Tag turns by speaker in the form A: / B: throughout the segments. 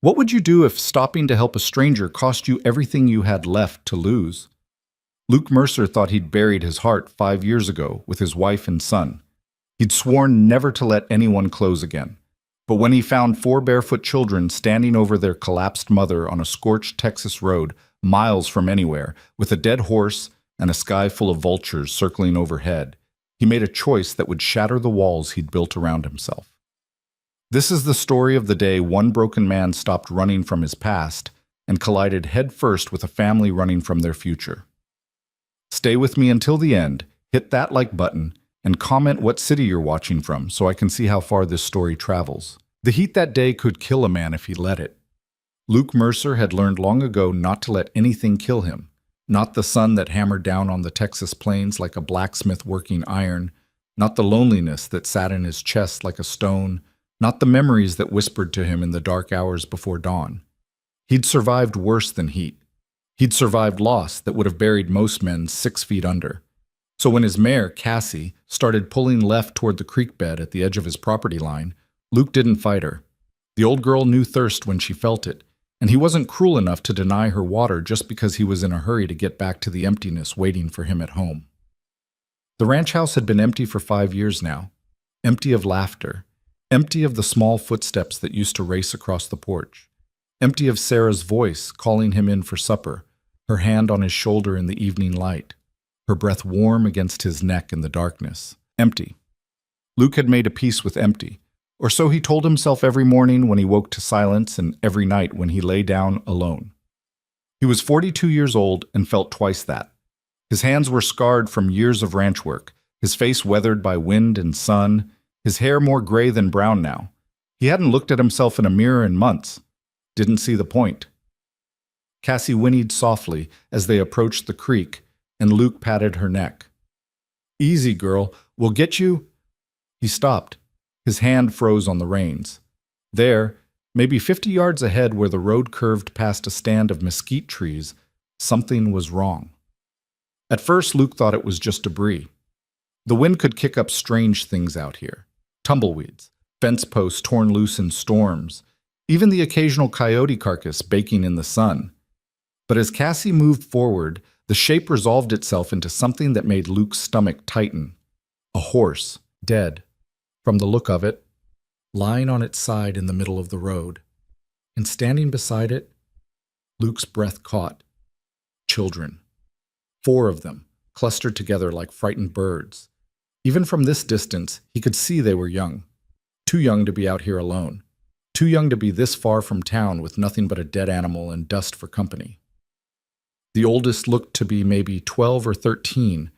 A: What would you do if stopping to help a stranger cost you everything you had left to lose? Luke Mercer thought he'd buried his heart 5 years ago with his wife and son. He'd sworn never to let anyone close again. But when he found four barefoot children standing over their collapsed mother on a scorched Texas road, miles from anywhere, with a dead horse and a sky full of vultures circling overhead, he made a choice that would shatter the walls he'd built around himself. This is the story of the day one broken man stopped running from his past and collided headfirst with a family running from their future. Stay with me until the end, hit that like button, and comment what city you're watching from so I can see how far this story travels. The heat that day could kill a man if he let it. Luke Mercer had learned long ago not to let anything kill him. Not the sun that hammered down on the Texas plains like a blacksmith working iron, not the loneliness that sat in his chest like a stone, not the memories that whispered to him in the dark hours before dawn. He'd survived worse than heat. He'd survived loss that would have buried most men 6 feet under. So when his mare, Cassie, started pulling left toward the creek bed at the edge of his property line, Luke didn't fight her. The old girl knew thirst when she felt it, and he wasn't cruel enough to deny her water just because he was in a hurry to get back to the emptiness waiting for him at home. The ranch house had been empty for 5 years now, empty of laughter, empty of the small footsteps that used to race across the porch, empty of Sarah's voice calling him in for supper, her hand on his shoulder in the evening light, her breath warm against his neck in the darkness. Empty. Luke had made a peace with empty, or so he told himself every morning when he woke to silence and every night when he lay down alone. He was 42 years old and felt twice that. His hands were scarred from years of ranch work, his face weathered by wind and sun, his hair more gray than brown now. He hadn't looked at himself in a mirror in months. Didn't see the point. Cassie whinnied softly as they approached the creek, and Luke patted her neck. "Easy, girl. We'll get you." He stopped. His hand froze on the reins. There, maybe 50 yards ahead where the road curved past a stand of mesquite trees, something was wrong. At first, Luke thought it was just debris. The wind could kick up strange things out here. Tumbleweeds, fence posts torn loose in storms, even the occasional coyote carcass baking in the sun. But as Cassie moved forward, the shape resolved itself into something that made Luke's stomach tighten. A horse, dead. From the look of it, lying on its side in the middle of the road. And standing beside it, Luke's breath caught. Children. 4 of them, clustered together like frightened birds. Even from this distance, he could see they were young. Too young to be out here alone. Too young to be this far from town with nothing but a dead animal and dust for company. The oldest looked to be maybe 12 or 13,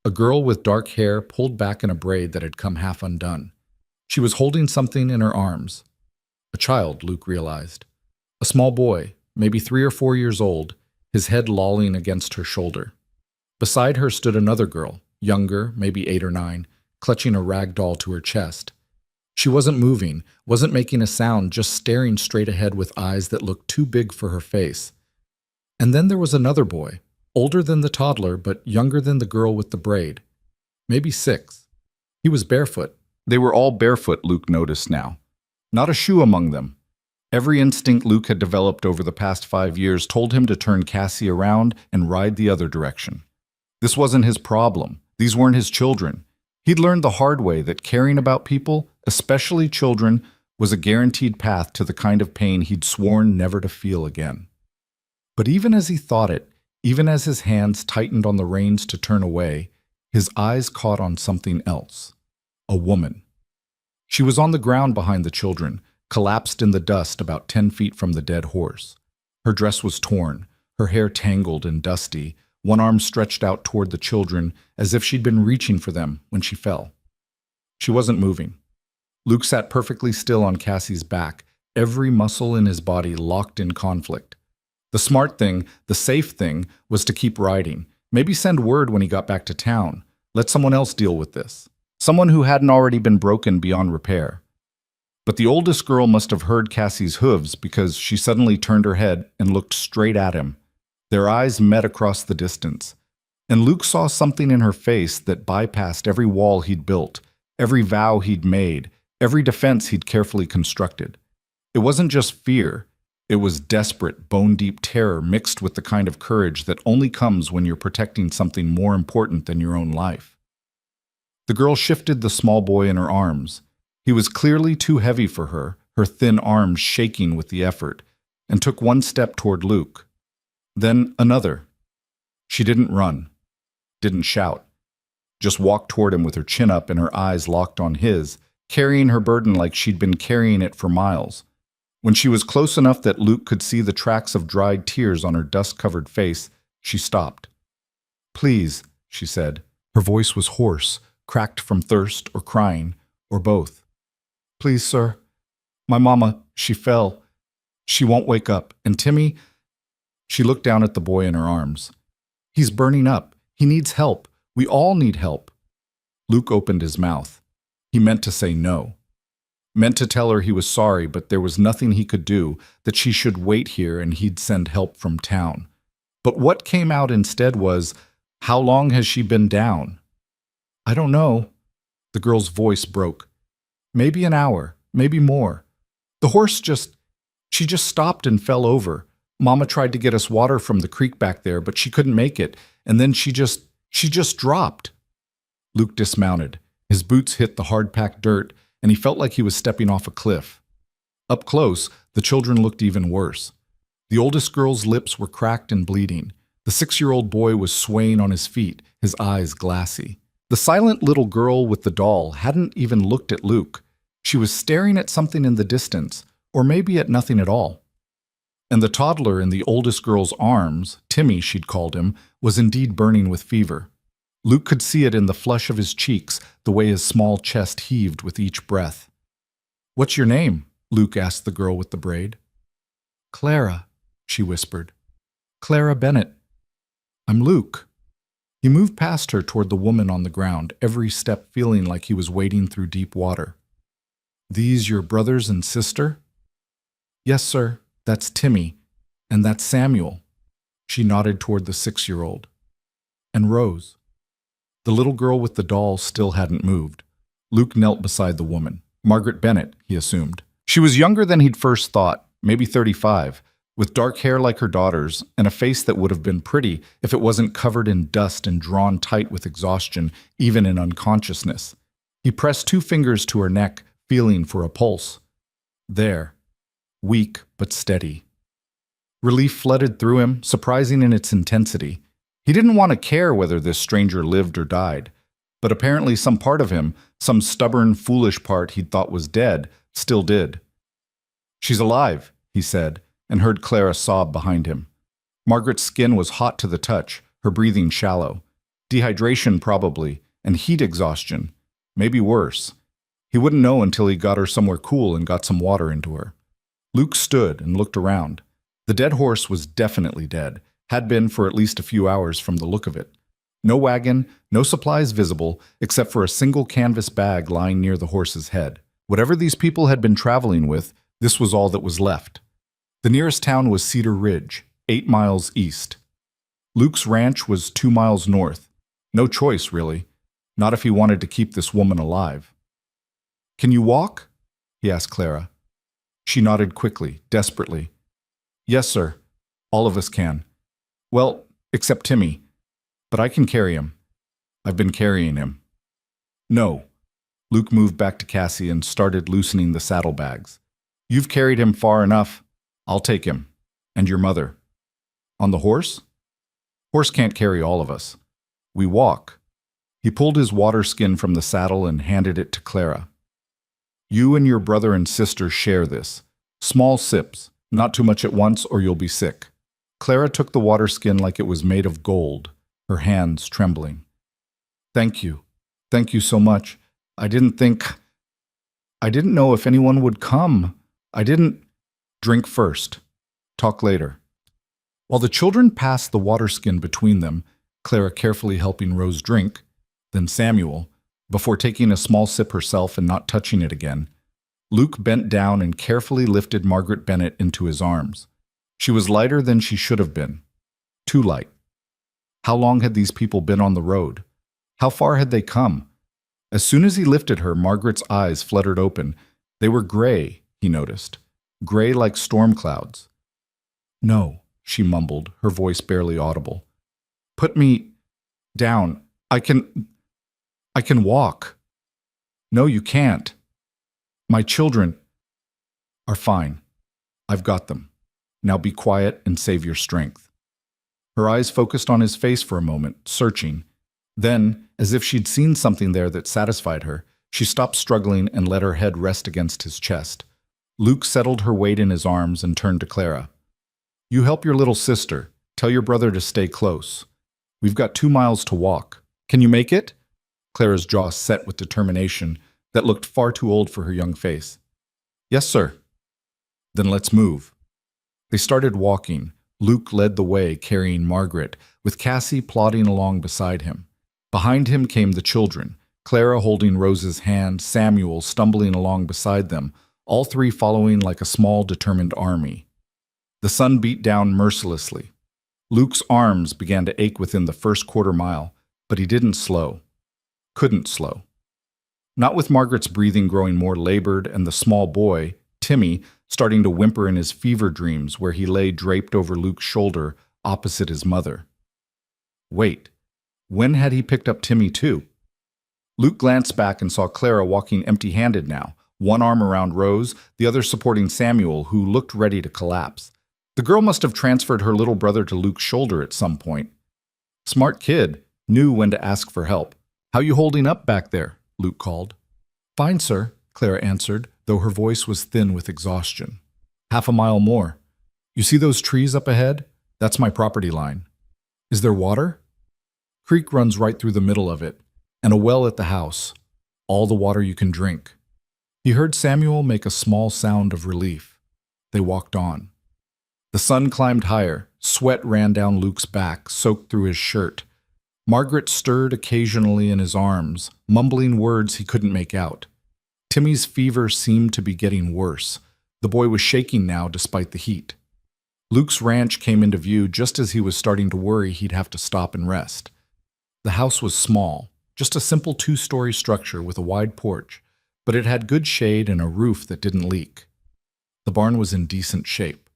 A: a girl with dark hair pulled back in a braid that had come half undone. She was holding something in her arms. A child, Luke realized. A small boy, maybe 3 or 4 years old, his head lolling against her shoulder. Beside her stood another girl, younger, maybe 8 or 9, clutching a rag doll to her chest. She wasn't moving, wasn't making a sound, just staring straight ahead with eyes that looked too big for her face. And then there was another boy, older than the toddler but younger than the girl with the braid. Maybe 6. He was barefoot. They were all barefoot, Luke noticed now. Not a shoe among them. Every instinct Luke had developed over the past 5 years told him to turn Cassie around and ride the other direction. This wasn't his problem. These weren't his children. He'd learned the hard way that caring about people, especially children, was a guaranteed path to the kind of pain he'd sworn never to feel again. But even as he thought it, even as his hands tightened on the reins to turn away, his eyes caught on something else. A woman. She was on the ground behind the children, collapsed in the dust about 10 feet from the dead horse. Her dress was torn, her hair tangled and dusty, one arm stretched out toward the children as if she'd been reaching for them when she fell. She wasn't moving. Luke sat perfectly still on Cassie's back, every muscle in his body locked in conflict. The smart thing, the safe thing, was to keep riding, maybe send word when he got back to town, let someone else deal with this. Someone who hadn't already been broken beyond repair. But the oldest girl must have heard Cassie's hooves because she suddenly turned her head and looked straight at him. Their eyes met across the distance, and Luke saw something in her face that bypassed every wall he'd built, every vow he'd made, every defense he'd carefully constructed. It wasn't just fear, It was desperate, bone-deep terror mixed with the kind of courage that only comes when you're protecting something more important than your own life. The girl shifted the small boy in her arms. He was clearly too heavy for her, her thin arms shaking with the effort, and took one step toward Luke. Then another. She didn't run, didn't shout, just walked toward him with her chin up and her eyes locked on his, carrying her burden like she'd been carrying it for miles. When she was close enough that Luke could see the tracks of dried tears on her dust-covered face, she stopped. "Please," she said. Her voice was hoarse, cracked from thirst or crying, or both. "Please, sir. My mama, she fell. She won't wake up. And Timmy—" She looked down at the boy in her arms. "He's burning up. He needs help. We all need help." Luke opened his mouth. He meant to say no. Meant to tell her he was sorry, but there was nothing he could do, that she should wait here and he'd send help from town. But what came out instead was, "How long has she been down?" "I don't know." The girl's voice broke. "Maybe an hour, maybe more. The horse she just stopped and fell over. Mama tried to get us water from the creek back there, but she couldn't make it, and then she just dropped." Luke dismounted. His boots hit the hard-packed dirt, and he felt like he was stepping off a cliff. Up close, the children looked even worse. The oldest girl's lips were cracked and bleeding. The 6-year-old boy was swaying on his feet, his eyes glassy. The silent little girl with the doll hadn't even looked at Luke. She was staring at something in the distance, or maybe at nothing at all. And the toddler in the oldest girl's arms, Timmy she'd called him, was indeed burning with fever. Luke could see it in the flush of his cheeks, the way his small chest heaved with each breath. "What's your name?" Luke asked the girl with the braid. "Clara," she whispered. "Clara Bennett. I'm Luke." He moved past her toward the woman on the ground, every step feeling like he was wading through deep water. "These your brothers and sister?" "Yes, sir. That's Timmy. And that's Samuel." She nodded toward the 6-year-old. "And Rose." The little girl with the doll still hadn't moved. Luke knelt beside the woman. Margaret Bennett, he assumed. She was younger than he'd first thought, maybe 35, with dark hair like her daughter's, and a face that would have been pretty if it wasn't covered in dust and drawn tight with exhaustion, even in unconsciousness. He pressed 2 fingers to her neck, feeling for a pulse. There. Weak but steady. Relief flooded through him, surprising in its intensity. He didn't want to care whether this stranger lived or died, but apparently some part of him, some stubborn, foolish part he'd thought was dead, still did. "She's alive," he said, and heard Clara sob behind him. Margaret's skin was hot to the touch, her breathing shallow. Dehydration probably, and heat exhaustion. Maybe worse. He wouldn't know until he got her somewhere cool and got some water into her. Luke stood and looked around. The dead horse was definitely dead. Had been for at least a few hours from the look of it. No wagon, no supplies visible, except for a single canvas bag lying near the horse's head. Whatever these people had been traveling with, this was all that was left. The nearest town was Cedar Ridge, 8 miles east. Luke's ranch was 2 miles north. No choice, really. Not if he wanted to keep this woman alive. "Can you walk?" he asked Clara. She nodded quickly, desperately. "Yes, sir. All of us can. Well, except Timmy. But I can carry him. I've been carrying him." "No." Luke moved back to Cassie and started loosening the saddlebags. "You've carried him far enough. I'll take him. And your mother." "On the horse?" "Horse can't carry all of us. We walk." He pulled his water skin from the saddle and handed it to Clara. "You and your brother and sister share this. Small sips, not too much at once or you'll be sick." Clara took the water skin like it was made of gold, her hands trembling. "Thank you. Thank you so much. I didn't know if anyone would come. Drink first. Talk later." While the children passed the water skin between them, Clara carefully helping Rose drink, then Samuel, before taking a small sip herself and not touching it again, Luke bent down and carefully lifted Margaret Bennett into his arms. She was lighter than she should have been. Too light. How long had these people been on the road? How far had they come? As soon as he lifted her, Margaret's eyes fluttered open. They were gray, he noticed. Gray like storm clouds. No, she mumbled, her voice barely audible. Put me down. I can walk. No, you can't. My children are fine. I've got them. Now be quiet and save your strength. Her eyes focused on his face for a moment, searching. Then, as if she'd seen something there that satisfied her, she stopped struggling and let her head rest against his chest. Luke settled her weight in his arms and turned to Clara. You help your little sister. Tell your brother to stay close. We've got 2 miles to walk. Can you make it? Clara's jaw set with determination that looked far too old for her young face. Yes, sir. Then let's move. They started walking. Luke led the way, carrying Margaret, with Cassie plodding along beside him. Behind him came the children, Clara holding Rose's hand, Samuel stumbling along beside them, all three following like a small, determined army. The sun beat down mercilessly. Luke's arms began to ache within the first quarter mile, but he didn't slow. Couldn't slow. Not with Margaret's breathing growing more labored and the small boy, Timmy, starting to whimper in his fever dreams where he lay draped over Luke's shoulder opposite his mother. Wait, when had he picked up Timmy too? Luke glanced back and saw Clara walking empty-handed now, one arm around Rose, the other supporting Samuel, who looked ready to collapse. The girl must have transferred her little brother to Luke's shoulder at some point. Smart kid, knew when to ask for help. How you holding up back there? Luke called. Fine, sir, Clara answered, though her voice was thin with exhaustion. 1/2 mile more. You see those trees up ahead? That's my property line. Is there water? Creek runs right through the middle of it, and a well at the house. All the water you can drink. He heard Samuel make a small sound of relief. They walked on. The sun climbed higher. Sweat ran down Luke's back, soaked through his shirt. Margaret stirred occasionally in his arms, mumbling words he couldn't make out. Timmy's fever seemed to be getting worse. The boy was shaking now despite the heat. Luke's ranch came into view just as he was starting to worry he'd have to stop and rest. The house was small, just a simple 2-story structure with a wide porch, but it had good shade and a roof that didn't leak. The barn was in decent shape.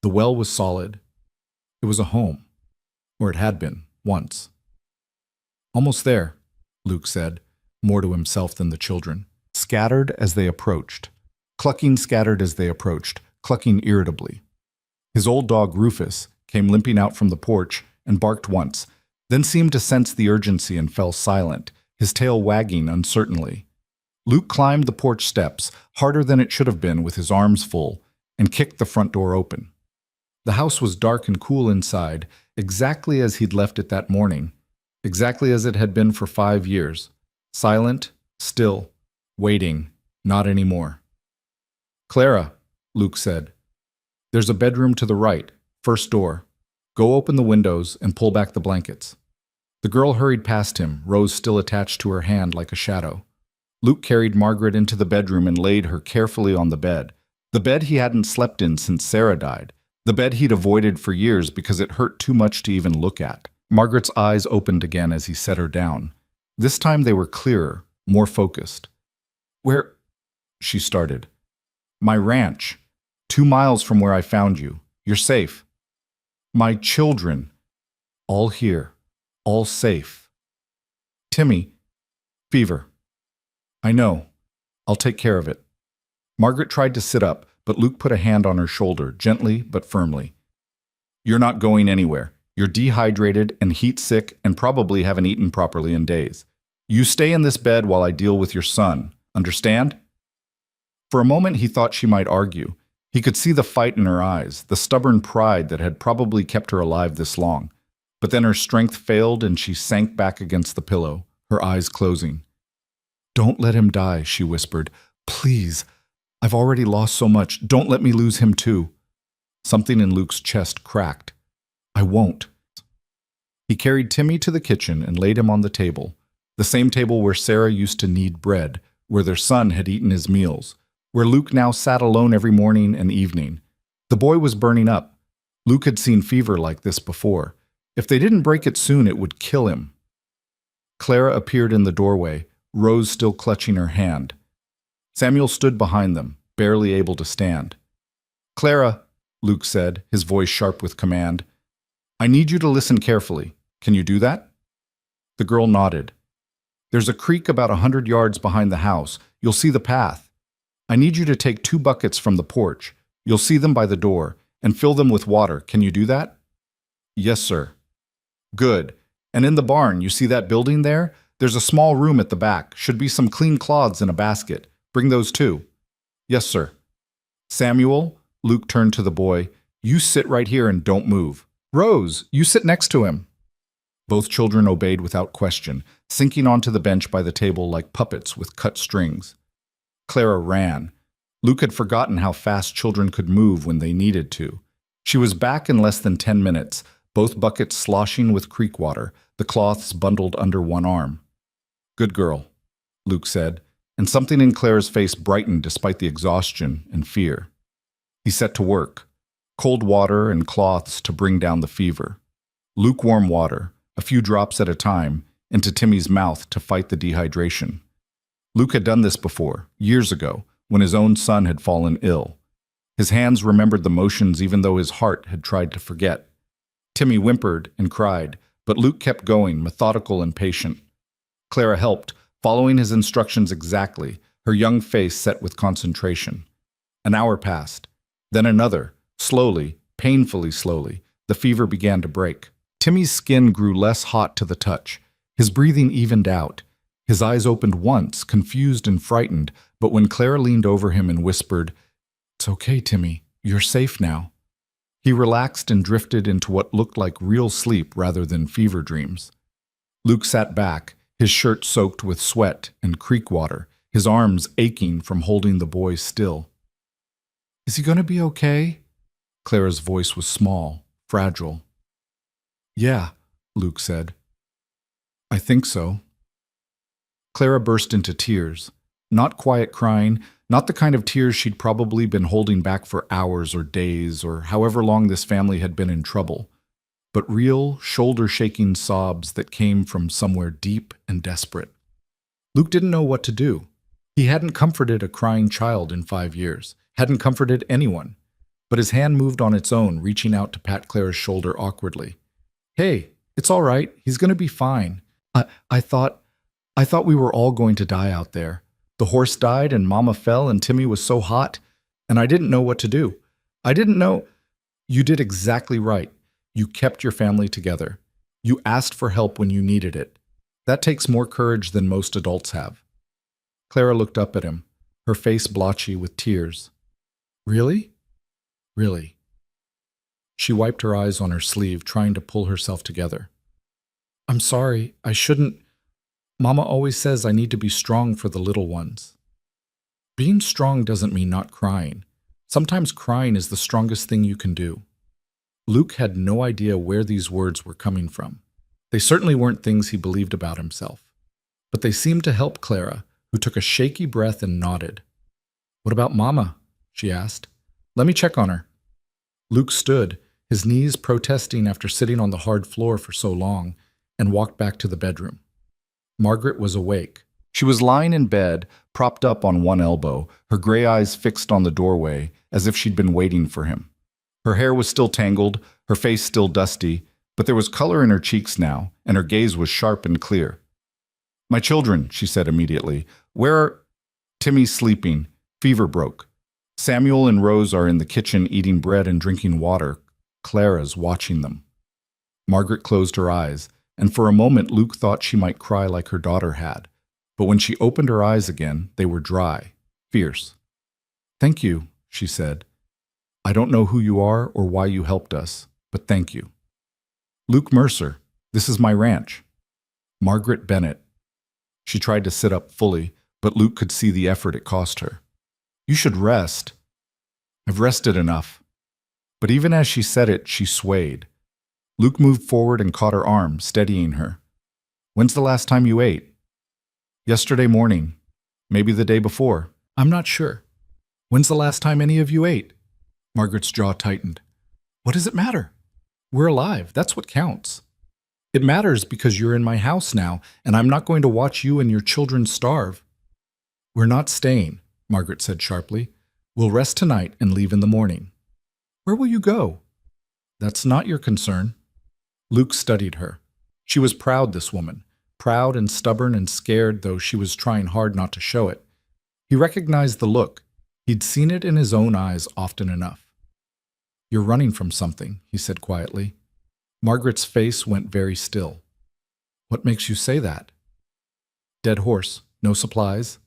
A: The well was solid. It was a home, or it had been, once. Almost there, Luke said, more to himself than the children. Scattered as they approached. Clucking scattered as they approached, clucking irritably. His old dog, Rufus, came limping out from the porch and barked once, then seemed to sense the urgency and fell silent, his tail wagging uncertainly. Luke climbed the porch steps, harder than it should have been with his arms full, and kicked the front door open. The house was dark and cool inside, exactly as he'd left it that morning, exactly as it had been for 5 years. Silent, still, waiting, not anymore. Clara, Luke said, there's a bedroom to the right, first door. Go open the windows and pull back the blankets. The girl hurried past him, Rose still attached to her hand like a shadow. Luke carried Margaret into the bedroom and laid her carefully on the bed he hadn't slept in since Sarah died, the bed he'd avoided for years because it hurt too much to even look at. Margaret's eyes opened again as he set her down. This time they were clearer, more focused. Where? She started. My ranch. 2 miles from where I found you. You're safe. My children. All here. All safe. Timmy. Fever. I know. I'll take care of it. Margaret tried to sit up, but Luke put a hand on her shoulder, gently but firmly. You're not going anywhere. You're dehydrated and heat sick and probably haven't eaten properly in days. You stay in this bed while I deal with your son. Understand? For a moment he thought she might argue. He could see the fight in her eyes, the stubborn pride that had probably kept her alive this long. But then her strength failed and she sank back against the pillow, her eyes closing. Don't let him die, she whispered. Please. I've already lost so much. Don't let me lose him too. Something in Luke's chest cracked. I won't. He carried Timmy to the kitchen and laid him on the table, the same table where Sarah used to knead bread, where their son had eaten his meals, where Luke now sat alone every morning and evening. The boy was burning up. Luke had seen fever like this before. If they didn't break it soon, it would kill him. Clara appeared in the doorway, Rose still clutching her hand. Samuel stood behind them, barely able to stand. Clara, Luke said, his voice sharp with command. I need you to listen carefully. Can you do that? The girl nodded. There's a creek about 100 yards behind the house. You'll see the path. I need you to take 2 buckets from the porch. You'll see them by the door, and fill them with water. Can you do that? Yes, sir. Good. And in the barn, you see that building there? There's a small room at the back. Should be some clean cloths in a basket. Bring those too. Yes, sir. Samuel, Luke turned to the boy, you sit right here and don't move. Rose, you sit next to him. Both children obeyed without question, sinking onto the bench by the table like puppets with cut strings. Clara ran. Luke had forgotten how fast children could move when they needed to. She was back in less than 10 minutes, both buckets sloshing with creek water, the cloths bundled under one arm. Good girl, Luke said, and something in Clara's face brightened despite the exhaustion and fear. He set to work. Cold water and cloths to bring down the fever. Lukewarm water, a few drops at a time, into Timmy's mouth to fight the dehydration. Luke had done this before, years ago, when his own son had fallen ill. His hands remembered the motions even though his heart had tried to forget. Timmy whimpered and cried, but Luke kept going, methodical and patient. Clara helped, following his instructions exactly, her young face set with concentration. An hour passed, then another. Slowly, painfully slowly, the fever began to break. Timmy's skin grew less hot to the touch. His breathing evened out. His eyes opened once, confused and frightened, but when Clara leaned over him and whispered, "It's okay, Timmy. You're safe now," he relaxed and drifted into what looked like real sleep rather than fever dreams. Luke sat back, his shirt soaked with sweat and creek water, his arms aching from holding the boy still. "Is he going to be okay?" Clara's voice was small, fragile. "Yeah," Luke said. "I think so." Clara burst into tears. Not quiet crying, not the kind of tears she'd probably been holding back for hours or days or however long this family had been in trouble, but real, shoulder-shaking sobs that came from somewhere deep and desperate. Luke didn't know what to do. He hadn't comforted a crying child in 5 years, hadn't comforted anyone, but his hand moved on its own, reaching out to pat Clara's shoulder awkwardly. "Hey, it's all right. He's going to be fine. I thought we were all going to die out there. The horse died and Mama fell and Timmy was so hot, and I didn't know what to do. I didn't know." "You did exactly right. You kept your family together. You asked for help when you needed it. That takes more courage than most adults have." Clara looked up at him, her face blotchy with tears. "Really? Really?" She wiped her eyes on her sleeve, trying to pull herself together. "I'm sorry. I shouldn't. Mama always says I need to be strong for the little ones." Being strong doesn't mean not crying. Sometimes crying is the strongest thing you can do. Luke had no idea where these words were coming from. They certainly weren't things he believed about himself. But they seemed to help Clara, who took a shaky breath and nodded. "What about Mama?" she asked. "Let me check on her." Luke stood, his knees protesting after sitting on the hard floor for so long, and walked back to the bedroom. Margaret was awake. She was lying in bed, propped up on one elbow, her gray eyes fixed on the doorway, as if she'd been waiting for him. Her hair was still tangled, her face still dusty, but there was color in her cheeks now, and her gaze was sharp and clear. "My children," she said immediately. "Where are—" "Timmy's sleeping. Fever broke. Samuel and Rose are in the kitchen eating bread and drinking water. Clara's watching them." Margaret closed her eyes, and for a moment Luke thought she might cry like her daughter had. But when she opened her eyes again, they were dry, fierce. "Thank you," she said. "I don't know who you are or why you helped us, but thank you." "Luke Mercer. This is my ranch." "Margaret Bennett." She tried to sit up fully, but Luke could see the effort it cost her. "You should rest." "I've rested enough." But even as she said it, she swayed. Luke moved forward and caught her arm, steadying her. "When's the last time you ate?" "Yesterday morning. Maybe the day before. I'm not sure." "When's the last time any of you ate?" Margaret's jaw tightened. "What does it matter? We're alive. That's what counts." "It matters because you're in my house now, and I'm not going to watch you and your children starve." "We're not staying," Margaret said sharply. "We'll rest tonight and leave in the morning." Where will you go? That's not your concern. Luke studied her. She was proud, this woman. Proud and stubborn and scared, though she was trying hard not to show it. He recognized the look. He'd seen it in his own eyes often enough. You're running from something, he said quietly. Margaret's face went very still. What makes you say that? Dead horse, no supplies.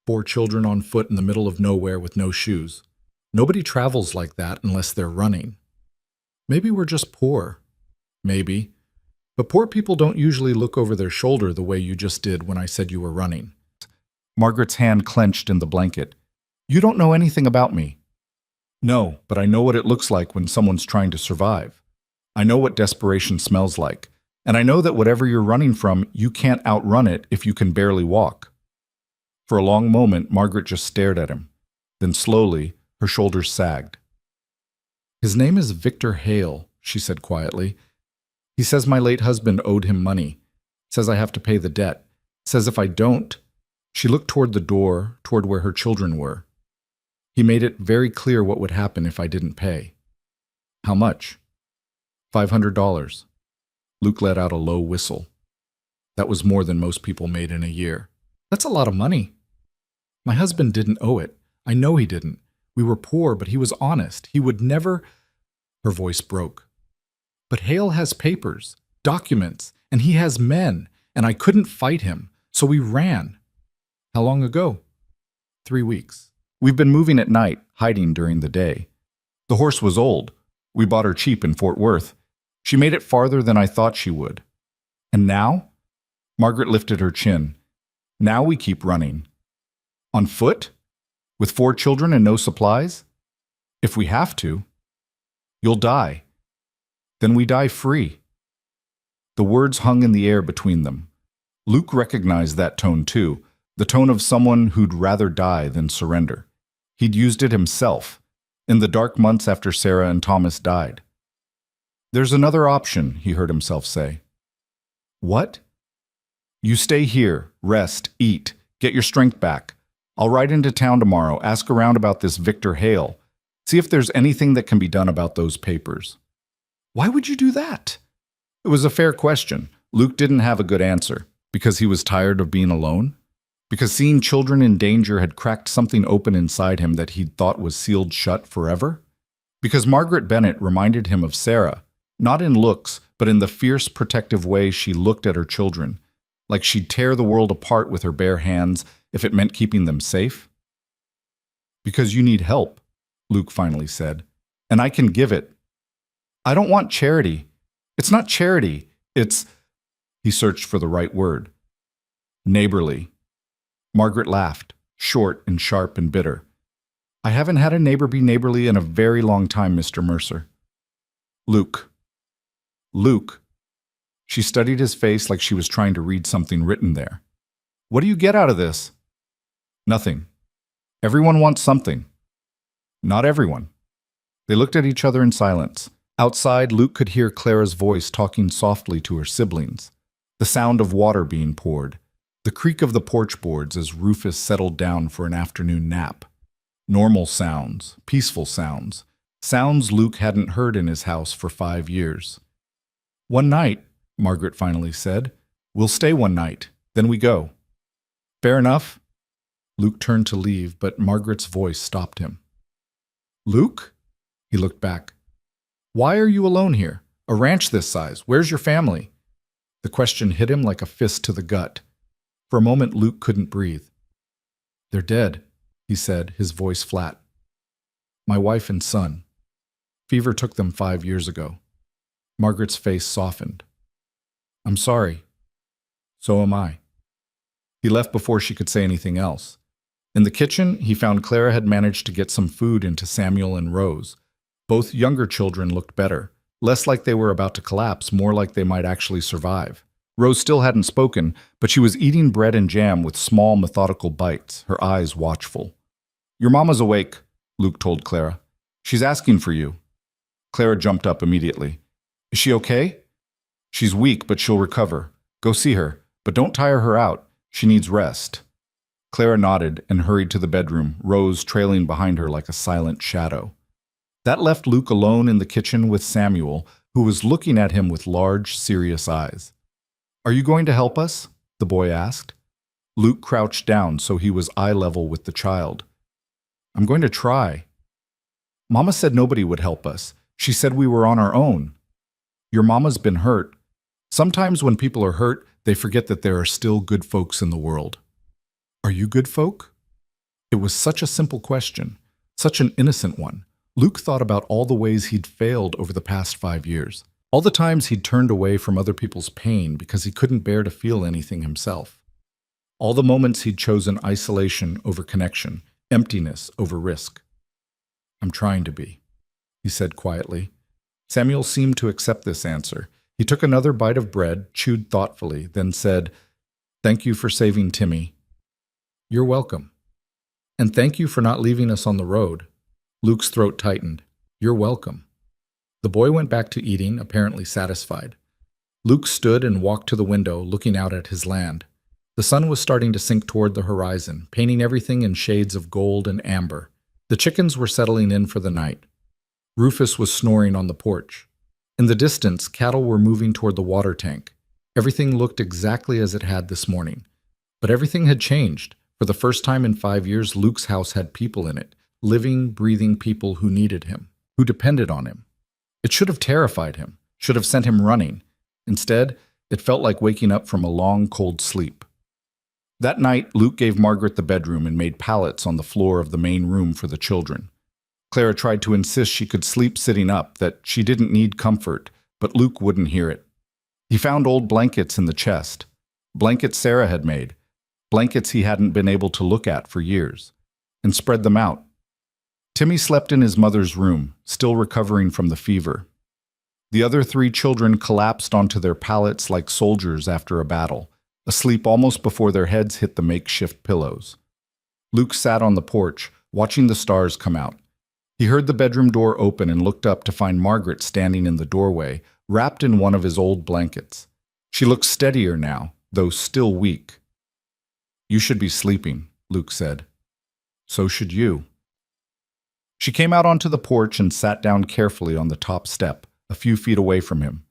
A: 4 children on foot in the middle of nowhere with no shoes. Nobody travels like that unless they're running. Maybe we're just poor. Maybe. But poor people don't usually look over their shoulder the way you just did when I said you were running. Margaret's hand clenched in the blanket. You don't know anything about me. No, but I know what it looks like when someone's trying to survive. I know what desperation smells like. And I know that whatever you're running from, you can't outrun it if you can barely walk. For a long moment, Margaret just stared at him. Then slowly, her shoulders sagged. His name is Victor Hale, she said quietly. He says my late husband owed him money. Says I have to pay the debt. Says if I don't... She looked toward the door, toward where her children were. He made it very clear what would happen if I didn't pay. How much? $500. Luke let out a low whistle. That was more than most people made in a year. That's a lot of money. My husband didn't owe it. I know he didn't. We were poor, but he was honest. He would never... Her voice broke. But Hale has papers, documents, and he has men, and I couldn't fight him, so we ran. How long ago? 3 weeks. We've been moving at night, hiding during the day. The horse was old. We bought her cheap in Fort Worth. She made it farther than I thought she would. And now? Margaret lifted her chin. Now we keep running. On foot? With 4 children and no supplies? If we have to. You'll die. Then we die free. The words hung in the air between them. Luke recognized that tone too, the tone of someone who'd rather die than surrender. He'd used it himself, in the dark months after Sarah and Thomas died. There's another option, he heard himself say. What? You stay here, rest, eat, get your strength back. I'll ride into town tomorrow, ask around about this Victor Hale, see if there's anything that can be done about those papers. Why would you do that? It was a fair question. Luke didn't have a good answer. Because he was tired of being alone? Because seeing children in danger had cracked something open inside him that he'd thought was sealed shut forever? Because Margaret Bennett reminded him of Sarah, not in looks, but in the fierce, protective way she looked at her children, like she'd tear the world apart with her bare hands if it meant keeping them safe? Because you need help, Luke finally said, and I can give it. I don't want charity. It's not charity, it's... He searched for the right word. Neighborly. Margaret laughed, short and sharp and bitter. I haven't had a neighbor be neighborly in a very long time, Mr. Mercer. Luke. Luke. She studied his face like she was trying to read something written there. What do you get out of this? Nothing. Everyone wants something. Not everyone. They looked at each other in silence. Outside, Luke could hear Clara's voice talking softly to her siblings. The sound of water being poured. The creak of the porch boards as Rufus settled down for an afternoon nap. Normal sounds, peaceful sounds. Sounds Luke hadn't heard in his house for 5 years. One night, Margaret finally said. We'll stay one night, then we go. Fair enough. Luke turned to leave, but Margaret's voice stopped him. Luke? He looked back. Why are you alone here? A ranch this size. Where's your family? The question hit him like a fist to the gut. For a moment, Luke couldn't breathe. They're dead, he said, his voice flat. My wife and son. Fever took them 5 years ago. Margaret's face softened. I'm sorry. So am I. He left before she could say anything else. In the kitchen, he found Clara had managed to get some food into Samuel and Rose. Both younger children looked better, less like they were about to collapse, more like they might actually survive. Rose still hadn't spoken, but she was eating bread and jam with small, methodical bites, her eyes watchful. Your mama's awake, Luke told Clara. She's asking for you. Clara jumped up immediately. Is she okay? She's weak, but she'll recover. Go see her, but don't tire her out. She needs rest. Clara nodded and hurried to the bedroom, Rose trailing behind her like a silent shadow. That left Luke alone in the kitchen with Samuel, who was looking at him with large, serious eyes. "Are you going to help us?" the boy asked. Luke crouched down so he was eye level with the child. "I'm going to try. Mama said nobody would help us. She said we were on our own. Your mama's been hurt. Sometimes when people are hurt, they forget that there are still good folks in the world." "Are you good folk?" It was such a simple question, such an innocent one. Luke thought about all the ways he'd failed over the past 5 years. All the times he'd turned away from other people's pain because he couldn't bear to feel anything himself. All the moments he'd chosen isolation over connection, emptiness over risk. "I'm trying to be," he said quietly. Samuel seemed to accept this answer. He took another bite of bread, chewed thoughtfully, then said, "Thank you for saving Timmy." "You're welcome. And thank you for not leaving us on the road." Luke's throat tightened. "You're welcome." The boy went back to eating, apparently satisfied. Luke stood and walked to the window, looking out at his land. The sun was starting to sink toward the horizon, painting everything in shades of gold and amber. The chickens were settling in for the night. Rufus was snoring on the porch. In the distance, cattle were moving toward the water tank. Everything looked exactly as it had this morning. But everything had changed. For the first time in 5 years, Luke's house had people in it, living, breathing people who needed him, who depended on him. It should have terrified him, should have sent him running. Instead, it felt like waking up from a long, cold sleep. That night, Luke gave Margaret the bedroom and made pallets on the floor of the main room for the children. Clara tried to insist she could sleep sitting up, that she didn't need comfort, but Luke wouldn't hear it. He found old blankets in the chest, blankets Sarah had made, blankets he hadn't been able to look at for years, and spread them out. Timmy slept in his mother's room, still recovering from the fever. The other 3 children collapsed onto their pallets like soldiers after a battle, asleep almost before their heads hit the makeshift pillows. Luke sat on the porch, watching the stars come out. He heard the bedroom door open and looked up to find Margaret standing in the doorway, wrapped in one of his old blankets. She looked steadier now, though still weak. "You should be sleeping," Luke said. "So should you." She came out onto the porch and sat down carefully on the top step, a few feet away from him.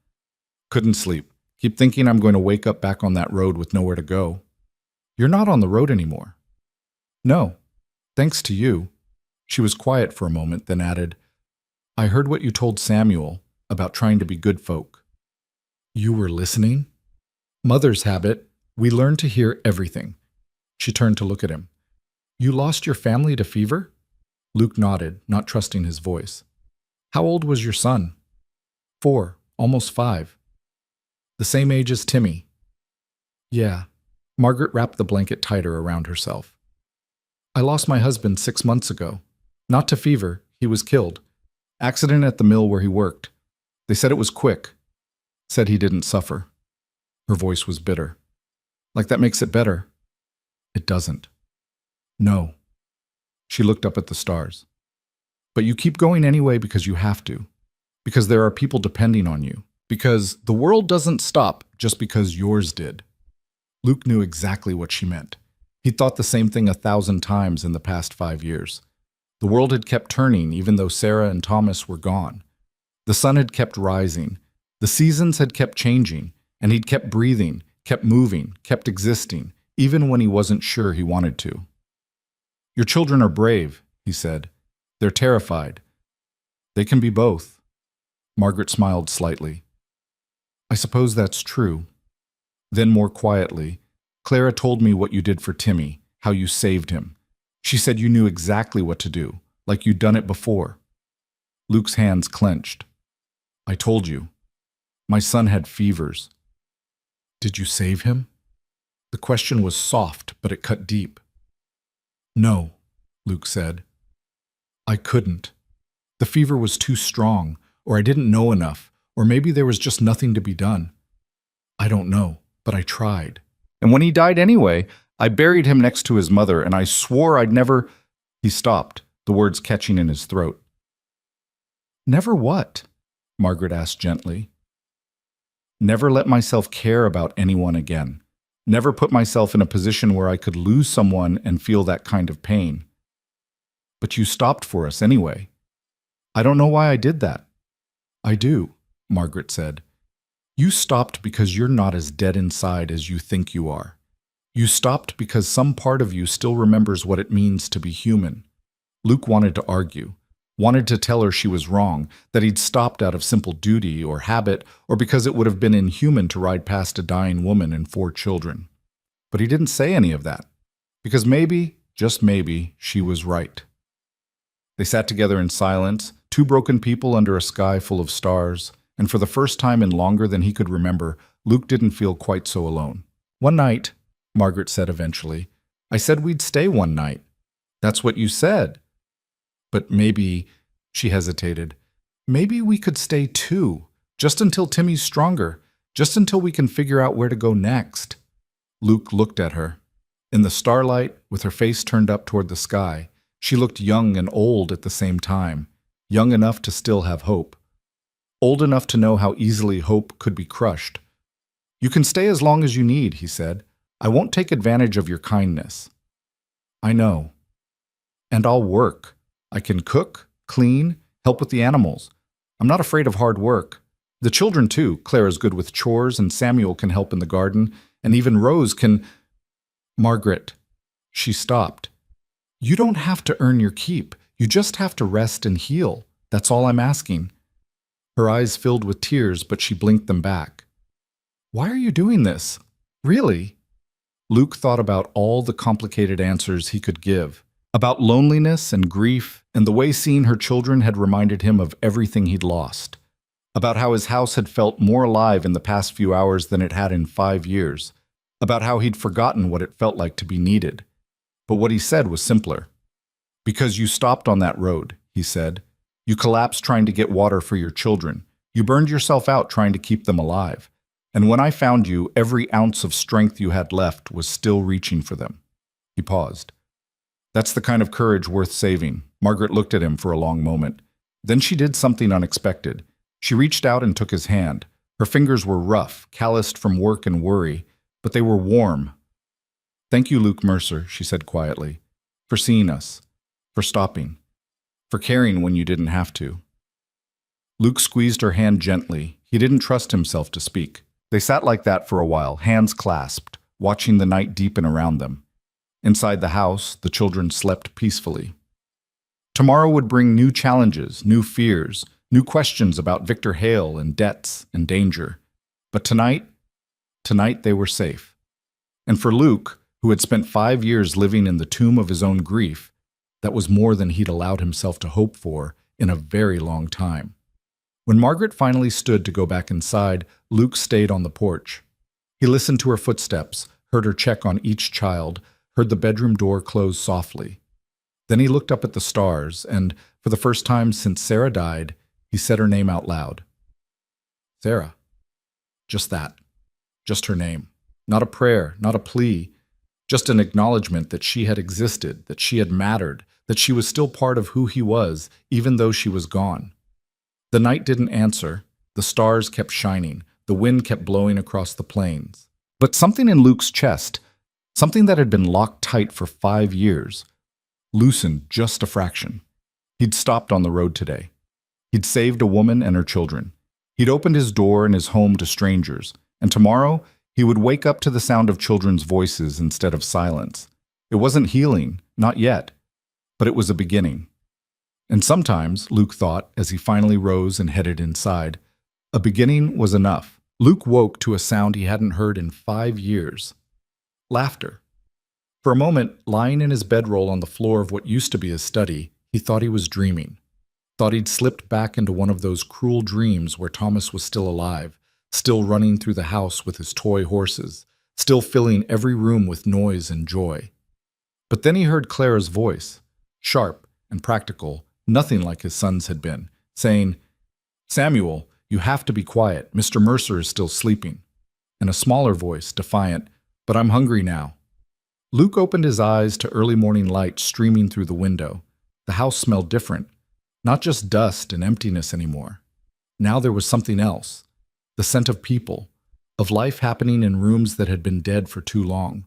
A: "Couldn't sleep. Keep thinking I'm going to wake up back on that road with nowhere to go." "You're not on the road anymore." "No, thanks to you." She was quiet for a moment, then added, "I heard what you told Samuel about trying to be good folk." "You were listening?" "Mother's habit. We learn to hear everything." She turned to look at him. "You lost your family to fever?" Luke nodded, not trusting his voice. "How old was your son?" 4, almost 5. "The same age as Timmy." "Yeah." Margaret wrapped the blanket tighter around herself. "I lost my husband 6 months ago. Not to fever, he was killed. Accident at the mill where he worked. They said it was quick. Said he didn't suffer." Her voice was bitter. "Like that makes it better." "It doesn't." "No." She looked up at the stars. "But you keep going anyway because you have to. Because there are people depending on you. Because the world doesn't stop just because yours did." Luke knew exactly what she meant. He'd thought the same thing 1,000 times in the past 5 years. The world had kept turning even though Sarah and Thomas were gone. The sun had kept rising. The seasons had kept changing, and he'd kept breathing, kept moving, kept existing, even when he wasn't sure he wanted to. "Your children are brave," he said. "They're terrified. They can be both." Margaret smiled slightly. "I suppose that's true." Then more quietly, "Clara told me what you did for Timmy, how you saved him. She said you knew exactly what to do, like you'd done it before." Luke's hands clenched. "I told you. My son had fevers." "Did you save him?" The question was soft, but it cut deep. "No," Luke said. "I couldn't. The fever was too strong, or I didn't know enough, or maybe there was just nothing to be done. I don't know, but I tried. And when he died anyway, I buried him next to his mother, and I swore I'd never—" He stopped, the words catching in his throat. "Never what?" Margaret asked gently. "Never let myself care about anyone again. Never put myself in a position where I could lose someone and feel that kind of pain. But you stopped for us anyway." I don't know why I did that. I do, Margaret said. You stopped because you're not as dead inside as you think you are. You stopped because some part of you still remembers what it means to be human. Luke wanted to argue, wanted to tell her she was wrong, that he'd stopped out of simple duty or habit, or because it would have been inhuman to ride past a dying woman and 4 children. But he didn't say any of that, because maybe, just maybe, she was right. They sat together in silence, 2 broken people under a sky full of stars, and for the first time in longer than he could remember, Luke didn't feel quite so alone. One night, Margaret said eventually, I said we'd stay one night. That's what you said. But maybe, she hesitated, maybe we could stay 2, just until Timmy's stronger, just until we can figure out where to go next. Luke looked at her. In the starlight, with her face turned up toward the sky, she looked young and old at the same time, young enough to still have hope. Old enough to know how easily hope could be crushed. You can stay as long as you need, he said. I won't take advantage of your kindness. I know. And I'll work. I can cook, clean, help with the animals. I'm not afraid of hard work. The children, too. Clara's good with chores, and Samuel can help in the garden, and even Rose can... Margaret. She stopped. You don't have to earn your keep. You just have to rest and heal. That's all I'm asking. Her eyes filled with tears, but she blinked them back. Why are you doing this? Really? Luke thought about all the complicated answers he could give, about loneliness and grief, and the way seeing her children had reminded him of everything he'd lost, about how his house had felt more alive in the past few hours than it had in 5 years, about how he'd forgotten what it felt like to be needed. But what he said was simpler. Because you stopped on that road, he said. You collapsed trying to get water for your children. You burned yourself out trying to keep them alive. And when I found you, every ounce of strength you had left was still reaching for them. He paused. That's the kind of courage worth saving. Margaret looked at him for a long moment. Then she did something unexpected. She reached out and took his hand. Her fingers were rough, calloused from work and worry, but they were warm. Thank you, Luke Mercer, she said quietly, for seeing us, for stopping, for caring when you didn't have to. Luke squeezed her hand gently. He didn't trust himself to speak. They sat like that for a while, hands clasped, watching the night deepen around them. Inside the house, the children slept peacefully. Tomorrow would bring new challenges, new fears, new questions about Victor Hale and debts and danger. But tonight they were safe. And for Luke, who had spent 5 years living in the tomb of his own grief, that was more than he'd allowed himself to hope for in a very long time. When Margaret finally stood to go back inside, Luke stayed on the porch. He listened to her footsteps, heard her check on each child, heard the bedroom door close softly. Then he looked up at the stars, and, for the first time since Sarah died, he said her name out loud. Sarah. Just that. Just her name. Not a prayer, not a plea. Just an acknowledgement that she had existed, that she had mattered, that she was still part of who he was, even though she was gone. The night didn't answer. The stars kept shining. The wind kept blowing across the plains. But something in Luke's chest, something that had been locked tight for 5 years, loosened just a fraction. He'd stopped on the road today. He'd saved a woman and her children. He'd opened his door and his home to strangers. And tomorrow, he would wake up to the sound of children's voices instead of silence. It wasn't healing, not yet, but it was a beginning. And sometimes, Luke thought, as he finally rose and headed inside, a beginning was enough. Luke woke to a sound he hadn't heard in 5 years. Laughter. For a moment, lying in his bedroll on the floor of what used to be his study, he thought he was dreaming. Thought he'd slipped back into one of those cruel dreams where Thomas was still alive, still running through the house with his toy horses, still filling every room with noise and joy. But then he heard Clara's voice, sharp and practical, nothing like his son's had been, saying, "Samuel, you have to be quiet. Mr. Mercer is still sleeping." And a smaller voice, defiant, "But I'm hungry now." Luke opened his eyes to early morning light streaming through the window. The house smelled different, not just dust and emptiness anymore. Now there was something else. The scent of people, of life happening in rooms that had been dead for too long.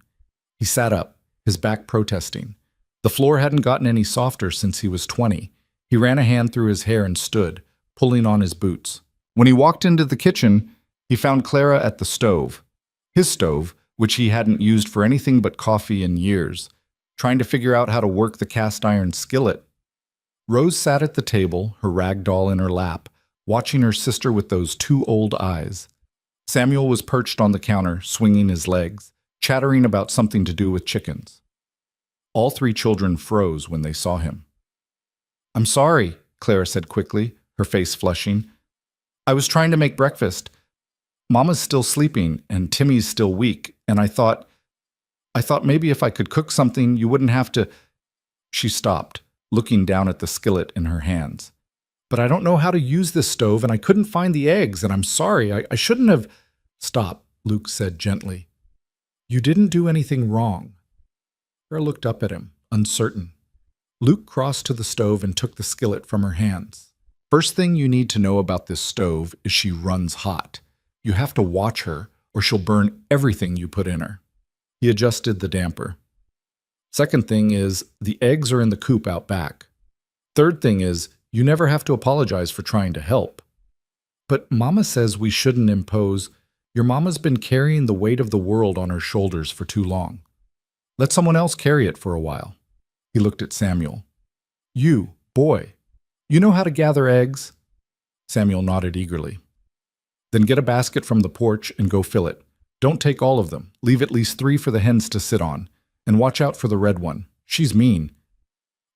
A: He sat up, his back protesting. The floor hadn't gotten any softer since he was 20. He ran a hand through his hair and stood, pulling on his boots. When he walked into the kitchen, he found Clara at the stove. His stove, which he hadn't used for anything but coffee in years, trying to figure out how to work the cast iron skillet. Rose sat at the table, her rag doll in her lap, watching her sister with those two old eyes. Samuel was perched on the counter, swinging his legs, chattering about something to do with chickens. All three children froze when they saw him. "I'm sorry," Clara said quickly, her face flushing. "I was trying to make breakfast. Mama's still sleeping and Timmy's still weak, and I thought maybe if I could cook something, you wouldn't have to—" She stopped, looking down at the skillet in her hands. "But I don't know how to use this stove, and I couldn't find the eggs, and I'm sorry. I shouldn't have—" "Stop," Luke said gently. "You didn't do anything wrong." Clara looked up at him, uncertain. Luke crossed to the stove and took the skillet from her hands. "First thing you need to know about this stove is she runs hot. You have to watch her, or she'll burn everything you put in her." He adjusted the damper. "Second thing is, the eggs are in the coop out back. Third thing is, you never have to apologize for trying to help. But Mama says we shouldn't impose. Your Mama's been carrying the weight of the world on her shoulders for too long. Let someone else carry it for a while." He looked at Samuel. "You, boy, you know how to gather eggs?" Samuel nodded eagerly. "Then get a basket from the porch and go fill it. Don't take all of them. Leave at least 3 for the hens to sit on. And watch out for the red one. She's mean."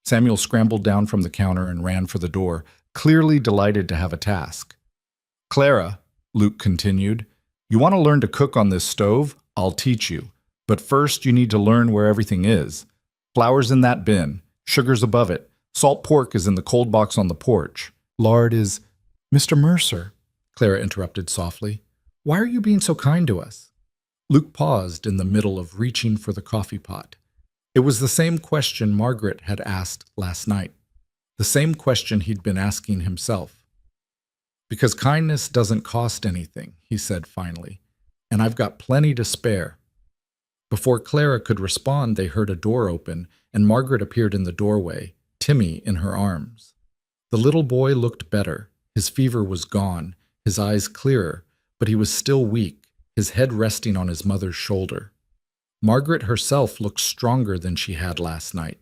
A: Samuel scrambled down from the counter and ran for the door, clearly delighted to have a task. "Clara," Luke continued, "you want to learn to cook on this stove? I'll teach you. But first you need to learn where everything is. Flour's in that bin. Sugar's above it. Salt pork is in the cold box on the porch. Lard is—" "Mr. Mercer," Clara interrupted softly, "why are you being so kind to us?" Luke paused in the middle of reaching for the coffee pot. It was the same question Margaret had asked last night, the same question he'd been asking himself. "Because kindness doesn't cost anything," he said finally, "and I've got plenty to spare." Before Clara could respond, they heard a door open, and Margaret appeared in the doorway, Timmy in her arms. The little boy looked better. His fever was gone, his eyes clearer, but he was still weak, his head resting on his mother's shoulder. Margaret herself looked stronger than she had last night.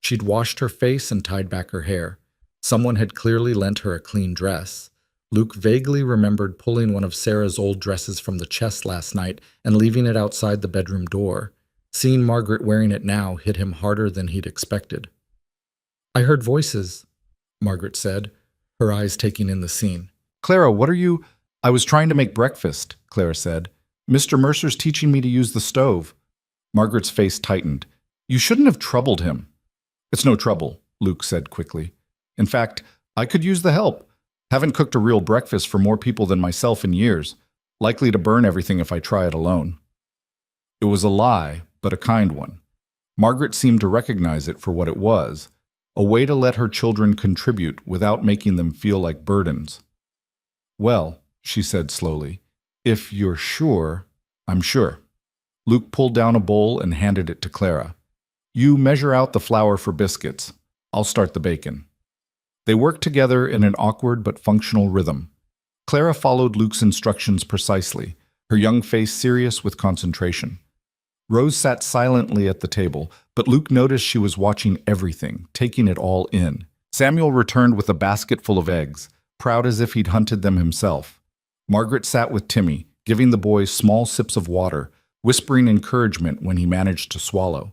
A: She'd washed her face and tied back her hair. Someone had clearly lent her a clean dress. Luke vaguely remembered pulling one of Sarah's old dresses from the chest last night and leaving it outside the bedroom door. Seeing Margaret wearing it now hit him harder than he'd expected. "I heard voices," Margaret said, her eyes taking in the scene. "Clara, what are you—" "I was trying to make breakfast," Clara said. "Mr. Mercer's teaching me to use the stove." Margaret's face tightened. "You shouldn't have troubled him." "It's no trouble," Luke said quickly. "In fact, I could use the help. Haven't cooked a real breakfast for more people than myself in years. Likely to burn everything if I try it alone." It was a lie, but a kind one. Margaret seemed to recognize it for what it was, a way to let her children contribute without making them feel like burdens. "Well," she said slowly, "if you're sure, I'm sure." Luke pulled down a bowl and handed it to Clara. "You measure out the flour for biscuits. I'll start the bacon." They worked together in an awkward but functional rhythm. Clara followed Luke's instructions precisely, her young face serious with concentration. Rose sat silently at the table, but Luke noticed she was watching everything, taking it all in. Samuel returned with a basket full of eggs, proud as if he'd hunted them himself. Margaret sat with Timmy, giving the boy small sips of water, whispering encouragement when he managed to swallow.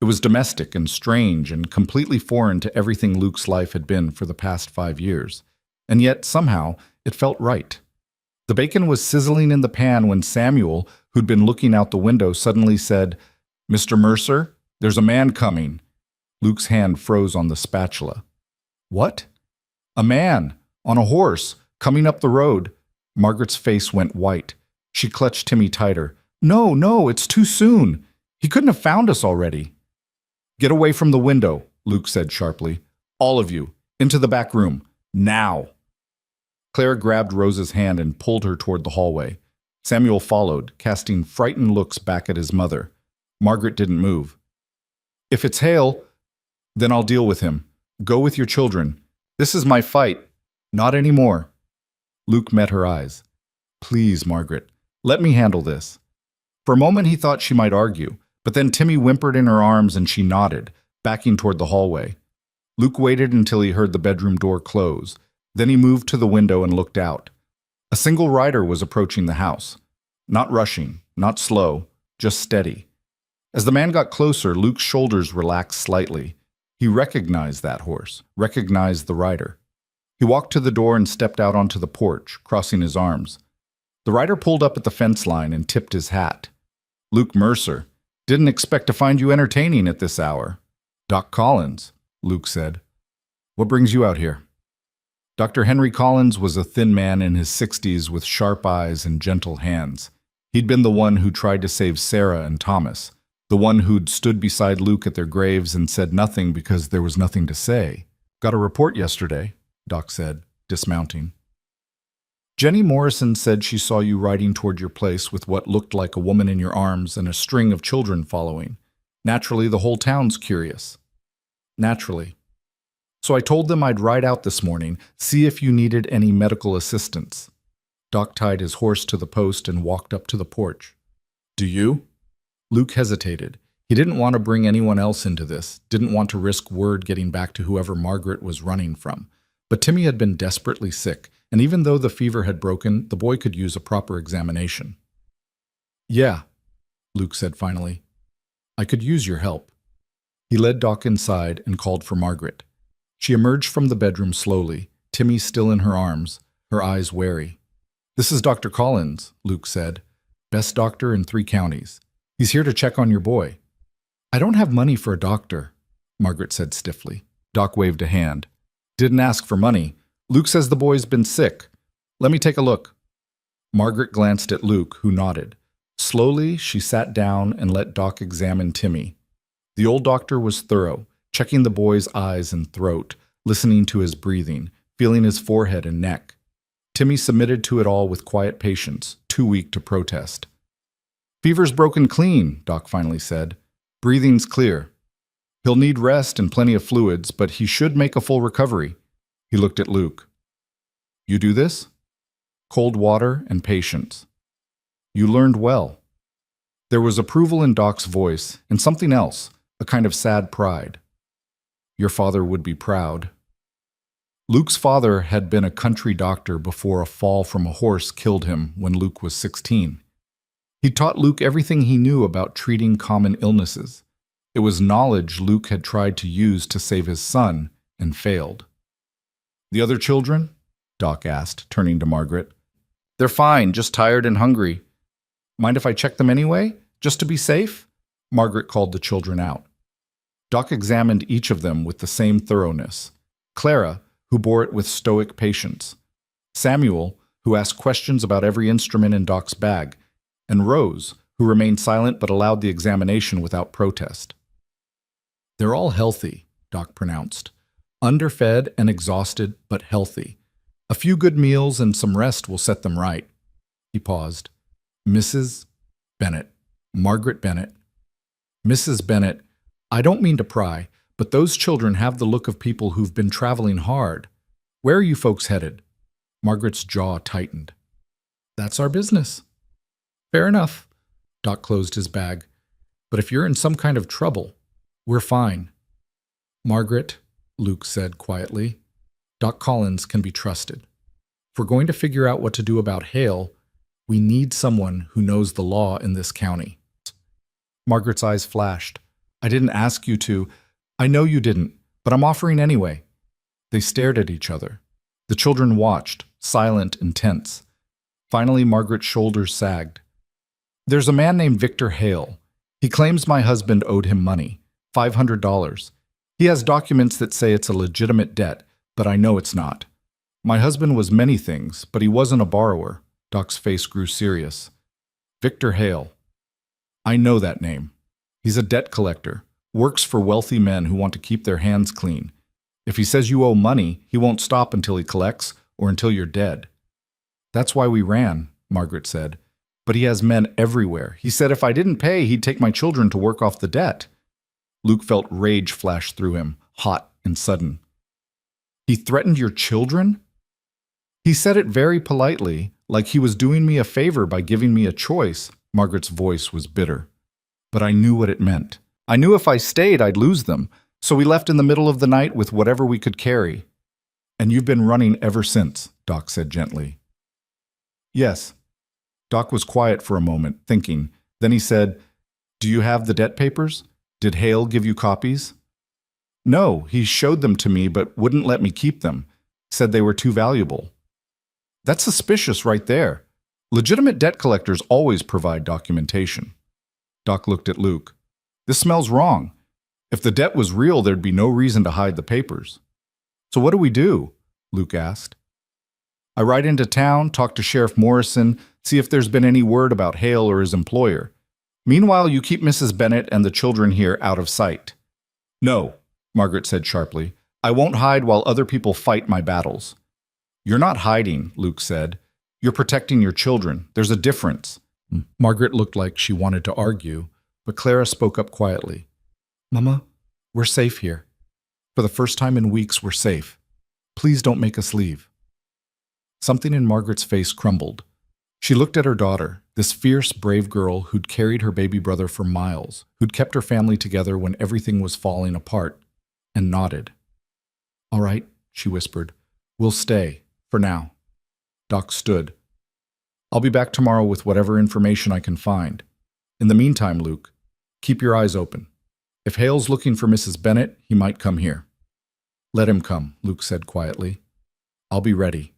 A: It was domestic and strange and completely foreign to everything Luke's life had been for the past 5 years. And yet, somehow, it felt right. The bacon was sizzling in the pan when Samuel, who'd been looking out the window, suddenly said, "Mr. Mercer, there's a man coming." Luke's hand froze on the spatula. "What?" "A man, on a horse, coming up the road." Margaret's face went white. She clutched Timmy tighter. No, it's too soon. He couldn't have found us already." "Get away from the window," Luke said sharply. "All of you, into the back room, now." Clara grabbed Rose's hand and pulled her toward the hallway. Samuel followed, casting frightened looks back at his mother. Margaret didn't move. "If it's Hale, then I'll deal with him. Go with your children. This is my fight. Not anymore. Luke met her eyes. Please, Margaret, let me handle this. For a moment he thought she might argue, but then Timmy whimpered in her arms and she nodded, backing toward the hallway. Luke waited until he heard the bedroom door close. Then he moved to the window and looked out. A single rider was approaching the house. Not rushing, not slow, just steady. As the man got closer, Luke's shoulders relaxed slightly. He recognized that horse, recognized the rider. He walked to the door and stepped out onto the porch, crossing his arms. The rider pulled up at the fence line and tipped his hat. Luke Mercer, didn't expect to find you entertaining at this hour. Doc Collins, Luke said. What brings you out here? Dr. Henry Collins was a thin man in his 60s with sharp eyes and gentle hands. He'd been the one who tried to save Sarah and Thomas, the one who'd stood beside Luke at their graves and said nothing because there was nothing to say. Got a report yesterday, Doc said, dismounting. Jenny Morrison said she saw you riding toward your place with what looked like a woman in your arms and a string of children following. Naturally, the whole town's curious. Naturally. So I told them I'd ride out this morning, see if you needed any medical assistance. Doc tied his horse to the post and walked up to the porch. Do you? Luke hesitated. He didn't want to bring anyone else into this, didn't want to risk word getting back to whoever Margaret was running from. But Timmy had been desperately sick, and even though the fever had broken, the boy could use a proper examination. Yeah, Luke said finally. I could use your help. He led Doc inside and called for Margaret. She emerged from the bedroom slowly, Timmy still in her arms, her eyes wary. This is Dr. Collins, Luke said. Best doctor in 3 counties. He's here to check on your boy. I don't have money for a doctor, Margaret said stiffly. Doc waved a hand. Didn't ask for money. Luke says the boy's been sick. Let me take a look. Margaret glanced at Luke, who nodded. Slowly, she sat down and let Doc examine Timmy. The old doctor was thorough, checking the boy's eyes and throat, listening to his breathing, feeling his forehead and neck. Timmy submitted to it all with quiet patience, too weak to protest. Fever's broken clean, Doc finally said. Breathing's clear. He'll need rest and plenty of fluids, but he should make a full recovery. He looked at Luke. You do this? Cold water and patience. You learned well. There was approval in Doc's voice, and something else, a kind of sad pride. Your father would be proud. Luke's father had been a country doctor before a fall from a horse killed him when Luke was 16. He taught Luke everything he knew about treating common illnesses. It was knowledge Luke had tried to use to save his son and failed. The other children? Doc asked, turning to Margaret. They're fine, just tired and hungry. Mind if I check them anyway, just to be safe? Margaret called the children out. Doc examined each of them with the same thoroughness. Clara, who bore it with stoic patience. Samuel, who asked questions about every instrument in Doc's bag. And Rose, who remained silent but allowed the examination without protest. They're all healthy, Doc pronounced. Underfed and exhausted, but healthy. A few good meals and some rest will set them right. He paused. Mrs. Bennett. Margaret Bennett. Mrs. Bennett, I don't mean to pry, but those children have the look of people who've been traveling hard. Where are you folks headed? Margaret's jaw tightened. That's our business. Fair enough. Doc closed his bag. But if you're in some kind of trouble, we're fine. Margaret, Luke said quietly, Doc Collins can be trusted. If we're going to figure out what to do about Hale, we need someone who knows the law in this county. Margaret's eyes flashed. I didn't ask you to. I know you didn't, but I'm offering anyway. They stared at each other. The children watched, silent and tense. Finally, Margaret's shoulders sagged. There's a man named Victor Hale. He claims my husband owed him money, $500. He has documents that say it's a legitimate debt, but I know it's not. My husband was many things, but he wasn't a borrower. Doc's face grew serious. Victor Hale. I know that name. He's a debt collector, works for wealthy men who want to keep their hands clean. If he says you owe money, he won't stop until he collects or until you're dead. That's why we ran, Margaret said. But he has men everywhere. He said if I didn't pay, he'd take my children to work off the debt. Luke felt rage flash through him, hot and sudden. He threatened your children? He said it very politely, like he was doing me a favor by giving me a choice. Margaret's voice was bitter. But I knew what it meant. I knew if I stayed, I'd lose them, so we left in the middle of the night with whatever we could carry. And you've been running ever since, Doc said gently. Yes. Doc was quiet for a moment, thinking. Then he said, Do you have the debt papers? Did Hale give you copies? No, he showed them to me but wouldn't let me keep them. Said they were too valuable. That's suspicious right there. Legitimate debt collectors always provide documentation. Doc looked at Luke. This smells wrong. If the debt was real, there'd be no reason to hide the papers. So what do we do? Luke asked. I ride into town, talk to Sheriff Morrison, see if there's been any word about Hale or his employer. Meanwhile, you keep Mrs. Bennett and the children here out of sight. No, Margaret said sharply. I won't hide while other people fight my battles. You're not hiding, Luke said. You're protecting your children. There's a difference. Margaret looked like she wanted to argue, but Clara spoke up quietly. Mama, we're safe here. For the first time in weeks, we're safe. Please don't make us leave. Something in Margaret's face crumbled. She looked at her daughter, this fierce, brave girl who'd carried her baby brother for miles, who'd kept her family together when everything was falling apart, and nodded. All right, she whispered. We'll stay, for now. Doc stood. I'll be back tomorrow with whatever information I can find. In the meantime, Luke, keep your eyes open. If Hale's looking for Mrs. Bennett, he might come here. Let him come, Luke said quietly. I'll be ready.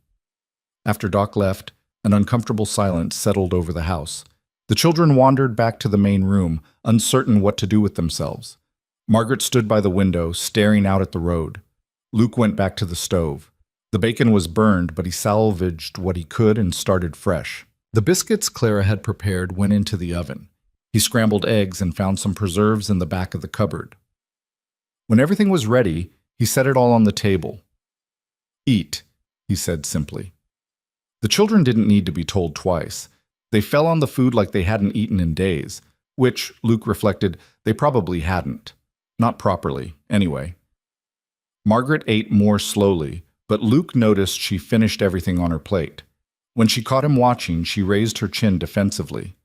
A: After Doc left, an uncomfortable silence settled over the house. The children wandered back to the main room, uncertain what to do with themselves. Margaret stood by the window, staring out at the road. Luke went back to the stove. The bacon was burned, but he salvaged what he could and started fresh. The biscuits Clara had prepared went into the oven. He scrambled eggs and found some preserves in the back of the cupboard. When everything was ready, he set it all on the table. Eat, he said simply. The children didn't need to be told twice. They fell on the food like they hadn't eaten in days, which, Luke reflected, they probably hadn't. Not properly, anyway. Margaret ate more slowly, but Luke noticed she finished everything on her plate. When she caught him watching, she raised her chin defensively.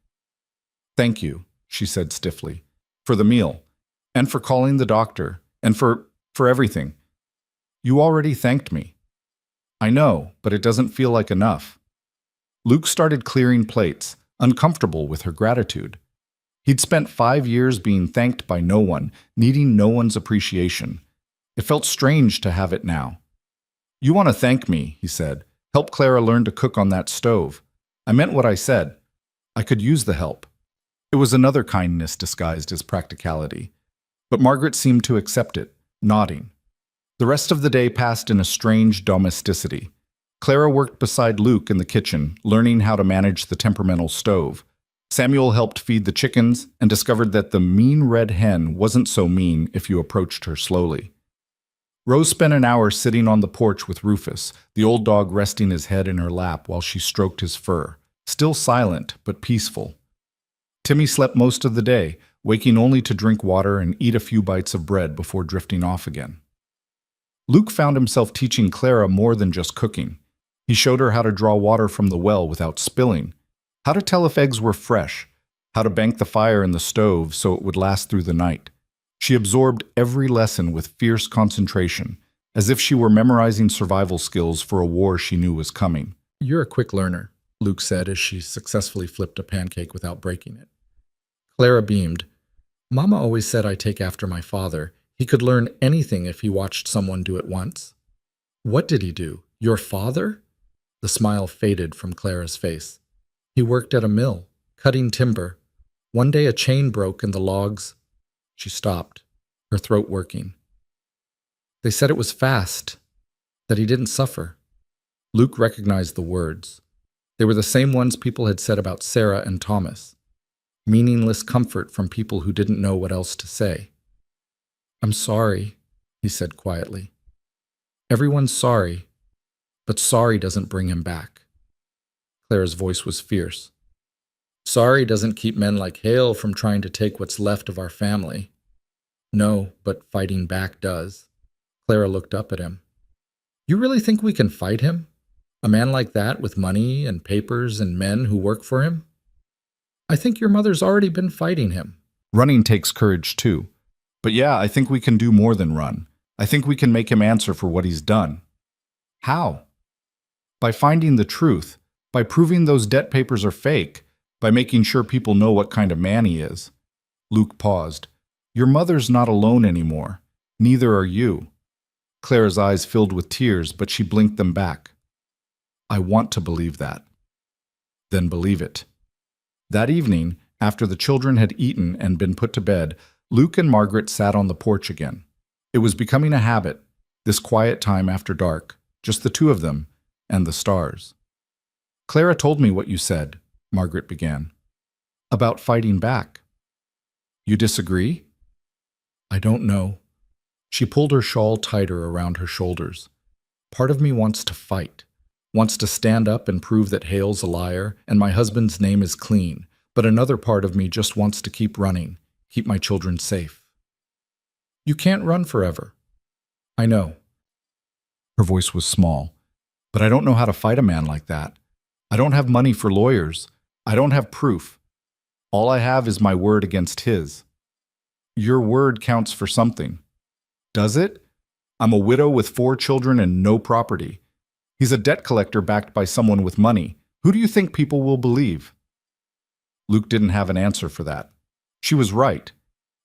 A: Thank you, she said stiffly, for the meal, and for calling the doctor, and for everything. You already thanked me. I know, but it doesn't feel like enough. Luke started clearing plates, uncomfortable with her gratitude. He'd spent 5 years being thanked by no one, needing no one's appreciation. It felt strange to have it now. You want to thank me, he said. Help Clara learn to cook on that stove. I meant what I said. I could use the help. It was another kindness disguised as practicality. But Margaret seemed to accept it, nodding. The rest of the day passed in a strange domesticity. Clara worked beside Luke in the kitchen, learning how to manage the temperamental stove. Samuel helped feed the chickens and discovered that the mean red hen wasn't so mean if you approached her slowly. Rose spent an hour sitting on the porch with Rufus, the old dog resting his head in her lap while she stroked his fur, still silent but peaceful. Timmy slept most of the day, waking only to drink water and eat a few bites of bread before drifting off again. Luke found himself teaching Clara more than just cooking. He showed her how to draw water from the well without spilling, how to tell if eggs were fresh, how to bank the fire in the stove so it would last through the night. She absorbed every lesson with fierce concentration, as if she were memorizing survival skills for a war she knew was coming. You're a quick learner, Luke said as she successfully flipped a pancake without breaking it. Clara beamed. Mama always said I take after my father. He could learn anything if he watched someone do it once. What did he do? Your father? The smile faded from Clara's face. He worked at a mill, cutting timber. One day a chain broke and the logs... She stopped, her throat working. They said it was fast, that he didn't suffer. Luke recognized the words. They were the same ones people had said about Sarah and Thomas. Meaningless comfort from people who didn't know what else to say. I'm sorry, he said quietly. Everyone's sorry, but sorry doesn't bring him back. Clara's voice was fierce. Sorry doesn't keep men like Hale from trying to take what's left of our family. No, but fighting back does. Clara looked up at him.
B: You really think we can fight him? A man like that with money and papers and men who work for him? I think your mother's already been fighting him.
A: Running takes courage too. But yeah, I think we can do more than run. I think we can make him answer for what he's done. How? By finding the truth, by proving those debt papers are fake, by making sure people know what kind of man he is. Luke paused. Your mother's not alone anymore. Neither are you. Clara's eyes filled with tears, but she blinked them back. I want to believe that. Then believe it. That evening, after the children had eaten and been put to bed, Luke and Margaret sat on the porch again. It was becoming a habit, this quiet time after dark, just the two of them and the stars. Clara told me what you said, Margaret began. About fighting back. You disagree? I don't know. She pulled her shawl tighter around her shoulders. Part of me wants to fight, wants to stand up and prove that Hale's a liar and my husband's name is clean, but another part of me just wants to keep running, keep my children safe. You can't run forever. I know. Her voice was small. But I don't know how to fight a man like that. I don't have money for lawyers. I don't have proof. All I have is my word against his. Your word counts for something. Does it? I'm a widow with 4 children and no property. He's a debt collector backed by someone with money. Who do you think people will believe? Luke didn't have an answer for that. She was right.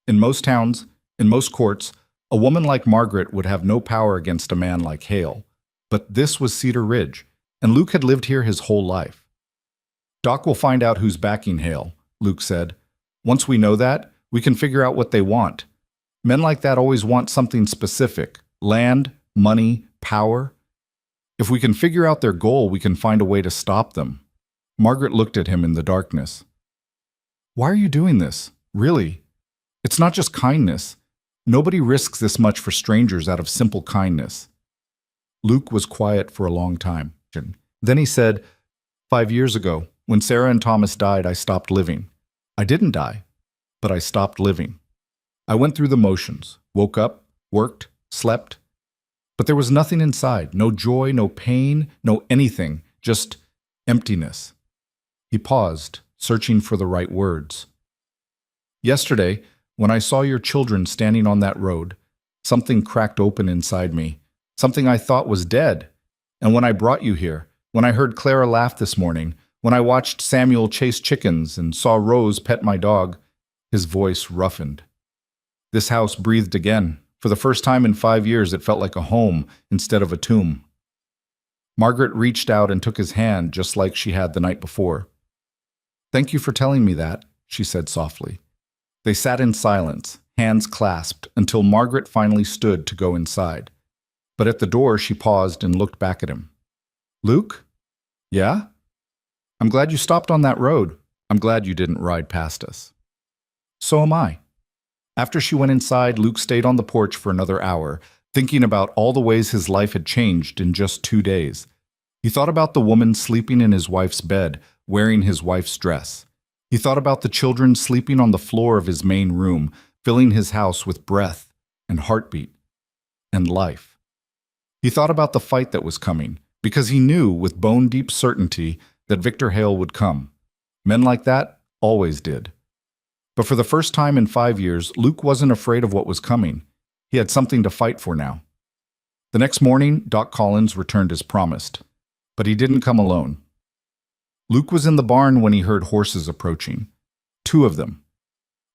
A: In most towns, in most courts, a woman like Margaret would have no power against a man like Hale. But this was Cedar Ridge, and Luke had lived here his whole life. Doc will find out who's backing Hale, Luke said. Once we know that, we can figure out what they want. Men like that always want something specific: land, money, power. If we can figure out their goal, we can find a way to stop them. Margaret looked at him in the darkness. Why are you doing this? Really? It's not just kindness. Nobody risks this much for strangers out of simple kindness. Luke was quiet for a long time. Then he said, 5 years ago, when Sarah and Thomas died, I stopped living. I didn't die, but I stopped living. I went through the motions, woke up, worked, slept. But there was nothing inside, no joy, no pain, no anything, just emptiness. He paused, searching for the right words. Yesterday, when I saw your children standing on that road, something cracked open inside me, something I thought was dead. And when I brought you here, when I heard Clara laugh this morning, when I watched Samuel chase chickens and saw Rose pet my dog, his voice roughened. This house breathed again. For the first time in 5 years, it felt like a home instead of a tomb. Margaret reached out and took his hand just like she had the night before. Thank you for telling me that, she said softly. They sat in silence, hands clasped, until Margaret finally stood to go inside. But at the door, she paused and looked back at him. Luke? Yeah? I'm glad you stopped on that road. I'm glad you didn't ride past us. So am I. After she went inside, Luke stayed on the porch for another hour, thinking about all the ways his life had changed in just 2 days. He thought about the woman sleeping in his wife's bed, wearing his wife's dress. He thought about the children sleeping on the floor of his main room, filling his house with breath and heartbeat and life. He thought about the fight that was coming, because he knew with bone-deep certainty that Victor Hale would come. Men like that always did. But for the first time in 5 years, Luke wasn't afraid of what was coming. He had something to fight for now. The next morning, Doc Collins returned as promised. But he didn't come alone. Luke was in the barn when he heard horses approaching. 2 of them.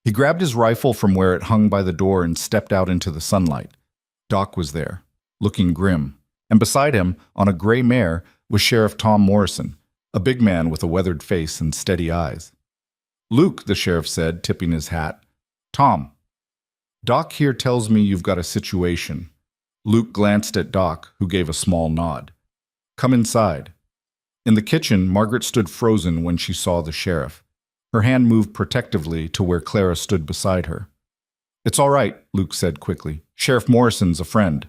A: He grabbed his rifle from where it hung by the door and stepped out into the sunlight. Doc was there, looking grim. And beside him, on a gray mare, was Sheriff Tom Morrison, a big man with a weathered face and steady eyes. Luke, the sheriff said, tipping his hat. Tom, Doc here tells me you've got a situation. Luke glanced at Doc, who gave a small nod. Come inside. In the kitchen, Margaret stood frozen when she saw the sheriff. Her hand moved protectively to where Clara stood beside her. It's all right, Luke said quickly. Sheriff Morrison's a friend.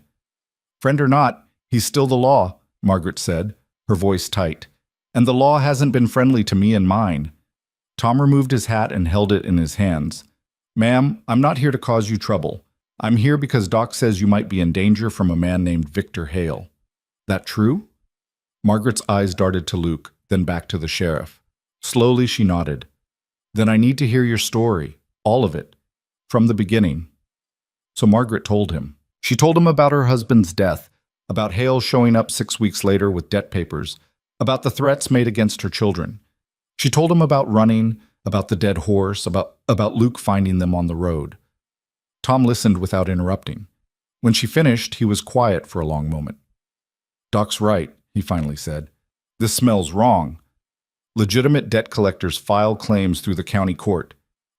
A: Friend or not, he's still the law, Margaret said, her voice tight. And the law hasn't been friendly to me and mine. Tom removed his hat and held it in his hands. Ma'am, I'm not here to cause you trouble. I'm here because Doc says you might be in danger from a man named Victor Hale. That true? Margaret's eyes darted to Luke, then back to the sheriff. Slowly she nodded. Then I need to hear your story, all of it, from the beginning. So Margaret told him. She told him about her husband's death, about Hale showing up 6 weeks later with debt papers, about the threats made against her children. She told him about running, about the dead horse, about Luke finding them on the road. Tom listened without interrupting. When she finished, he was quiet for a long moment. Doc's right, he finally said. This smells wrong. Legitimate debt collectors file claims through the county court.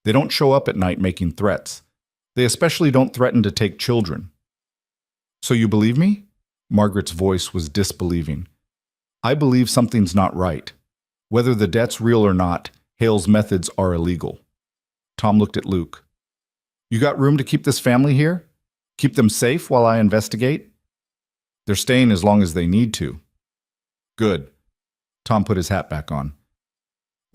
A: They don't show up at night making threats. They especially don't threaten to take children. So you believe me? Margaret's voice was disbelieving. I believe something's not right. Whether the debt's real or not, Hale's methods are illegal. Tom looked at Luke. You got room to keep this family here? Keep them safe while I investigate? They're staying as long as they need to. Good. Tom put his hat back on.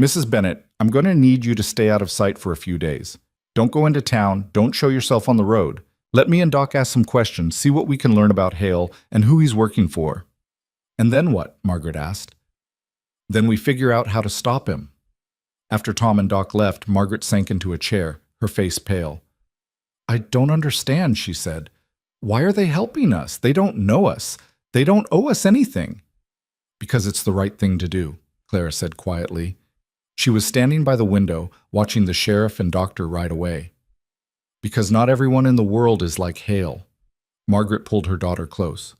A: Mrs. Bennett, I'm going to need you to stay out of sight for a few days. Don't go into town. Don't show yourself on the road. Let me and Doc ask some questions, see what we can learn about Hale and who he's working for. And then what? Margaret asked. Then we figure out how to stop him. After Tom and Doc left, Margaret sank into a chair, her face pale. I don't understand, she said. Why are they helping us? They don't know us. They don't owe us anything. Because it's the right thing to do, Clara said quietly. She was standing by the window, watching the sheriff and doctor ride away. Because not everyone in the world is like Hale. Margaret pulled her daughter close.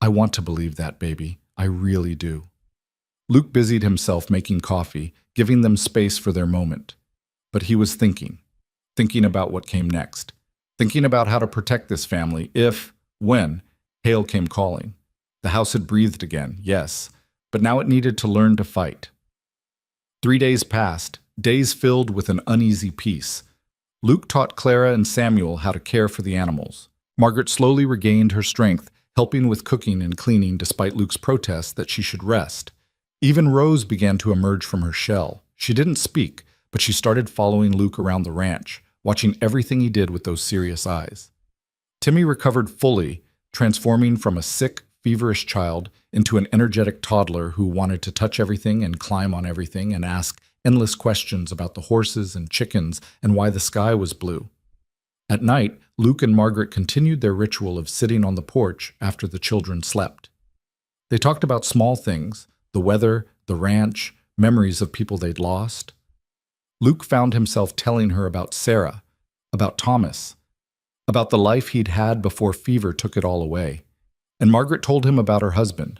A: I want to believe that, baby. I really do. Luke busied himself making coffee, giving them space for their moment. But he was thinking about what came next, thinking about how to protect this family when, Hale came calling. The house had breathed again, yes, but now it needed to learn to fight. 3 days passed, days filled with an uneasy peace. Luke taught Clara and Samuel how to care for the animals. Margaret slowly regained her strength, helping with cooking and cleaning despite Luke's protest that she should rest. Even Rose began to emerge from her shell. She didn't speak, but she started following Luke around the ranch, watching everything he did with those serious eyes. Timmy recovered fully, transforming from a sick, feverish child into an energetic toddler who wanted to touch everything and climb on everything and ask endless questions about the horses and chickens and why the sky was blue. At night, Luke and Margaret continued their ritual of sitting on the porch after the children slept. They talked about small things, the weather, the ranch, memories of people they'd lost. Luke found himself telling her about Sarah, about Thomas, about the life he'd had before fever took it all away. And Margaret told him about her husband,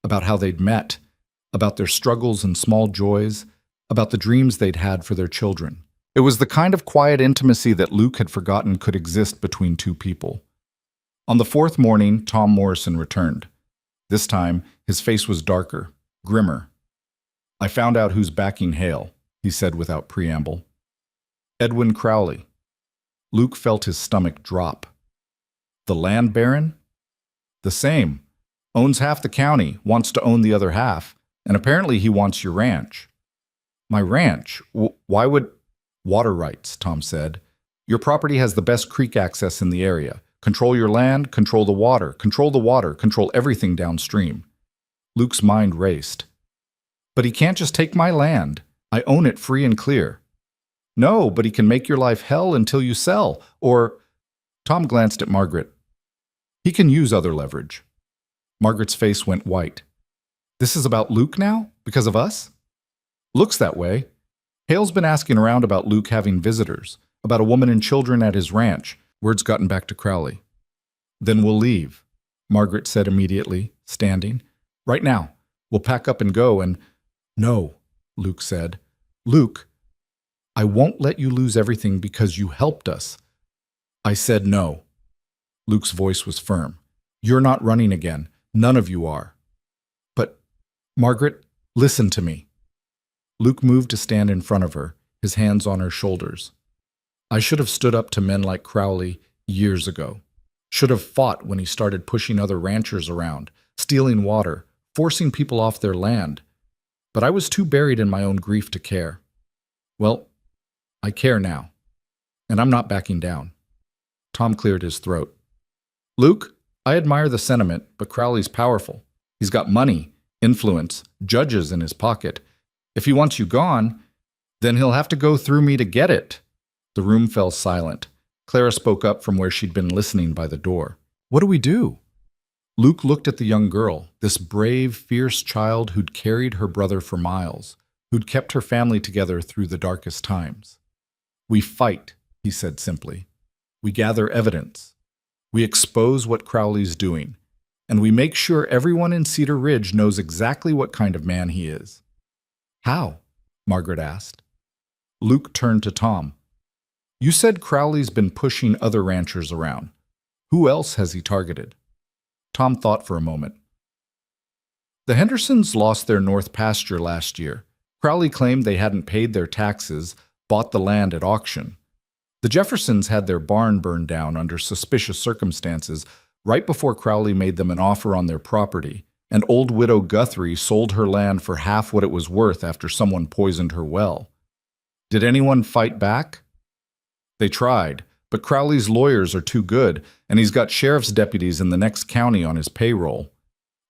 A: about how they'd met, about their struggles and small joys, about the dreams they'd had for their children. It was the kind of quiet intimacy that Luke had forgotten could exist between two people. On the fourth morning, Tom Morrison returned. This time, his face was darker, grimmer. I found out who's backing Hale, he said without preamble. Edwin Crowley. Luke felt his stomach drop. The land baron? The same. Owns half the county, wants to own the other half, and apparently he wants your ranch. My ranch? Why would... Water rights, Tom said. Your property has the best creek access in the area. Control your land, control the water, control everything downstream. Luke's mind raced. But he can't just take my land. I own it free and clear. No, but he can make your life hell until you sell, or... Tom glanced at Margaret. He can use other leverage. Margaret's face went white. This is about Luke now? Because of us? Looks that way. Hale's been asking around about Luke having visitors, about a woman and children at his ranch. Word's gotten back to Crowley. Then we'll leave, Margaret said immediately, standing. Right now. We'll pack up and go and... No, Luke said. Luke, I won't let you lose everything because you helped us. I said no. Luke's voice was firm. You're not running again. None of you are. But, Margaret, listen to me. Luke moved to stand in front of her, his hands on her shoulders. I should have stood up to men like Crowley years ago. Should have fought when he started pushing other ranchers around, stealing water, forcing people off their land. But I was too buried in my own grief to care. Well, I care now, and I'm not backing down. Tom cleared his throat. Luke, I admire the sentiment, but Crowley's powerful. He's got money, influence, judges in his pocket. If he wants you gone, then he'll have to go through me to get it." The room fell silent. Clara spoke up from where she'd been listening by the door. "What do we do?" Luke looked at the young girl, this brave, fierce child who'd carried her brother for miles, who'd kept her family together through the darkest times. "We fight," he said simply. "We gather evidence. We expose what Crowley's doing. And we make sure everyone in Cedar Ridge knows exactly what kind of man he is." "How?" Margaret asked. Luke turned to Tom. "You said Crowley's been pushing other ranchers around. Who else has he targeted?" Tom thought for a moment. "The Hendersons lost their north pasture last year. Crowley claimed they hadn't paid their taxes, bought the land at auction. The Jeffersons had their barn burned down under suspicious circumstances right before Crowley made them an offer on their property, and old widow Guthrie sold her land for half what it was worth after someone poisoned her well. Did anyone fight back? They tried, but Crowley's lawyers are too good, and he's got sheriff's deputies in the next county on his payroll."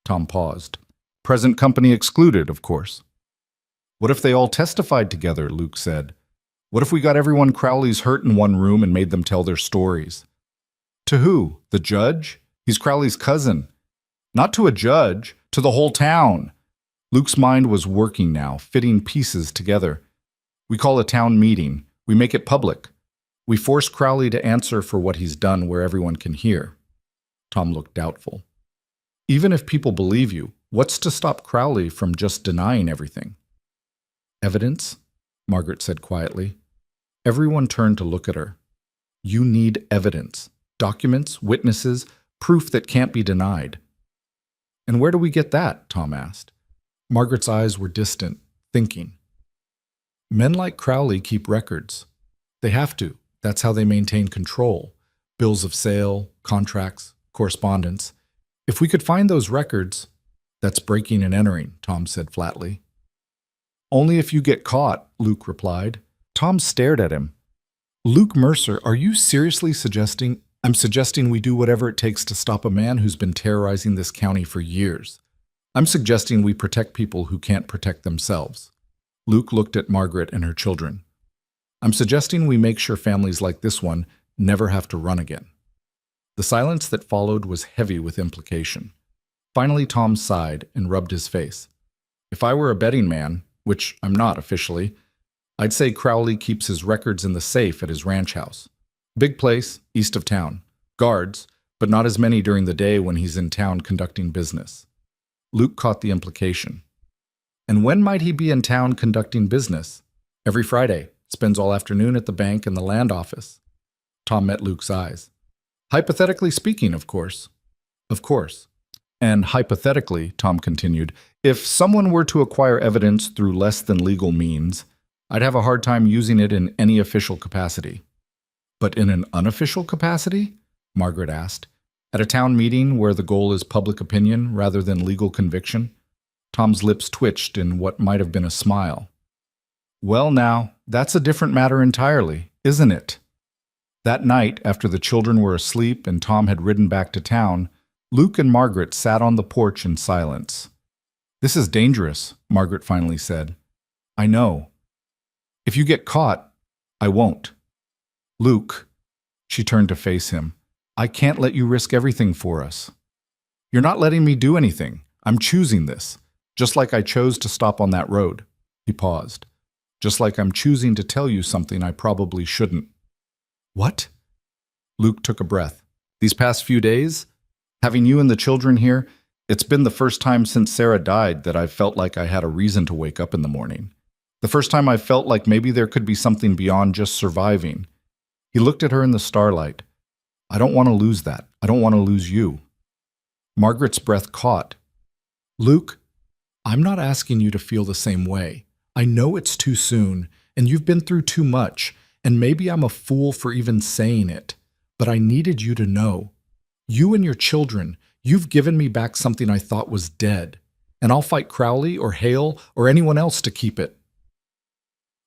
A: Tom paused. "Present company excluded, of course." "What if they all testified together?" Luke said. "What if we got everyone Crowley's hurt in one room and made them tell their stories?" "To who? The judge? He's Crowley's cousin." "Not to a judge, to the whole town." Luke's mind was working now, fitting pieces together. "We call a town meeting. We make it public. We force Crowley to answer for what he's done where everyone can hear." Tom looked doubtful. "Even if people believe you, what's to stop Crowley from just denying everything?" "Evidence," Margaret said quietly. Everyone turned to look at her. "You need evidence. Documents, witnesses, proof that can't be denied." "And where do we get that?" Tom asked. Margaret's eyes were distant, thinking. "Men like Crowley keep records. They have to. That's how they maintain control. Bills of sale, contracts, correspondence. If we could find those records—" "That's breaking and entering," Tom said flatly. "Only if you get caught," Luke replied. Tom stared at him. "Luke Mercer, are you seriously suggesting—" "I'm suggesting we do whatever it takes to stop a man who's been terrorizing this county for years. I'm suggesting we protect people who can't protect themselves." Luke looked at Margaret and her children. "I'm suggesting we make sure families like this one never have to run again." The silence that followed was heavy with implication. Finally, Tom sighed and rubbed his face. "If I were a betting man, which I'm not officially, I'd say Crowley keeps his records in the safe at his ranch house. Big place, east of town. Guards, but not as many during the day when he's in town conducting business." Luke caught the implication. "And when might he be in town conducting business?" "Every Friday. Spends all afternoon at the bank and the land office." Tom met Luke's eyes. "Hypothetically speaking, of course." "Of course. And hypothetically," Tom continued, "if someone were to acquire evidence through less than legal means, I'd have a hard time using it in any official capacity." "But in an unofficial capacity?" Margaret asked. "At a town meeting where the goal is public opinion rather than legal conviction?" Tom's lips twitched in what might have been a smile. "Well now, that's a different matter entirely, isn't it?" That night, after the children were asleep and Tom had ridden back to town, Luke and Margaret sat on the porch in silence. "This is dangerous," Margaret finally said. "I know. If you get caught, I won't." "Luke," she turned to face him, "I can't let you risk everything for us." "You're not letting me do anything. I'm choosing this, just like I chose to stop on that road." He paused. "Just like I'm choosing to tell you something I probably shouldn't." "What?" Luke took a breath. "These past few days, having you and the children here, it's been the first time since Sarah died that I've felt like I had a reason to wake up in the morning. The first time I felt like maybe there could be something beyond just surviving." He looked at her in the starlight. "I don't want to lose that. I don't want to lose you." Margaret's breath caught. "Luke, I'm not asking you to feel the same way. I know it's too soon, and you've been through too much, and maybe I'm a fool for even saying it, but I needed you to know. You and your children, you've given me back something I thought was dead, and I'll fight Crowley or Hale or anyone else to keep it."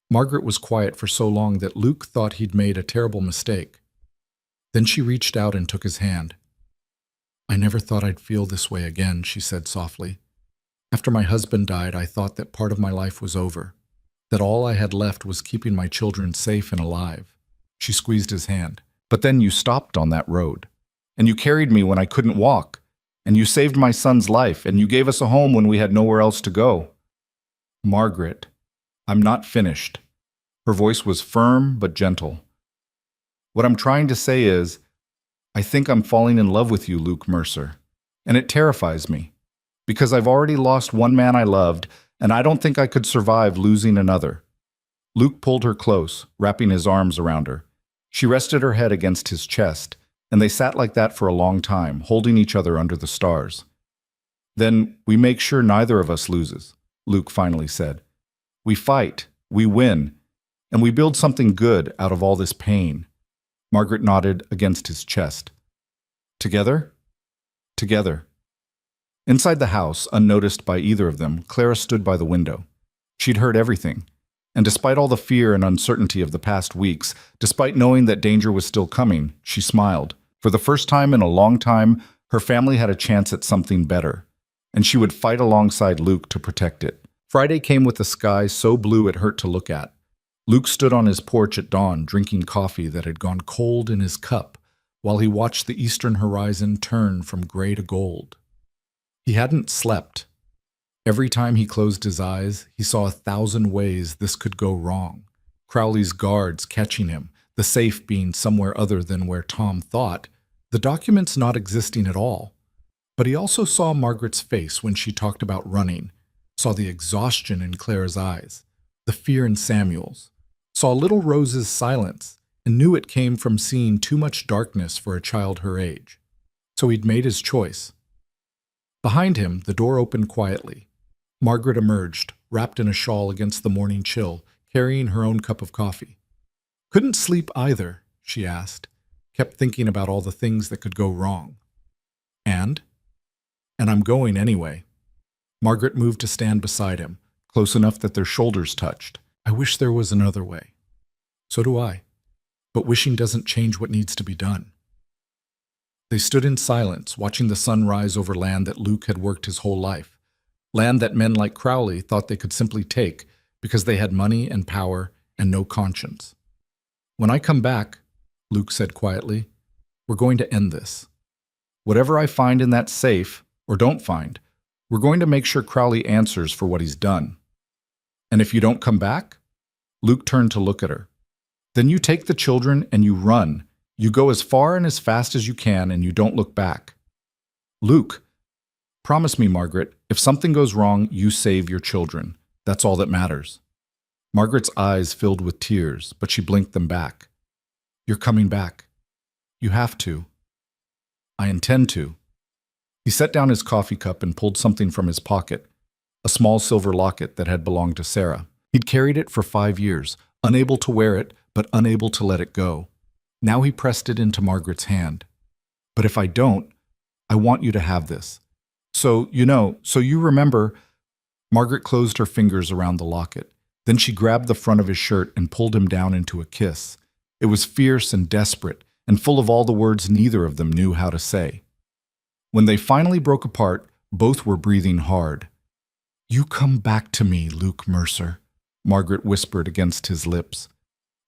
A: Margaret was quiet for so long that Luke thought he'd made a terrible mistake. Then she reached out and took his hand.
B: I never thought I'd feel this way again, she said softly. After my husband died, I thought that part of my life was over, that all I had left was keeping my children safe and alive. She squeezed his hand.
A: But then you stopped on that road, and you carried me when I couldn't walk, and you saved my son's life, and you gave us a home when we had nowhere else to go. Margaret, I'm not finished. Her voice was firm but gentle. What I'm trying to say is, I think I'm falling in love with you, Luke Mercer, and it terrifies me, because I've already lost one man I loved, and I don't think I could survive losing another. Luke pulled her close, wrapping his arms around her. She rested her head against his chest, and they sat like that for a long time, holding each other under the stars. Then we make sure neither of us loses, Luke finally said. We fight, we win, and we build something good out of all this pain. Margaret nodded against his chest. Together? Together. Inside the house, unnoticed by either of them, Clara stood by the window. She'd heard everything. And despite all the fear and uncertainty of the past weeks, despite knowing that danger was still coming, she smiled. For the first time in a long time, her family had a chance at something better, and she would fight alongside Luke to protect it. Friday came with a sky so blue it hurt to look at. Luke stood on his porch at dawn, drinking coffee that had gone cold in his cup, while he watched the eastern horizon turn from gray to gold. He hadn't slept. Every time he closed his eyes, he saw 1,000 ways this could go wrong. Crowley's guards catching him, the safe being somewhere other than where Tom thought, the documents not existing at all. But he also saw Margaret's face when she talked about running, saw the exhaustion in Clara's eyes, the fear in Samuel's, saw little Rose's silence, and knew it came from seeing too much darkness for a child her age. So he'd made his choice. Behind him, the door opened quietly. Margaret emerged, wrapped in a shawl against the morning chill, carrying her own cup of coffee. Couldn't sleep either, she asked, kept thinking about all the things that could go wrong. And I'm going anyway. Margaret moved to stand beside him, close enough that their shoulders touched. I wish there was another way. So do I. But wishing doesn't change what needs to be done. They stood in silence, watching the sun rise over land that Luke had worked his whole life. Land that men like Crowley thought they could simply take because they had money and power and no conscience. When I come back, Luke said quietly, we're going to end this. Whatever I find in that safe, or don't find, we're going to make sure Crowley answers for what he's done. And if you don't come back? Luke turned to look at her. Then you take the children and you run. You go as far and as fast as you can and you don't look back. Luke, promise me, Margaret, if something goes wrong, you save your children. That's all that matters. Margaret's eyes filled with tears, but she blinked them back. You're coming back. You have to. I intend to. He set down his coffee cup and pulled something from his pocket, a small silver locket that had belonged to Sarah. He'd carried it for 5 years, unable to wear it, but unable to let it go. Now he pressed it into Margaret's hand. But if I don't, I want you to have this. So you remember. Margaret closed her fingers around the locket. Then she grabbed the front of his shirt and pulled him down into a kiss. It was fierce and desperate, and full of all the words neither of them knew how to say. When they finally broke apart, both were breathing hard. You come back to me, Luke Mercer, Margaret whispered against his lips.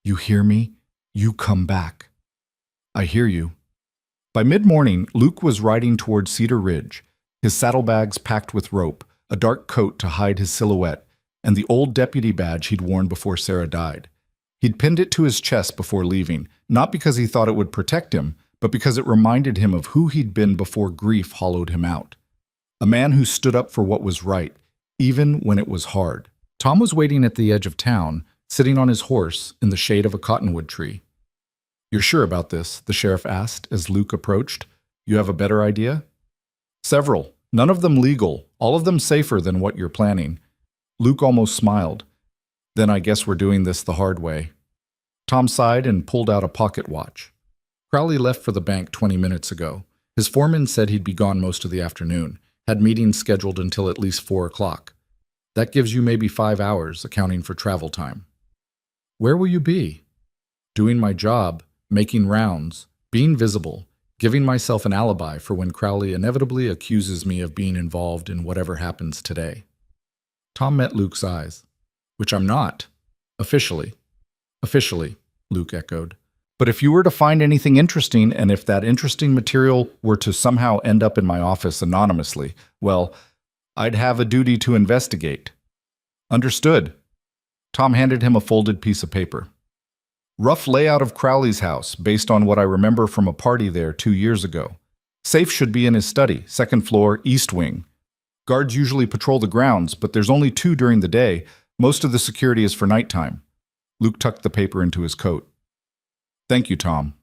A: You hear me? You come back. I hear you. By mid-morning, Luke was riding toward Cedar Ridge, his saddlebags packed with rope, a dark coat to hide his silhouette, and the old deputy badge he'd worn before Sarah died. He'd pinned it to his chest before leaving, not because he thought it would protect him, but because it reminded him of who he'd been before grief hollowed him out. A man who stood up for what was right, even when it was hard. Tom was waiting at the edge of town, sitting on his horse in the shade of a cottonwood tree. You're sure about this? The sheriff asked as Luke approached. You have a better idea? Several. None of them legal, all of them safer than what you're planning. Luke almost smiled. Then I guess we're doing this the hard way. Tom sighed and pulled out a pocket watch. Crowley left for the bank 20 minutes ago. His foreman said he'd be gone most of the afternoon, had meetings scheduled until at least 4 o'clock. That gives you maybe 5 hours, accounting for travel time. Where will you be? Doing my job, making rounds, being visible,
B: giving myself an alibi for when Crowley inevitably accuses me of being involved in whatever happens today. Tom met Luke's eyes. Which I'm not. Officially. Officially, Luke echoed.
A: But if you were to find anything interesting, and if that interesting material were to somehow end up in my office anonymously, well, I'd have a duty to investigate. Understood. Tom handed him a folded piece of paper. Rough layout of Crowley's house, based on what I remember from a party there 2 years ago. Safe should be in his study, second floor, east wing. Guards usually patrol the grounds, but there's only 2 during the day. Most of the security is for nighttime. Luke tucked the paper into his coat. Thank you, Tom.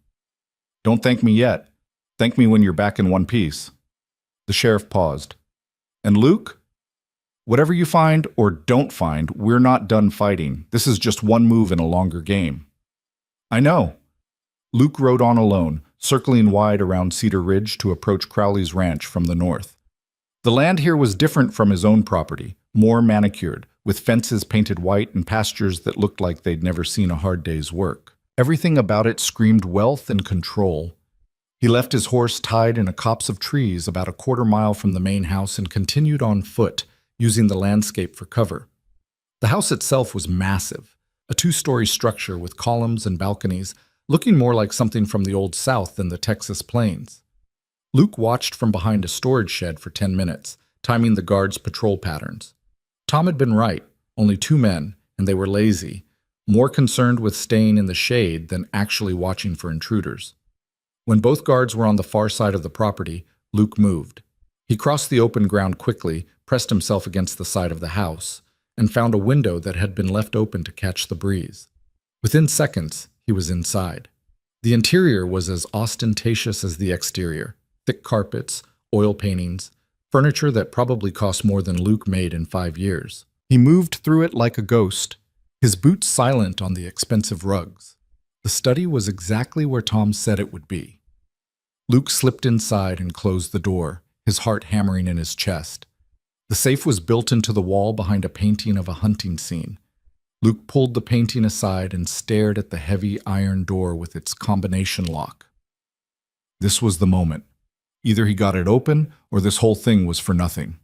A: Don't thank me yet. Thank me when you're back in one piece. The sheriff paused. And Luke? Whatever you find or don't find, we're not done fighting. This is just one move in a longer game. I know. Luke rode on alone, circling wide around Cedar Ridge to approach Crowley's ranch from the north. The land here was different from his own property, more manicured, with fences painted white and pastures that looked like they'd never seen a hard day's work. Everything about it screamed wealth and control. He left his horse tied in a copse of trees about a quarter-mile from the main house and continued on foot, using the landscape for cover. The house itself was massive, a 2-story structure with columns and balconies, looking more like something from the Old South than the Texas plains. Luke watched from behind a storage shed for 10 minutes, timing the guards' patrol patterns. Tom had been right, only 2 men, and they were lazy, more concerned with staying in the shade than actually watching for intruders. When both guards were on the far side of the property, Luke moved. He crossed the open ground quickly, pressed himself against the side of the house, and found a window that had been left open to catch the breeze. Within seconds, he was inside. The interior was as ostentatious as the exterior. Thick carpets, oil paintings, furniture that probably cost more than Luke made in 5 years. He moved through it like a ghost, his boots silent on the expensive rugs. The study was exactly where Tom said it would be. Luke slipped inside and closed the door, his heart hammering in his chest. The safe was built into the wall behind a painting of a hunting scene. Luke pulled the painting aside and stared at the heavy iron door with its combination lock. This was the moment. Either he got it open, or this whole thing was for nothing.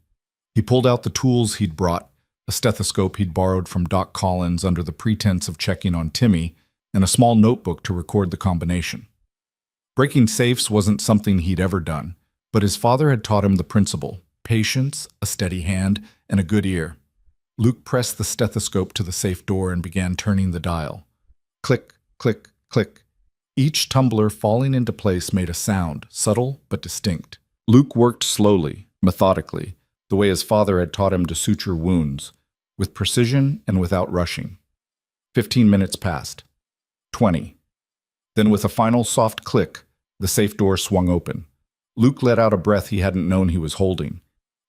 A: He pulled out the tools he'd brought, a stethoscope he'd borrowed from Doc Collins under the pretense of checking on Timmy, and a small notebook to record the combination. Breaking safes wasn't something he'd ever done, but his father had taught him the principle: patience, a steady hand, and a good ear. Luke pressed the stethoscope to the safe door and began turning the dial. Click, click, click. Each tumbler falling into place made a sound, subtle but distinct. Luke worked slowly, methodically, the way his father had taught him to suture wounds, with precision and without rushing. 15 minutes passed. 20. Then with a final soft click, the safe door swung open. Luke let out a breath he hadn't known he was holding.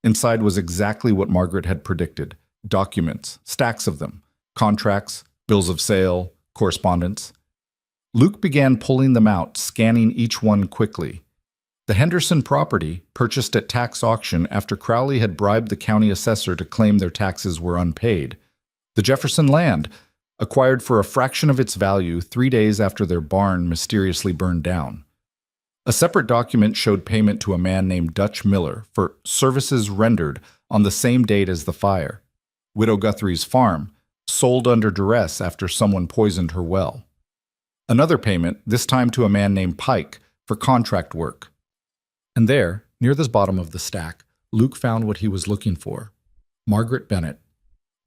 A: Inside was exactly what Margaret had predicted: documents, stacks of them, contracts, bills of sale, correspondence. Luke began pulling them out, scanning each one quickly. The Henderson property, purchased at tax auction after Crowley had bribed the county assessor to claim their taxes were unpaid. The Jefferson land, acquired for a fraction of its value 3 days after their barn mysteriously burned down. A separate document showed payment to a man named Dutch Miller for services rendered on the same date as the fire. Widow Guthrie's farm, sold under duress after someone poisoned her well. Another payment, this time to a man named Pike, for contract work. And there, near the bottom of the stack, Luke found what he was looking for: Margaret Bennett.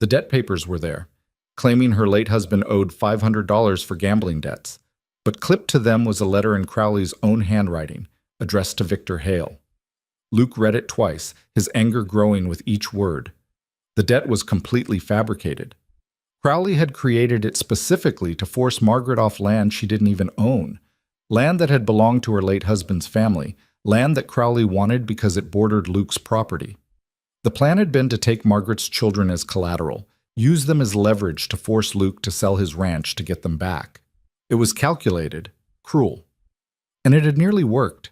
A: The debt papers were there, claiming her late husband owed $500 for gambling debts, but clipped to them was a letter in Crowley's own handwriting, addressed to Victor Hale. Luke read it twice, his anger growing with each word. The debt was completely fabricated. Crowley had created it specifically to force Margaret off land she didn't even own, land that had belonged to her late husband's family, land that Crowley wanted because it bordered Luke's property. The plan had been to take Margaret's children as collateral, use them as leverage to force Luke to sell his ranch to get them back. It was calculated, cruel. And it had nearly worked.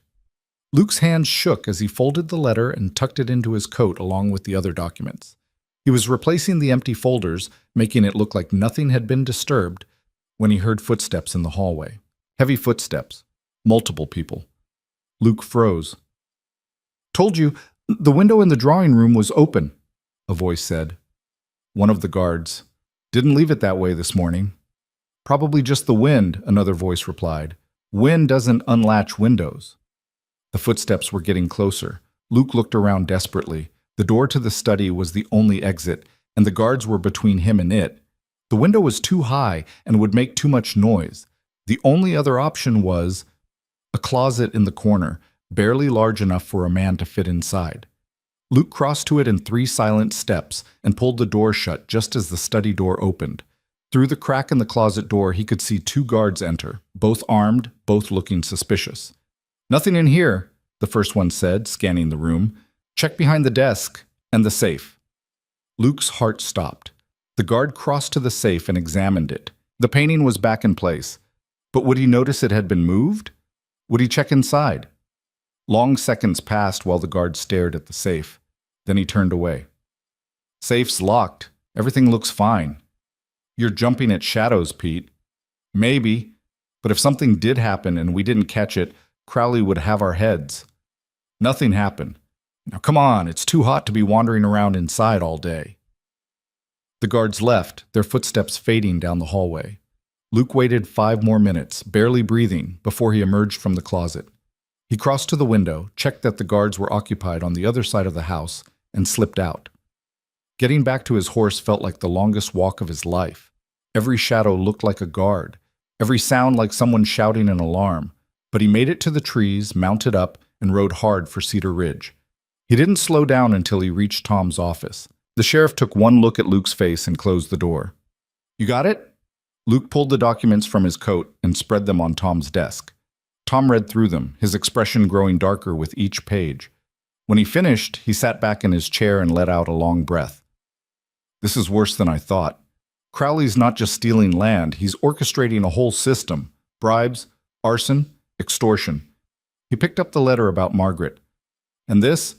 A: Luke's hands shook as he folded the letter and tucked it into his coat along with the other documents. He was replacing the empty folders, making it look like nothing had been disturbed, when he heard footsteps in the hallway. Heavy footsteps. Multiple people. Luke froze. "Told you, the window in the drawing room was open," a voice said. One of the guards. "Didn't leave it that way this morning." "Probably just the wind," another voice replied. "Wind doesn't unlatch windows." The footsteps were getting closer. Luke looked around desperately. The door to the study was the only exit, and the guards were between him and it. The window was too high and would make too much noise. The only other option was a closet in the corner, barely large enough for a man to fit inside. Luke crossed to it in 3 silent steps and pulled the door shut just as the study door opened. Through the crack in the closet door, he could see 2 guards enter, both armed, both looking suspicious. "Nothing in here," the first one said, scanning the room. "Check behind the desk and the safe." Luke's heart stopped. The guard crossed to the safe and examined it. The painting was back in place. But would he notice it had been moved? Would he check inside? Long seconds passed while the guard stared at the safe. Then he turned away. "Safe's locked. Everything looks fine." "You're jumping at shadows, Pete." "Maybe. But if something did happen and we didn't catch it, Crowley would have our heads." "Nothing happened. Now come on, it's too hot to be wandering around inside all day." The guards left, their footsteps fading down the hallway. Luke waited 5 more minutes, barely breathing, before he emerged from the closet. He crossed to the window, checked that the guards were occupied on the other side of the house, and slipped out. Getting back to his horse felt like the longest walk of his life. Every shadow looked like a guard, every sound like someone shouting an alarm. But he made it to the trees, mounted up, and rode hard for Cedar Ridge. He didn't slow down until he reached Tom's office. The sheriff took one look at Luke's face and closed the door. "You got it?" Luke pulled the documents from his coat and spread them on Tom's desk. Tom read through them, his expression growing darker with each page. When he finished, he sat back in his chair and let out a long breath. "This is worse than I thought. Crowley's not just stealing land, he's orchestrating a whole system. Bribes, arson, extortion." He picked up the letter about Margaret. "And this?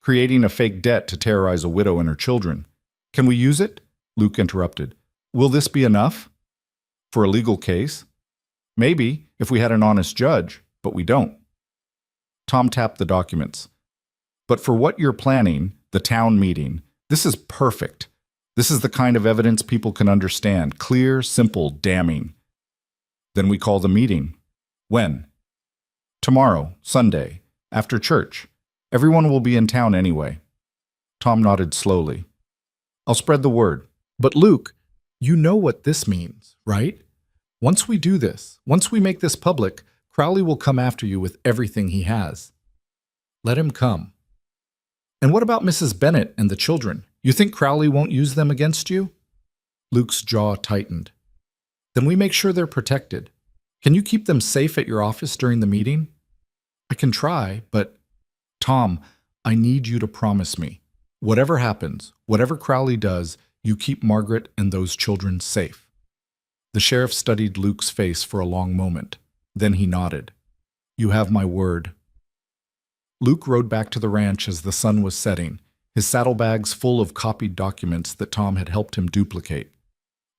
A: Creating a fake debt to terrorize a widow and her children. Can we use it?" Luke interrupted. "Will this be enough? For a legal case? Maybe, if we had an honest judge, but we don't." Tom tapped the documents. "But for what you're planning, the town meeting, this is perfect. This is the kind of evidence people can understand. Clear, simple, damning." "Then we call the meeting." "When?" "Tomorrow, Sunday, after church. Everyone will be in town anyway." Tom nodded slowly. "I'll spread the word."
B: "But Luke, you know what this means, right? Once we do this, once we make this public, Crowley will come after you with everything he has. Let him come." "And what about Mrs. Bennett and the children? You think Crowley won't use them against you?" Luke's jaw tightened. "Then we make sure they're protected. Can you keep them safe at your office during the meeting?" "I can try, but—" "Tom, I need you to promise me. Whatever happens, whatever Crowley does, you keep Margaret and those children safe." The sheriff studied Luke's face for a long moment. Then he nodded. "You have my word." Luke rode back to the ranch as the sun was setting, his saddlebags full of copied documents that Tom had helped him duplicate.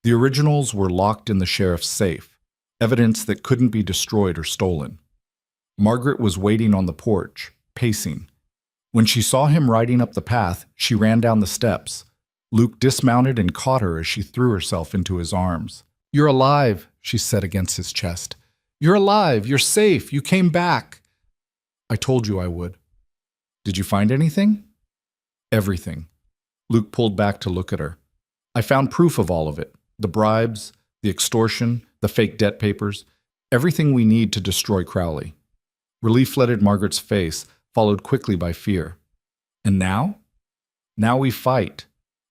B: The originals were locked in the sheriff's safe, evidence that couldn't be destroyed or stolen. Margaret was waiting on the porch, pacing. When she saw him riding up the path, she ran down the steps. Luke dismounted and caught her as she threw herself into his arms. "You're alive," she said against his chest. "You're alive. You're safe. You came back." "I told you I would." "Did you find anything?" "Everything." Luke pulled back to look at her. "I found proof of all of it. The bribes, the extortion, the fake debt papers, everything we need to destroy Crowley." Relief flooded Margaret's face, followed quickly by fear. "And now?" "Now we fight.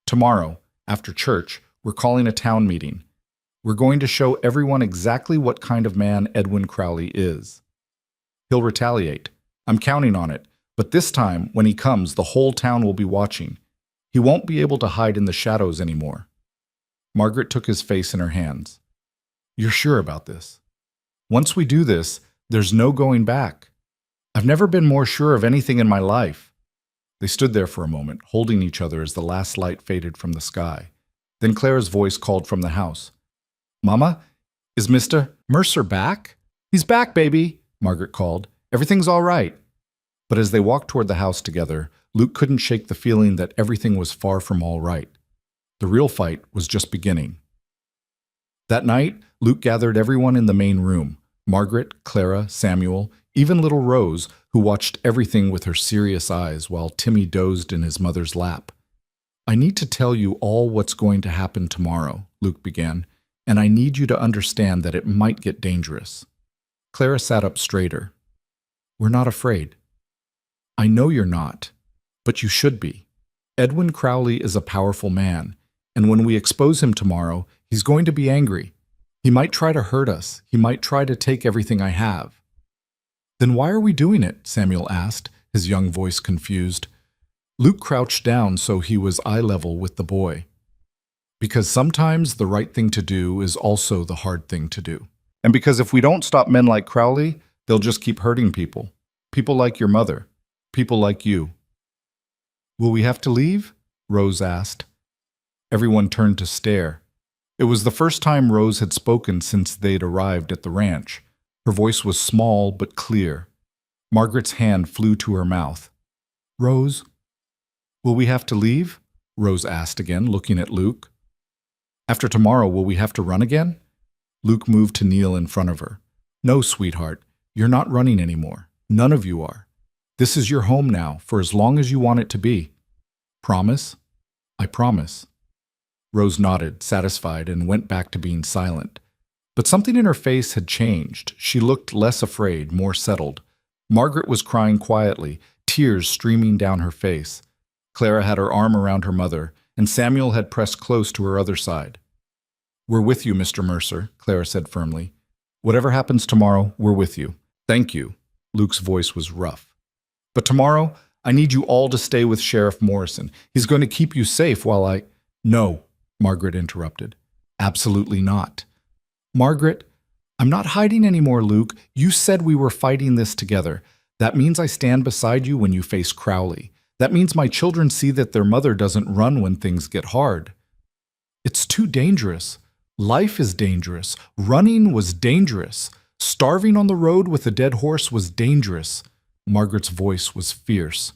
B: Tomorrow, after church, we're calling a town meeting. We're going to show everyone exactly what kind of man Edwin Crowley is. He'll retaliate. I'm counting on it. But this time, when he comes, the whole town will be watching. He won't be able to hide in the shadows anymore." Margaret took his face in her hands. "You're sure about this? Once we do this, there's no going back. I've never been more sure of anything in my life." They stood there for a moment, holding each other as the last light faded from the sky. Then Clara's voice called from the house. "Mama, is Mr. Mercer back?" "He's back, baby," Margaret called.
A: Everything's all right." But as they walked toward the house together, Luke couldn't shake the feeling that everything was far from all right. The real fight was just beginning. That night, Luke gathered everyone in the main room: Margaret, Clara, Samuel, even little Rose, who watched everything with her serious eyes while Timmy dozed in his mother's lap. "I need to tell you all what's going to happen tomorrow," Luke began, "and I need you to understand that it might get dangerous." Clara sat up straighter. "We're not afraid." "I know you're not, but you should be. Edwin Crowley is a powerful man, and when we expose him tomorrow, he's going to be angry. He might try to hurt us. He might try to take everything I have." "Then why are we doing it?" Samuel asked, his young voice confused. Luke crouched down so he was eye level with the boy. "Because sometimes the right thing to do is also the hard thing to do. And because if we don't stop men like Crowley, they'll just keep hurting people. People like your mother. People like you." "Will we have to leave?" Rose asked. Everyone turned to stare. It was the first time Rose had spoken since they'd arrived at the ranch. Her voice was small but clear. Margaret's hand flew to her mouth. "Rose, will we have to leave?" Rose asked again, looking at Luke. "After tomorrow, will we have to run again?" Luke moved to kneel in front of her. "No, sweetheart, you're not running anymore. None of you are. This is your home now, for as long as you want it to be. Promise?" "I promise." Rose nodded, satisfied, and went back to being silent. But something in her face had changed. She looked less afraid, more settled. Margaret was crying quietly, tears streaming down her face. Clara had her arm around her mother, and Samuel had pressed close to her other side. "We're with you, Mr. Mercer," Clara said firmly. "Whatever happens tomorrow, we're with you. Thank you." Luke's voice was rough. "But tomorrow, I need you all to stay with Sheriff Morrison. He's going to keep you safe while I—" "No," Margaret interrupted. "Absolutely not." "Margaret, I'm not hiding anymore, Luke. You said we were fighting this together. That means I stand beside you when you face Crowley. That means my children see that their mother doesn't run when things get hard. It's too dangerous. Life is dangerous. Running was dangerous. Starving on the road with a dead horse was dangerous." Margaret's voice was fierce.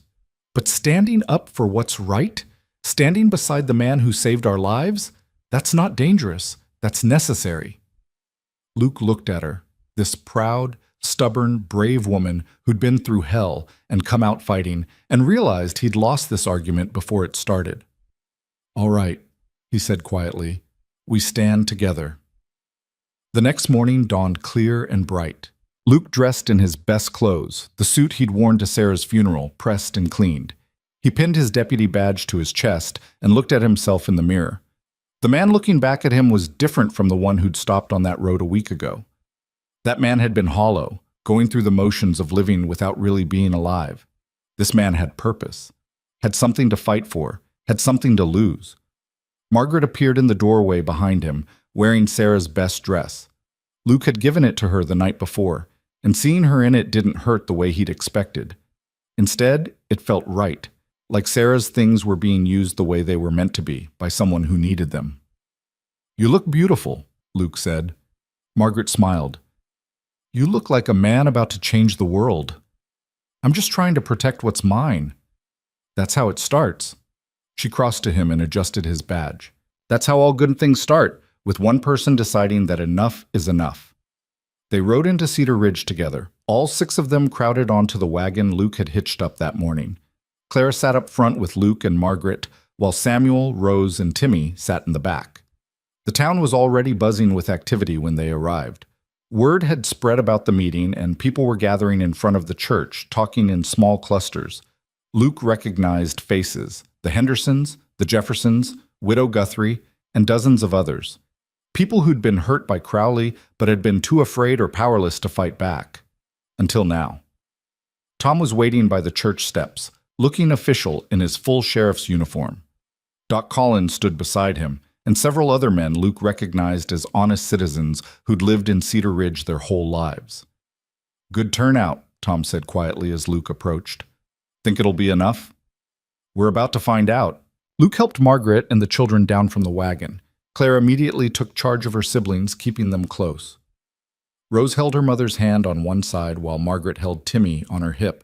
A: "But standing up for what's right, standing beside the man who saved our lives, that's not dangerous. That's necessary." Luke looked at her, this proud, stubborn, brave woman who'd been through hell and come out fighting, and realized he'd lost this argument before it started. "All right," he said quietly. "We stand together." The next morning dawned clear and bright. Luke dressed in his best clothes, the suit he'd worn to Sarah's funeral, pressed and cleaned. He pinned his deputy badge to his chest and looked at himself in the mirror. The man looking back at him was different from the one who'd stopped on that road a week ago. That man had been hollow, going through the motions of living without really being alive. This man had purpose, had something to fight for, had something to lose. Margaret appeared in the doorway behind him, wearing Sarah's best dress. Luke had given it to her the night before, and seeing her in it didn't hurt the way he'd expected. Instead, it felt right, like Sarah's things were being used the way they were meant to be, by someone who needed them. "You look beautiful," Luke said. Margaret smiled. "You look like a man about to change the world." "I'm just trying to protect what's mine." "That's how it starts." She crossed to him and adjusted his badge. "That's how all good things start, with one person deciding that enough is enough." They rode into Cedar Ridge together. All 6 of them crowded onto the wagon Luke had hitched up that morning. Clara sat up front with Luke and Margaret, while Samuel, Rose, and Timmy sat in the back. The town was already buzzing with activity when they arrived. Word had spread about the meeting, and people were gathering in front of the church, talking in small clusters. Luke recognized faces: the Hendersons, the Jeffersons, Widow Guthrie, and dozens of others. People who'd been hurt by Crowley but had been too afraid or powerless to fight back. Until now. Tom was waiting by the church steps, looking official in his full sheriff's uniform. Doc Collins stood beside him, and several other men Luke recognized as honest citizens who'd lived in Cedar Ridge their whole lives. "Good turnout," Tom said quietly as Luke approached. "Think it'll be enough?" "We're about to find out." Luke helped Margaret and the children down from the wagon. Claire immediately took charge of her siblings, keeping them close.
B: Rose held her mother's hand on one side while Margaret held Timmy on her hip.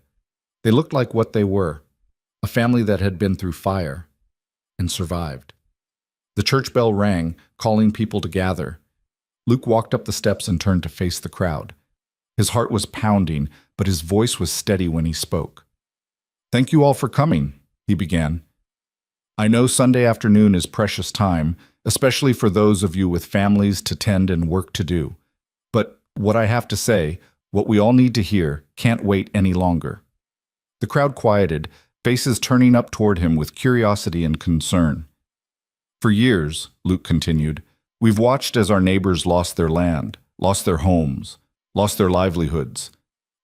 B: They looked like what they were, a family that had been through fire and survived. The church bell rang, calling people to gather. Luke walked up the steps and turned to face the crowd. His heart was pounding, but his voice was steady when he spoke. "Thank you all for coming," he began. "I know Sunday afternoon is precious time, especially for those of you with families to tend and work to do. But what I have to say, what we all need to hear, can't wait any longer." The crowd quieted, faces turning up toward him with curiosity and concern. "For years," Luke continued, "we've watched as our neighbors lost their land, lost their homes, lost their livelihoods.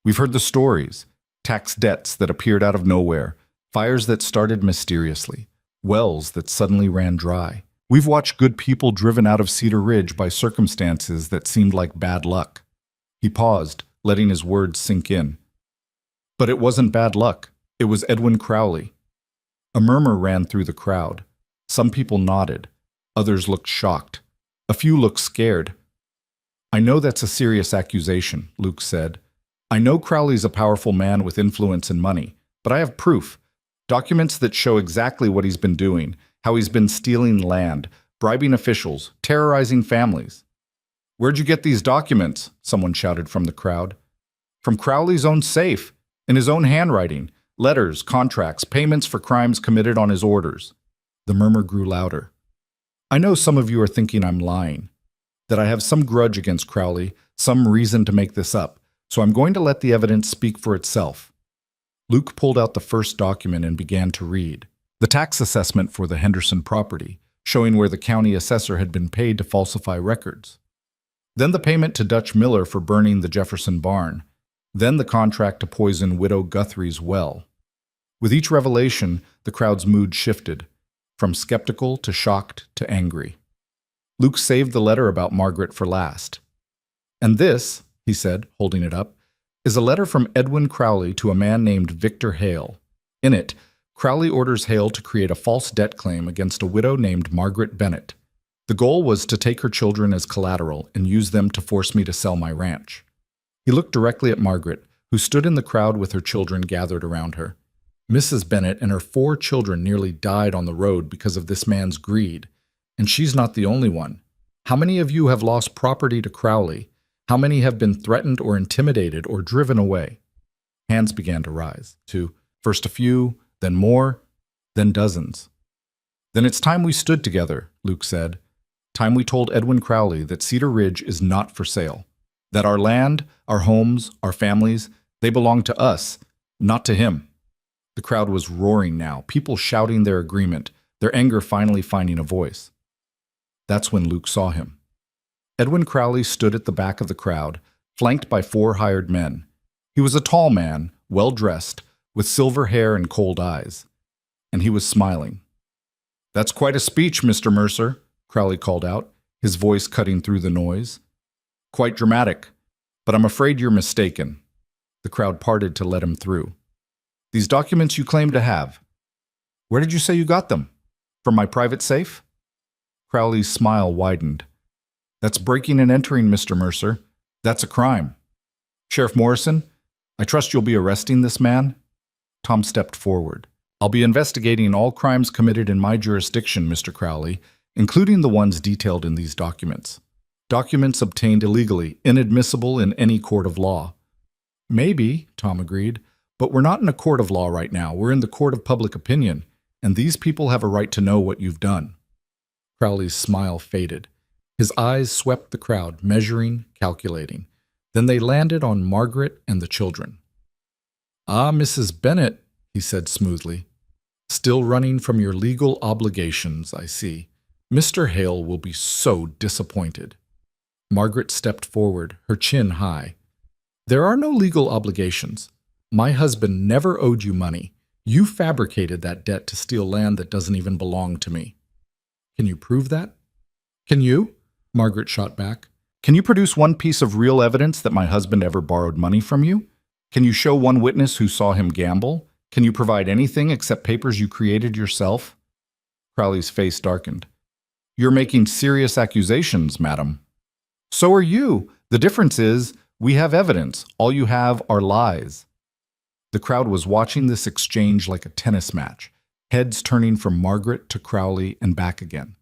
B: We've heard the stories, tax debts that appeared out of nowhere, fires that started mysteriously, wells that suddenly ran dry. We've watched good people driven out of Cedar Ridge by circumstances that seemed like bad luck." He paused, letting his words sink in. "But it wasn't bad luck. It was Edwin Crowley." A murmur ran through the crowd. Some people nodded. Others looked shocked. A few looked scared. "I know that's a serious accusation," Luke said. "I know Crowley's a powerful man with influence and money, but I have proof. Documents that show exactly what he's been doing, how he's been stealing land, bribing officials, terrorizing families." "Where'd you get these documents?" someone shouted from the crowd. "From Crowley's own safe, in his own handwriting, letters, contracts, payments for crimes committed on his orders." The murmur grew louder. "I know some of you are thinking I'm lying, that I have some grudge against Crowley, some reason to make this up, so I'm going to let the evidence speak for itself." Luke pulled out the first document and began to read. The tax assessment for the Henderson property, showing where the county assessor had been paid to falsify records. Then the payment to Dutch Miller for burning the Jefferson barn. Then the contract to poison Widow Guthrie's well. With each revelation, the crowd's mood shifted, from skeptical to shocked to angry. Luke saved the letter about Margaret for last. "And this," he said, holding it up, "is a letter from Edwin Crowley to a man named Victor Hale. In it, Crowley orders Hale to create a false debt claim against a widow named Margaret Bennett. The goal was to take her children as collateral and use them to force me to sell my ranch." He looked directly at Margaret, who stood in the crowd with her children gathered around her. Mrs. Bennett and her 4 children nearly died on the road because of this man's greed, and she's not the only one. How many of you have lost property to Crowley? How many have been threatened or intimidated or driven away? Hands began to rise, to first a few, then more, then dozens. "Then it's time we stood together," Luke said. "Time we told Edwin Crowley that Cedar Ridge is not for sale, that our land, our homes, our families, they belong to us, not to him." The crowd was roaring now, people shouting their agreement, their anger finally finding a voice. That's when Luke saw him. Edwin Crowley stood at the back of the crowd, flanked by 4 hired men. He was a tall man, well-dressed, with silver hair and cold eyes. And he was smiling. "That's quite a speech, Mr. Mercer," Crowley called out, his voice cutting through the noise. "Quite dramatic, but I'm afraid you're mistaken." The crowd parted to let him through. "These documents you claim to have. Where did you say you got them? From my private safe?" Crowley's smile widened. "That's breaking and entering, Mr. Mercer. That's a crime. Sheriff Morrison, I trust you'll be arresting this man?" Tom stepped forward. "I'll be investigating all crimes committed in my jurisdiction, Mr. Crowley, including the ones detailed in these documents. Documents obtained illegally, inadmissible in any court of law." "Maybe," Tom agreed, "but we're not in a court of law right now. We're in the court of public opinion, and these people have a right to know what you've done." Crowley's smile faded. His eyes swept the crowd, measuring, calculating. Then they landed on Margaret and the children. "Ah, Mrs. Bennett," he said smoothly. "Still running from your legal obligations, I see. Mr. Hale will be so disappointed." Margaret stepped forward, her chin high. "There are no legal obligations. My husband never owed you money. You fabricated that debt to steal land that doesn't even belong to me." "Can you prove that?" "Can you?" Margaret shot back. "Can you produce one piece of real evidence that my husband ever borrowed money from you? Can you show one witness who saw him gamble? Can you provide anything except papers you created yourself?" Crowley's face darkened. "You're making serious accusations, madam."
A: So are you. The difference is, we have evidence. All you have are lies. The crowd was watching this exchange like a tennis match, heads turning from Margaret to Crowley and back again.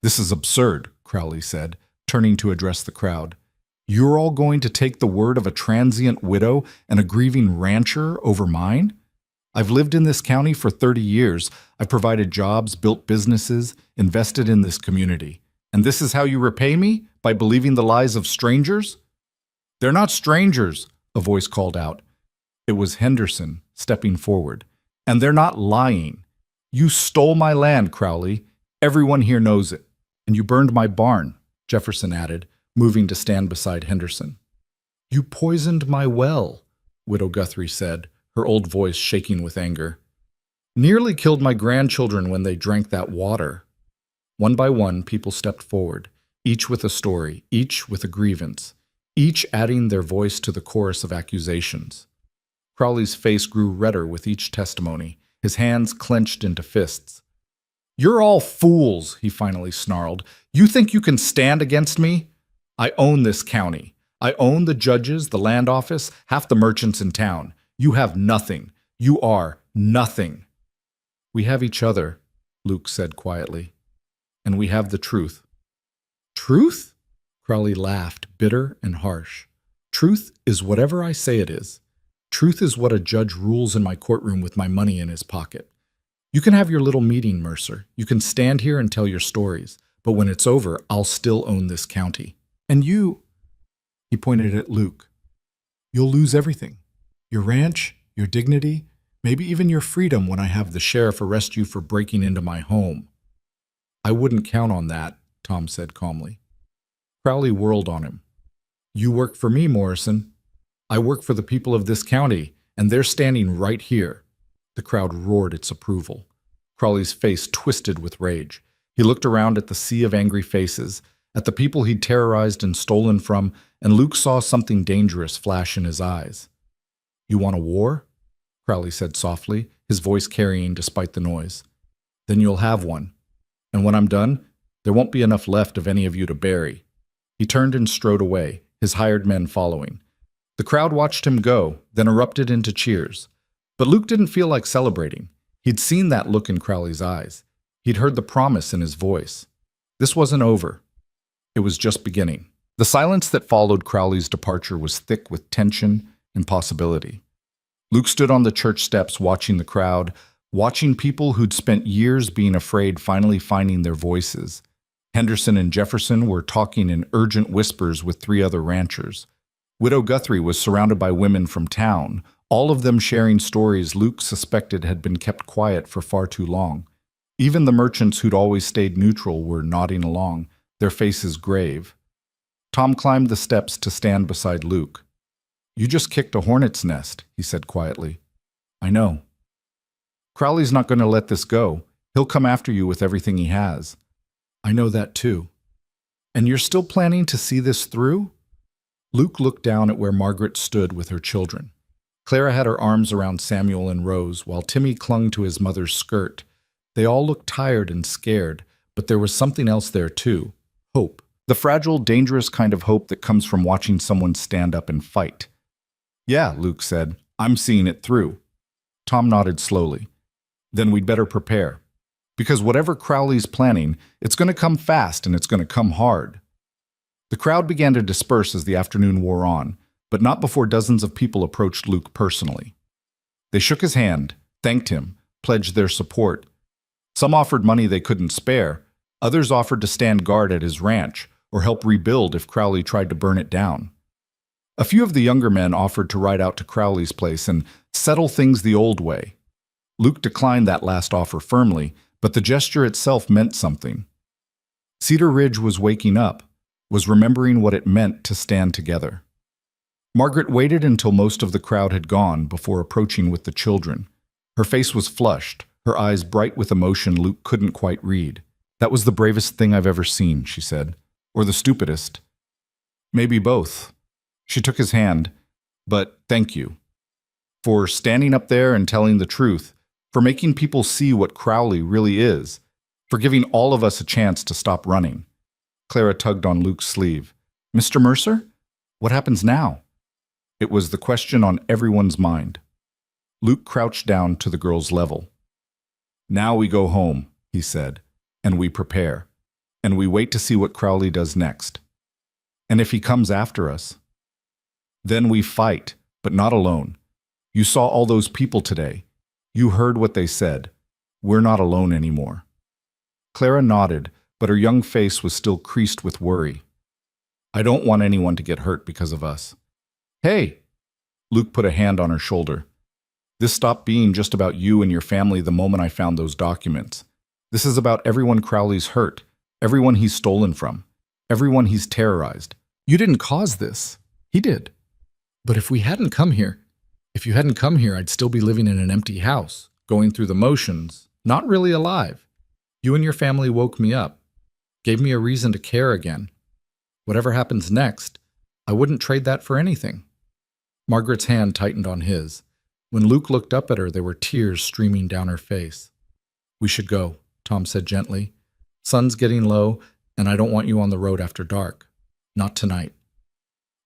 A: This is absurd, Crowley said, turning to address the crowd. You're all going to take the word of a transient widow and a grieving rancher over mine? I've lived in this county for 30 years. I've provided jobs, built businesses, invested in this community. And this is how you repay me? By believing the lies of strangers? They're not strangers, a voice called out. It was Henderson, stepping forward. And they're not lying. You stole my land, Crowley. Everyone here knows it. And you burned my barn, Jefferson added, moving to stand beside Henderson. You poisoned my well, Widow Guthrie said, her old voice shaking with anger. Nearly killed my grandchildren when they drank that water. One by one, people stepped forward, each with a story, each with a grievance, each adding their voice to the chorus of accusations. Crowley's face grew redder with each testimony, his hands clenched into fists. You're all fools, he finally snarled. You think you can stand against me? I own this county. I own the judges, the land office, half the merchants in town. You have nothing. You are nothing. We have each other, Luke said quietly. And we have the truth. Truth? Crowley laughed, bitter and harsh. Truth is whatever I say it is. Truth is what a judge rules in my courtroom with my money in his pocket. You can have your little meeting, Mercer. You can stand here and tell your stories. But when it's over, I'll still own this county. And you, he pointed at Luke, you'll lose everything. Your ranch, your dignity, maybe even your freedom when I have the sheriff arrest you for breaking into my home. I wouldn't count on that, Tom said calmly. Crowley whirled on him. You work for me, Morrison. I work for the people of this county, and they're standing right here. The crowd roared its approval. Crowley's face twisted with rage. He looked around at the sea of angry faces, at the people he'd terrorized and stolen from, and Luke saw something dangerous flash in his eyes. You want a war? Crowley said softly, his voice carrying despite the noise. Then you'll have one. And when I'm done, there won't be enough left of any of you to bury. He turned and strode away, his hired men following. The crowd watched him go, then erupted into cheers. But Luke didn't feel like celebrating. He'd seen that look in Crowley's eyes. He'd heard the promise in his voice. This wasn't over. It was just beginning. The silence that followed Crowley's departure was thick with tension and possibility. Luke stood on the church steps watching the crowd, watching people who'd spent years being afraid finally finding their voices. Henderson and Jefferson were talking in urgent whispers with 3 other ranchers. Widow Guthrie was surrounded by women from town, all of them sharing stories Luke suspected had been kept quiet for far too long. Even the merchants who'd always stayed neutral were nodding along, their faces grave. Tom climbed the steps to stand beside Luke. You just kicked a hornet's nest, he said quietly. I know. Crowley's not going to let this go. He'll come after you with everything he has. I know that too. And you're still planning to see this through? Luke looked down at where Margaret stood with her children. Clara had her arms around Samuel and Rose, while Timmy clung to his mother's skirt. They all looked tired and scared, but there was something else there too. Hope. The fragile, dangerous kind of hope that comes from watching someone stand up and fight. Yeah, Luke said. I'm seeing it through. Tom nodded slowly. Then we'd better prepare. Because whatever Crowley's planning, it's going to come fast and it's going to come hard. The crowd began to disperse as the afternoon wore on, but not before dozens of people approached Luke personally. They shook his hand, thanked him, pledged their support. Some offered money they couldn't spare. Others offered to stand guard at his ranch or help rebuild if Crowley tried to burn it down. A few of the younger men offered to ride out to Crowley's place and settle things the old way. Luke declined that last offer firmly, but the gesture itself meant something. Cedar Ridge was waking up, was remembering what it meant to stand together. Margaret waited until most of the crowd had gone before approaching with the children. Her face was flushed, her eyes bright with emotion Luke couldn't quite read. That was the bravest thing I've ever seen, she said. Or the stupidest. Maybe both. She took his hand. But thank you. For standing up there and telling the truth. For making people see what Crowley really is. For giving all of us a chance to stop running. Clara tugged on Luke's sleeve. Mr. Mercer? What happens now? It was the question on everyone's mind. Luke crouched down to the girl's level. Now we go home, he said, and we prepare, and we wait to see what Crowley does next. And if he comes after us, then we fight, but not alone. You saw all those people today. You heard what they said. We're not alone anymore. Clara nodded, but her young face was still creased with worry. I don't want anyone to get hurt because of us. Hey! Luke put a hand on her shoulder. This stopped being just about you and your family the moment I found those documents. This is about everyone Crowley's hurt, everyone he's stolen from, everyone he's terrorized. You didn't cause this. He did. But if you hadn't come here, I'd still be living in an empty house, going through the motions, not really alive. You and your family woke me up, gave me a reason to care again. Whatever happens next, I wouldn't trade that for anything. Margaret's hand tightened on his. When Luke looked up at her, there were tears streaming down her face. We should go, Tom said gently. Sun's getting low, and I don't want you on the road after dark. Not tonight.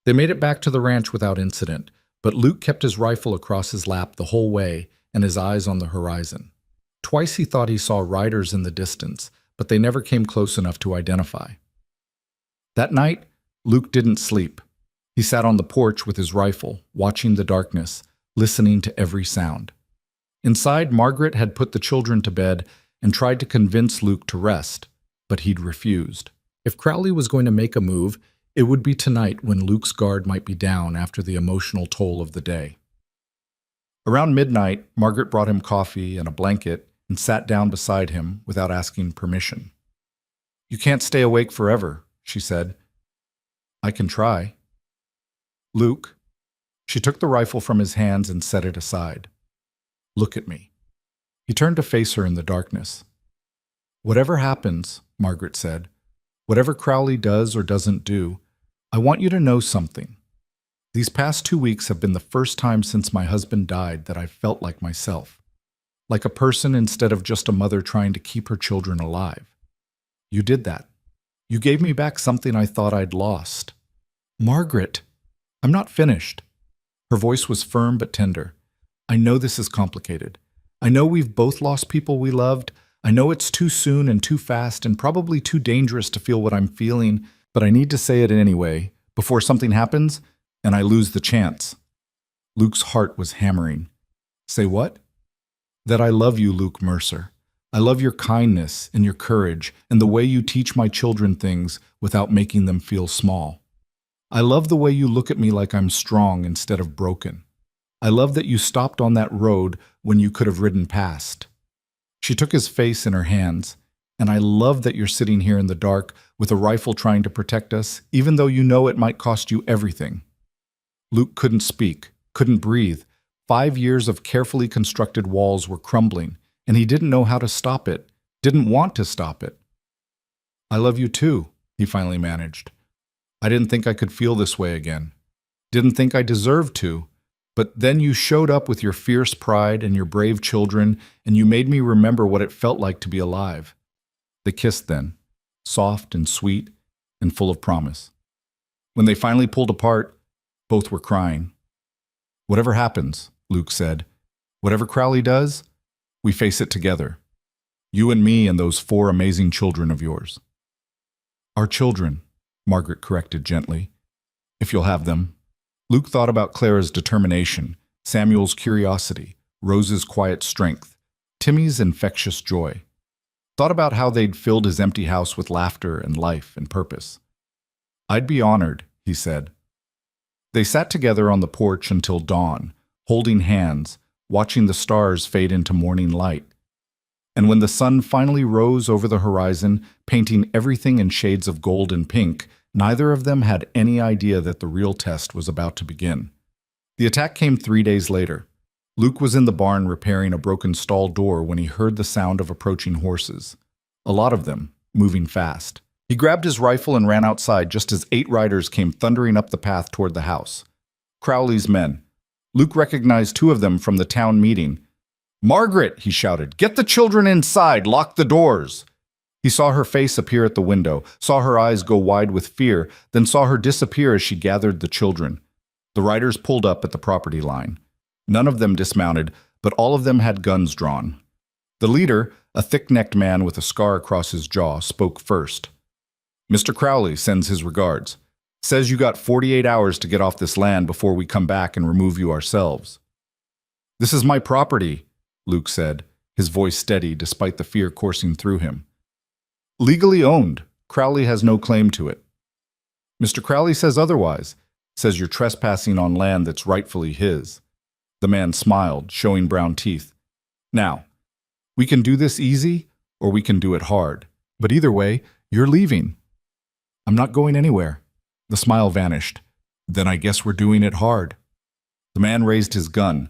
A: They made it back to the ranch without incident, but Luke kept his rifle across his lap the whole way and his eyes on the horizon. Twice he thought he saw riders in the distance, but they never came close enough to identify. That night, Luke didn't sleep. He sat on the porch with his rifle, watching the darkness, listening to every sound. Inside, Margaret had put the children to bed and tried to convince Luke to rest, but he'd refused. If Crowley was going to make a move, it would be tonight when Luke's guard might be down after the emotional toll of the day. Around midnight, Margaret brought him coffee and a blanket and sat down beside him without asking permission. You can't stay awake forever, she said. I can try. Luke. She took the rifle from his hands and set it aside. Look at me. He turned to face her in the darkness. Whatever happens, Margaret said, whatever Crowley does or doesn't do, I want you to know something. These past 2 weeks have been the first time since my husband died that I've felt like myself. Like a person instead of just a mother trying to keep her children alive. You did that. You gave me back something I thought I'd lost. Margaret, I'm not finished. Her voice was firm but tender. I know this is complicated. I know we've both lost people we loved. I know it's too soon and too fast and probably too dangerous to feel what I'm feeling, but I need to say it anyway, before something happens and I lose the chance. Luke's heart was hammering. Say what? That I love you, Luke Mercer. I love your kindness and your courage and the way you teach my children things without making them feel small. I love the way you look at me like I'm strong instead of broken. I love that you stopped on that road when you could have ridden past. She took his face in her hands, and I love that you're sitting here in the dark with a rifle trying to protect us, even though you know it might cost you everything. Luke couldn't speak, couldn't breathe. 5 years of carefully constructed walls were crumbling, and he didn't know how to stop it, didn't want to stop it. I love you too, he finally managed. I didn't think I could feel this way again. Didn't think I deserved to. But then you showed up with your fierce pride and your brave children, and you made me remember what it felt like to be alive. They kissed then, soft and sweet and full of promise. When they finally pulled apart, both were crying. Whatever happens, Luke said, whatever Crowley does, we face it together. You and me and those 4 amazing children of yours. Our children, Margaret corrected gently. If you'll have them. Luke thought about Clara's determination, Samuel's curiosity, Rose's quiet strength, Timmy's infectious joy. Thought about how they'd filled his empty house with laughter and life and purpose. I'd be honored, he said. They sat together on the porch until dawn, holding hands, watching the stars fade into morning light. And when the sun finally rose over the horizon, painting everything in shades of gold and pink, neither of them had any idea that the real test was about to begin. The attack came 3 days later. Luke was in the barn repairing a broken stall door when he heard the sound of approaching horses. A lot of them, moving fast. He grabbed his rifle and ran outside just as 8 riders came thundering up the path toward the house. Crowley's men. Luke recognized 2 of them from the town meeting. "Margaret," he shouted, "get the children inside, lock the doors." He saw her face appear at the window, saw her eyes go wide with fear, then saw her disappear as she gathered the children. The riders pulled up at the property line. None of them dismounted, but all of them had guns drawn. The leader, a thick-necked man with a scar across his jaw, spoke first. "Mr. Crowley sends his regards. Says you got 48 hours to get off this land before we come back and remove you ourselves." "This is my property," Luke said, his voice steady despite the fear coursing through him. "Legally owned. Crowley has no claim to it." "Mr. Crowley says otherwise. Says you're trespassing on land that's rightfully his." The man smiled, showing brown teeth. "Now, we can do this easy, or we can do it hard. But either way, you're leaving." "I'm not going anywhere." The smile vanished. "Then I guess we're doing it hard." The man raised his gun.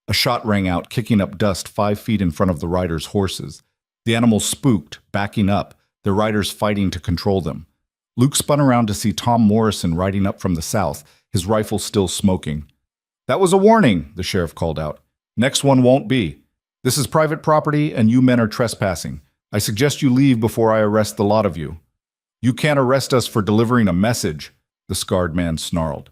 A: A shot rang out, kicking up dust 5 feet in front of the riders' horses. The animals spooked, backing up, their riders fighting to control them. Luke spun around to see Tom Morrison riding up from the south, his rifle still smoking. "That was a warning," the sheriff called out. "Next one won't be. This is private property, and you men are trespassing. I suggest you leave before I arrest the lot of you." "You can't arrest us for delivering a message," the scarred man snarled.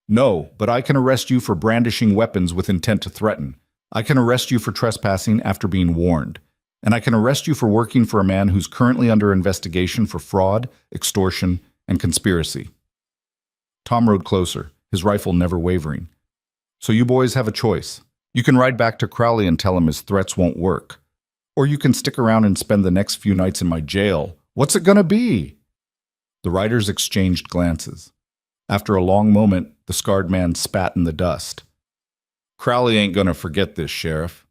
A: "No, but I can arrest you for brandishing weapons with intent to threaten. I can arrest you for trespassing after being warned. And I can arrest you for working for a man who's currently under investigation for fraud, extortion, and conspiracy." Tom rode closer, his rifle never wavering. "So you boys have a choice. You can ride back to Crowley and tell him his threats won't work. Or you can stick around and spend the next few nights in my jail. What's it gonna be?" The riders exchanged glances. After a long moment, the scarred man spat in the dust. "Crowley ain't gonna forget this, Sheriff."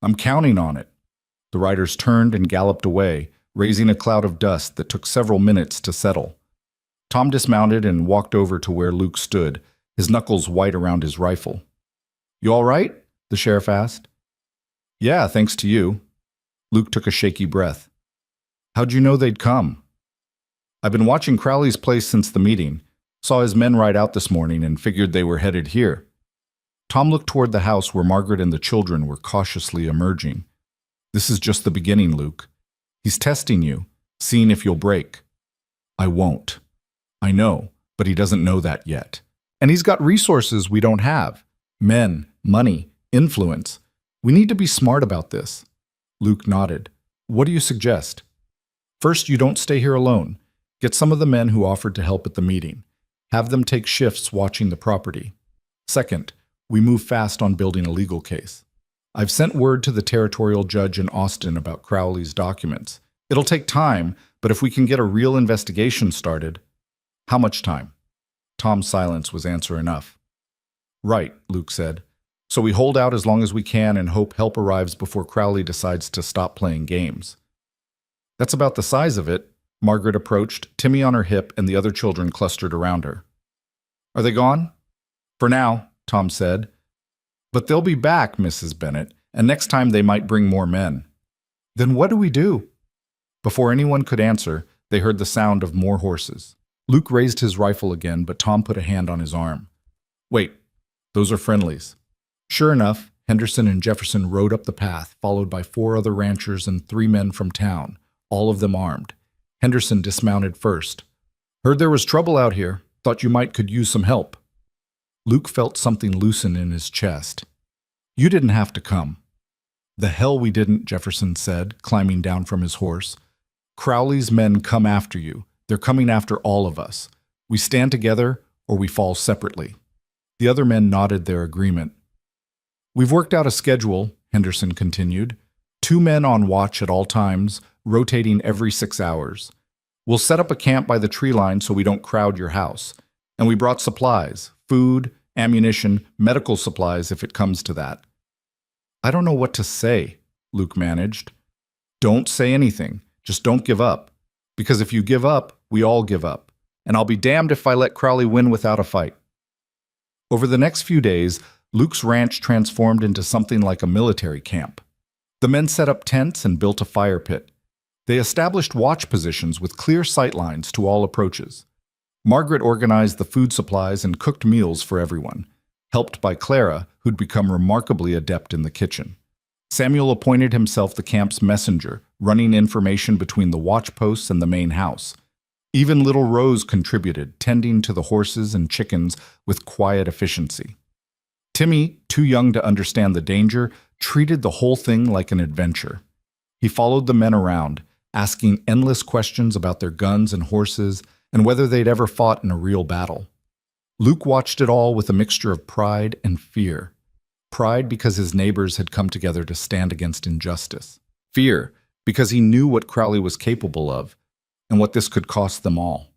A: "I'm counting on it." The riders turned and galloped away, raising a cloud of dust that took several minutes to settle. Tom dismounted and walked over to where Luke stood, his knuckles white around his rifle. "You all right?" the sheriff asked. "Yeah, thanks to you." Luke took a shaky breath. "How'd you know they'd come?" "I've been watching Crowley's place since the meeting. Saw his men ride out this morning and figured they were headed here." Tom looked toward the house where Margaret and the children were cautiously emerging. "This is just the beginning, Luke. He's testing you, seeing if you'll break." "I won't." "I know, but he doesn't know that yet. And he's got resources we don't have. Men, money, influence. We need to be smart about this." Luke nodded. "What do you suggest?" "First, you don't stay here alone. Get some of the men who offered to help at the meeting. Have them take shifts watching the property. Second, we move fast on building a legal case. I've sent word to the territorial judge in Austin about Crowley's documents. It'll take time, but if we can get a real investigation started..." "How much time?" Tom's silence was answer enough. "Right," Luke said. "So we hold out as long as we can and hope help arrives before Crowley decides to stop playing games." "That's about the size of it." Margaret approached, Timmy on her hip, and the other children clustered around her. "Are they gone?" "For now," Tom said. "But they'll be back, Mrs. Bennett, and next time they might bring more men." "Then what do we do?" Before anyone could answer, they heard the sound of more horses. Luke raised his rifle again, but Tom put a hand on his arm. "Wait, those are friendlies." Sure enough, Henderson and Jefferson rode up the path, followed by 4 other ranchers and 3 men from town, all of them armed. Henderson dismounted first. "Heard there was trouble out here. Thought you could use some help." Luke felt something loosen in his chest. "You didn't have to come." "The hell we didn't," Jefferson said, climbing down from his horse. "Crowley's men come after you. They're coming after all of us. We stand together or we fall separately." The other men nodded their agreement. "We've worked out a schedule," Henderson continued. 2 men on watch at all times, rotating every 6 hours. We'll set up a camp by the tree line so we don't crowd your house. And we brought supplies, food, ammunition, medical supplies if it comes to that." "I don't know what to say," Luke managed. "Don't say anything. Just don't give up. Because if you give up, we all give up. And I'll be damned if I let Crowley win without a fight." Over the next few days, Luke's ranch transformed into something like a military camp. The men set up tents and built a fire pit. They established watch positions with clear sight lines to all approaches. Margaret organized the food supplies and cooked meals for everyone, helped by Clara, who'd become remarkably adept in the kitchen. Samuel appointed himself the camp's messenger, running information between the watch posts and the main house. Even little Rose contributed, tending to the horses and chickens with quiet efficiency. Timmy, too young to understand the danger, treated the whole thing like an adventure. He followed the men around, asking endless questions about their guns and horses and whether they'd ever fought in a real battle. Luke watched it all with a mixture of pride and fear. Pride because his neighbors had come together to stand against injustice. Fear because he knew what Crowley was capable of and what this could cost them all.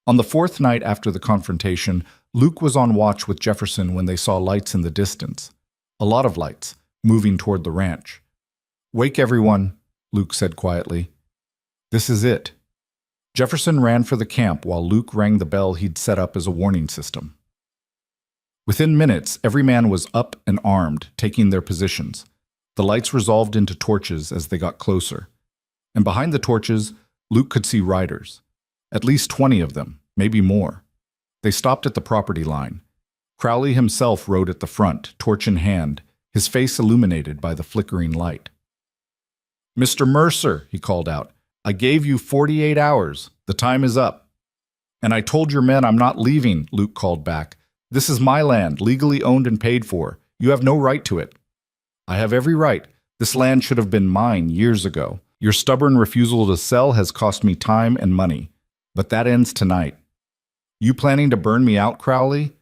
A: On the fourth night after the confrontation, Luke was on watch with Jefferson when they saw lights in the distance. A lot of lights, moving toward the ranch. "Wake everyone," Luke said quietly. "This is it." Jefferson ran for the camp while Luke rang the bell he'd set up as a warning system. Within minutes, every man was up and armed, taking their positions. The lights resolved into torches as they got closer. And behind the torches, Luke could see riders. At least 20 of them, maybe more. They stopped at the property line. Crowley himself rode at the front, torch in hand, his face illuminated by the flickering light. "Mr. Mercer," he called out, "I gave you 48 hours. The time is up." "And I told your men I'm not leaving," Luke called back. "This is my land, legally owned and paid for. You have no right to it." "I have every right. This land should have been mine years ago. Your stubborn refusal to sell has cost me time and money. But that ends tonight." "You planning to burn me out, Crowley?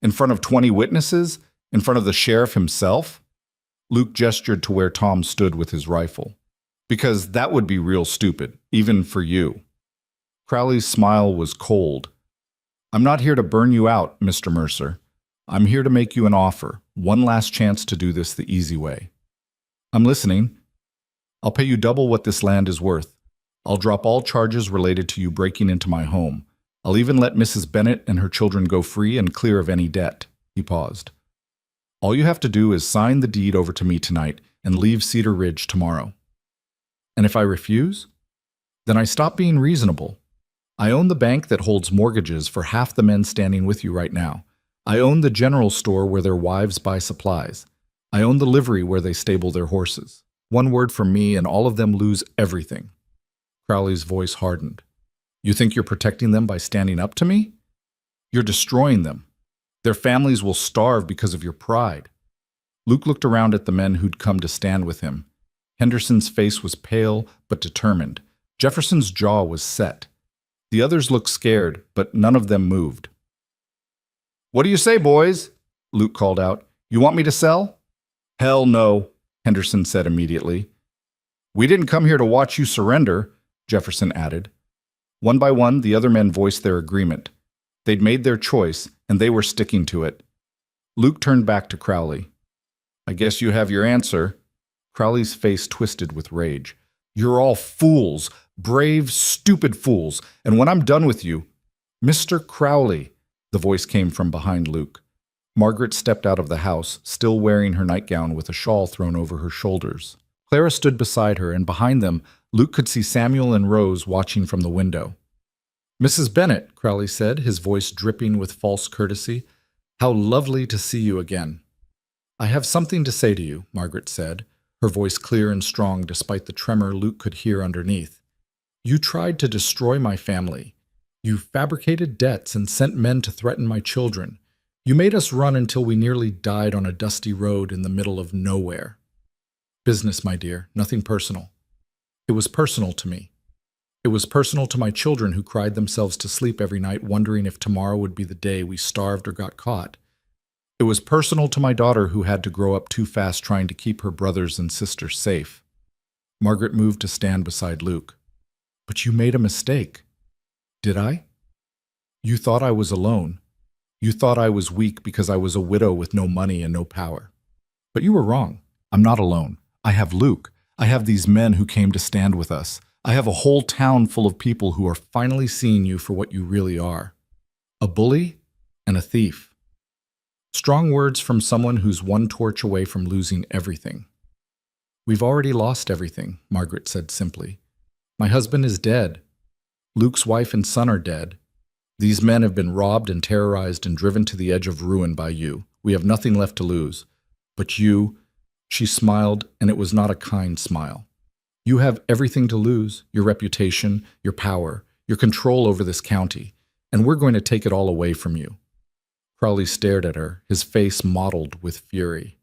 A: In front of 20 witnesses? In front of the sheriff himself?" Luke gestured to where Tom stood with his rifle. "Because that would be real stupid, even for you." Crowley's smile was cold. "I'm not here to burn you out, Mr. Mercer. I'm here to make you an offer, one last chance to do this the easy way." "I'm listening." "I'll pay you double what this land is worth. I'll drop all charges related to you breaking into my home. I'll even let Mrs. Bennett and her children go free and clear of any debt." He paused. "All you have to do is sign the deed over to me tonight and leave Cedar Ridge tomorrow." "And if I refuse?" "Then I stop being reasonable. I own the bank that holds mortgages for half the men standing with you right now. I own the general store where their wives buy supplies. I own the livery where they stable their horses. One word from me and all of them lose everything." Crowley's voice hardened. "You think you're protecting them by standing up to me? You're destroying them. Their families will starve because of your pride." Luke looked around at the men who'd come to stand with him. Henderson's face was pale but determined. Jefferson's jaw was set. The others looked scared, but none of them moved. "What do you say, boys?" Luke called out. "You want me to sell?" "Hell no," Henderson said immediately. "We didn't come here to watch you surrender," Jefferson added. One by one, the other men voiced their agreement. They'd made their choice, and they were sticking to it. Luke turned back to Crowley. "I guess you have your answer." Crowley's face twisted with rage. "You're all fools, brave, stupid fools, and when I'm done with you—" "Mr. Crowley," the voice came from behind Luke. Margaret stepped out of the house, still wearing her nightgown with a shawl thrown over her shoulders. Clara stood beside her, and behind them, Luke could see Samuel and Rose watching from the window. "Mrs. Bennett," Crowley said, his voice dripping with false courtesy, "how lovely to see you again." "I have something to say to you," Margaret said, her voice clear and strong despite the tremor Luke could hear underneath. "You tried to destroy my family. You fabricated debts and sent men to threaten my children. You made us run until we nearly died on a dusty road in the middle of nowhere. Business, my dear, nothing personal. It was personal to me. It was personal to my children who cried themselves to sleep every night wondering if tomorrow would be the day we starved or got caught. It was personal to my daughter who had to grow up too fast trying to keep her brothers and sisters safe." Margaret moved to stand beside Luke. "But you made a mistake." "Did I?" "You thought I was alone. You thought I was weak because I was a widow with no money and no power. But you were wrong. I'm not alone. I have Luke. I have these men who came to stand with us. I have a whole town full of people who are finally seeing you for what you really are. A bully and a thief." Strong words from someone who's one torch away from losing everything. "We've already lost everything," Margaret said simply. "My husband is dead. Luke's wife and son are dead. These men have been robbed and terrorized and driven to the edge of ruin by you. We have nothing left to lose. But you—" She smiled, and it was not a kind smile.
B: You have everything to lose, your reputation, your power, your control over this county, and we're going to take it all away from you. Crowley stared at her, his face mottled with fury.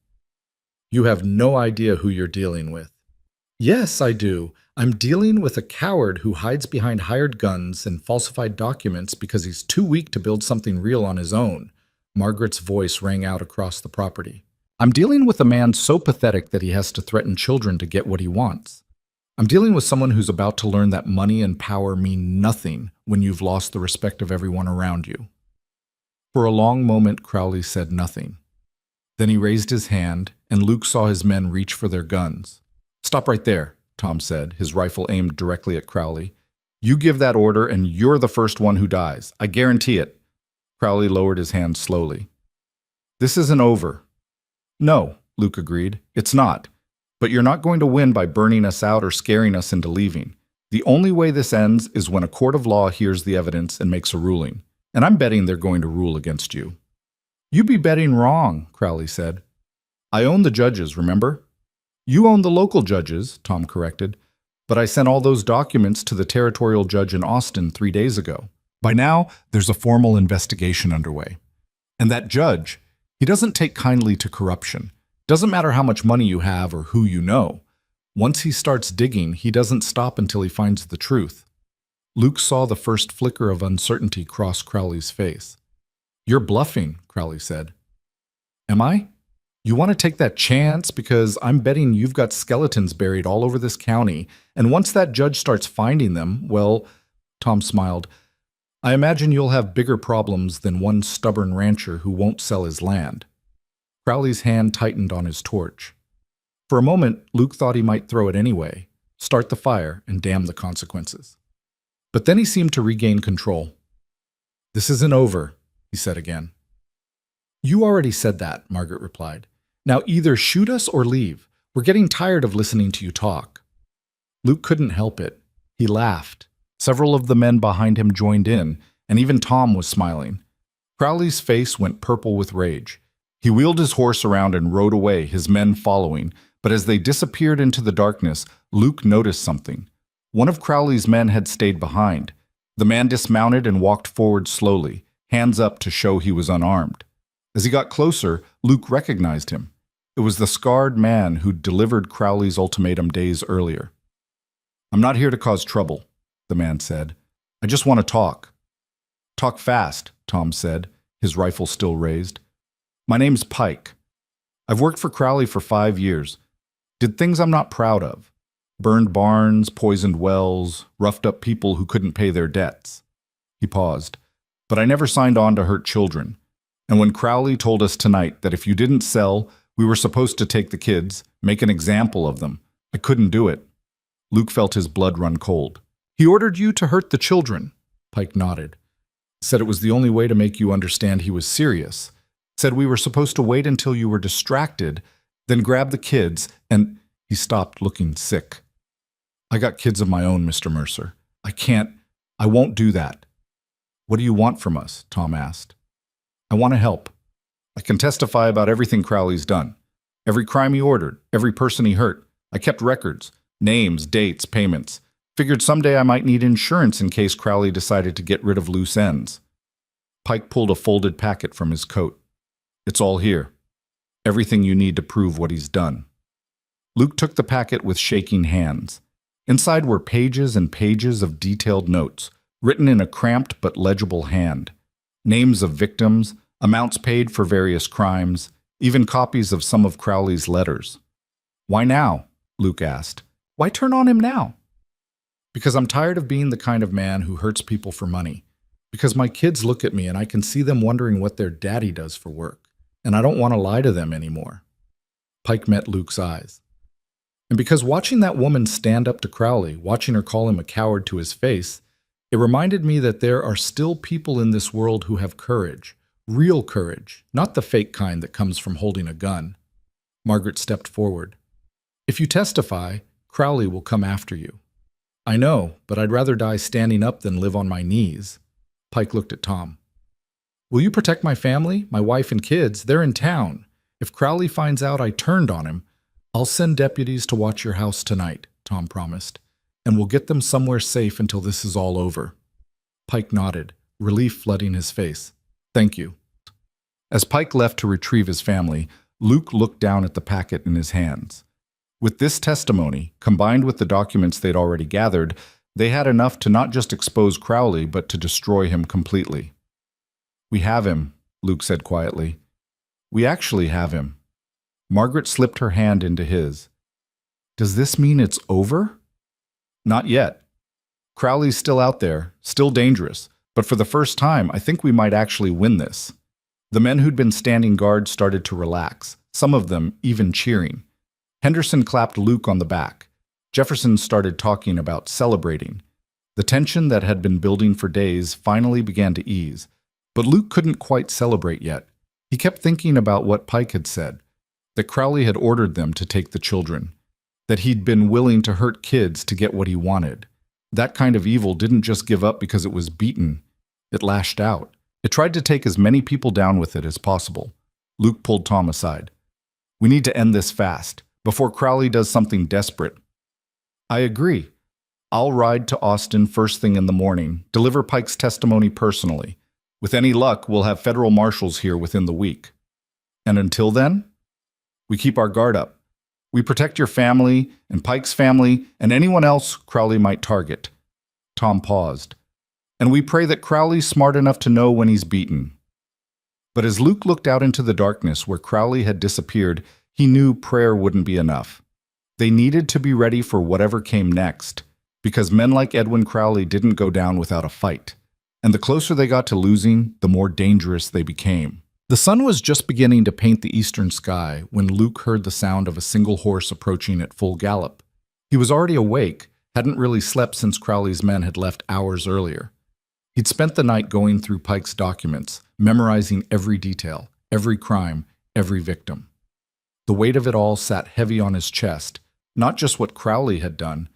B: You have no idea who you're dealing with. Yes, I do. I'm dealing with a coward who hides behind hired guns and falsified documents because he's too weak to build something real on his own. Margaret's voice rang out across the property. I'm dealing with a man so pathetic that he has to threaten children to get what he wants. I'm dealing with someone who's about to learn that money and power mean nothing when you've lost the respect of everyone around you. For a long moment, Crowley said nothing. Then he raised his hand, and Luke saw his men reach for their guns. Stop right there, Tom said, his rifle aimed directly at Crowley. You give that order, and you're the first one who dies. I guarantee it. Crowley lowered his hand slowly. This isn't over. No, Luke agreed. It's not. But you're not going to win by burning us out or scaring us into leaving. The only way this ends is when a court of law hears the evidence and makes a ruling. And I'm betting they're going to rule against you. You'd be betting wrong, Crowley said. I own the judges, remember? You own the local judges, Tom corrected. But I sent all those documents to the territorial judge in Austin 3 days ago. By now, there's a formal investigation underway. And that judge, he doesn't take kindly to corruption. Doesn't matter how much money you have or who you know. Once he starts digging, he doesn't stop until he finds the truth. Luke saw the first flicker of uncertainty cross Crowley's face. You're bluffing, Crowley said. Am I? You want to take that chance because I'm betting you've got skeletons buried all over this county, and once that judge starts finding them, well, Tom smiled, I imagine you'll have bigger problems than one stubborn rancher who won't sell his land. Crowley's hand tightened on his torch. For a moment, Luke thought he might throw it anyway, start the fire, and damn the consequences. But then he seemed to regain control. This isn't over, he said again. You already said that, Margaret replied. Now either shoot us or leave. We're getting tired of listening to you talk. Luke couldn't help it. He laughed. Several of the men behind him joined in, and even Tom was smiling. Crowley's face went purple with rage. He wheeled his horse around and rode away, his men following, but as they disappeared into the darkness, Luke noticed something. One of Crowley's men had stayed behind. The man dismounted and walked forward slowly, hands up to show he was unarmed. As he got closer, Luke recognized him. It was the scarred man who'd delivered Crowley's ultimatum days earlier. I'm not here to cause trouble, the man said. I just want to talk. Talk fast, Tom said, his rifle still raised. My name's Pike. I've worked for Crowley for 5 years. Did things I'm not proud of. Burned barns, poisoned wells, roughed up people who couldn't pay their debts. He paused. But I never signed on to hurt children. And when Crowley told us tonight that if you didn't sell, we were supposed to take the kids, make an example of them, I couldn't do it. Luke felt his blood run cold. He ordered you to hurt the children, Pike nodded. Said it was the only way to make you understand he was serious. Said we were supposed to wait until you were distracted, then grab the kids, and he stopped looking sick. I got kids of my own, Mr. Mercer. I won't do that. What do you want from us? Tom asked. I want to help. I can testify about everything Crowley's done. Every crime he ordered, every person he hurt. I kept records, names, dates, payments. Figured someday I might need insurance in case Crowley decided to get rid of loose ends. Pike pulled a folded packet from his coat. It's all here. Everything you need to prove what he's done. Luke took the packet with shaking hands. Inside were pages and pages of detailed notes, written in a cramped but legible hand. Names of victims, amounts paid for various crimes, even copies of some of Crowley's letters. Why now? Luke asked. Why turn on him now? Because I'm tired of being the kind of man who hurts people for money. Because my kids look at me and I can see them wondering what their daddy does for work. And I don't want to lie to them anymore. Pike met Luke's eyes. And because watching that woman stand up to Crowley, watching her call him a coward to his face, it reminded me that there are still people in this world who have courage, real courage, not the fake kind that comes from holding a gun. Margaret stepped forward. If you testify, Crowley will come after you. I know, but I'd rather die standing up than live on my knees. Pike looked at Tom. Will you protect my family, my wife and kids? They're in town. If Crowley finds out I turned on him, I'll send deputies to watch your house tonight, Tom promised, "and we'll get them somewhere safe until this is all over." Pike nodded, relief flooding his face. "Thank you." As Pike left to retrieve his family, Luke looked down at the packet in his hands. With this testimony, combined with the documents they'd already gathered, they had enough to not just expose Crowley, but to destroy him completely. "We have him," Luke said quietly. "We actually have him." Margaret slipped her hand into his. "Does this mean it's over?" "Not yet. Crowley's still out there, still dangerous, but for the first time, I think we might actually win this." The men who'd been standing guard started to relax, some of them even cheering. Henderson clapped Luke on the back. Jefferson started talking about celebrating. The tension that had been building for days finally began to ease, but Luke couldn't quite celebrate yet. He kept thinking about what Pike had said, that Crowley had ordered them to take the children, that he'd been willing to hurt kids to get what he wanted. That kind of evil didn't just give up because it was beaten. It lashed out. It tried to take as many people down with it as possible. Luke pulled Tom aside. "We need to end this fast, before Crowley does something desperate." "I agree. I'll ride to Austin first thing in the morning, deliver Pike's testimony personally. With any luck, we'll have federal marshals here within the week. And until then, we keep our guard up. We protect your family and Pike's family and anyone else Crowley might target." Tom paused. "And we pray that Crowley's smart enough to know when he's beaten." But as Luke looked out into the darkness where Crowley had disappeared, he knew prayer wouldn't be enough. They needed to be ready for whatever came next, because men like Edwin Crowley didn't go down without a fight. And the closer they got to losing, the more dangerous they became. The sun was just beginning to paint the eastern sky when Luke heard the sound of a single horse approaching at full gallop. He was already awake, hadn't really slept since Crowley's men had left hours earlier. He'd spent the night going through Pike's documents, memorizing every detail, every crime, every victim. The weight of it all sat heavy on his chest, not just what Crowley had done,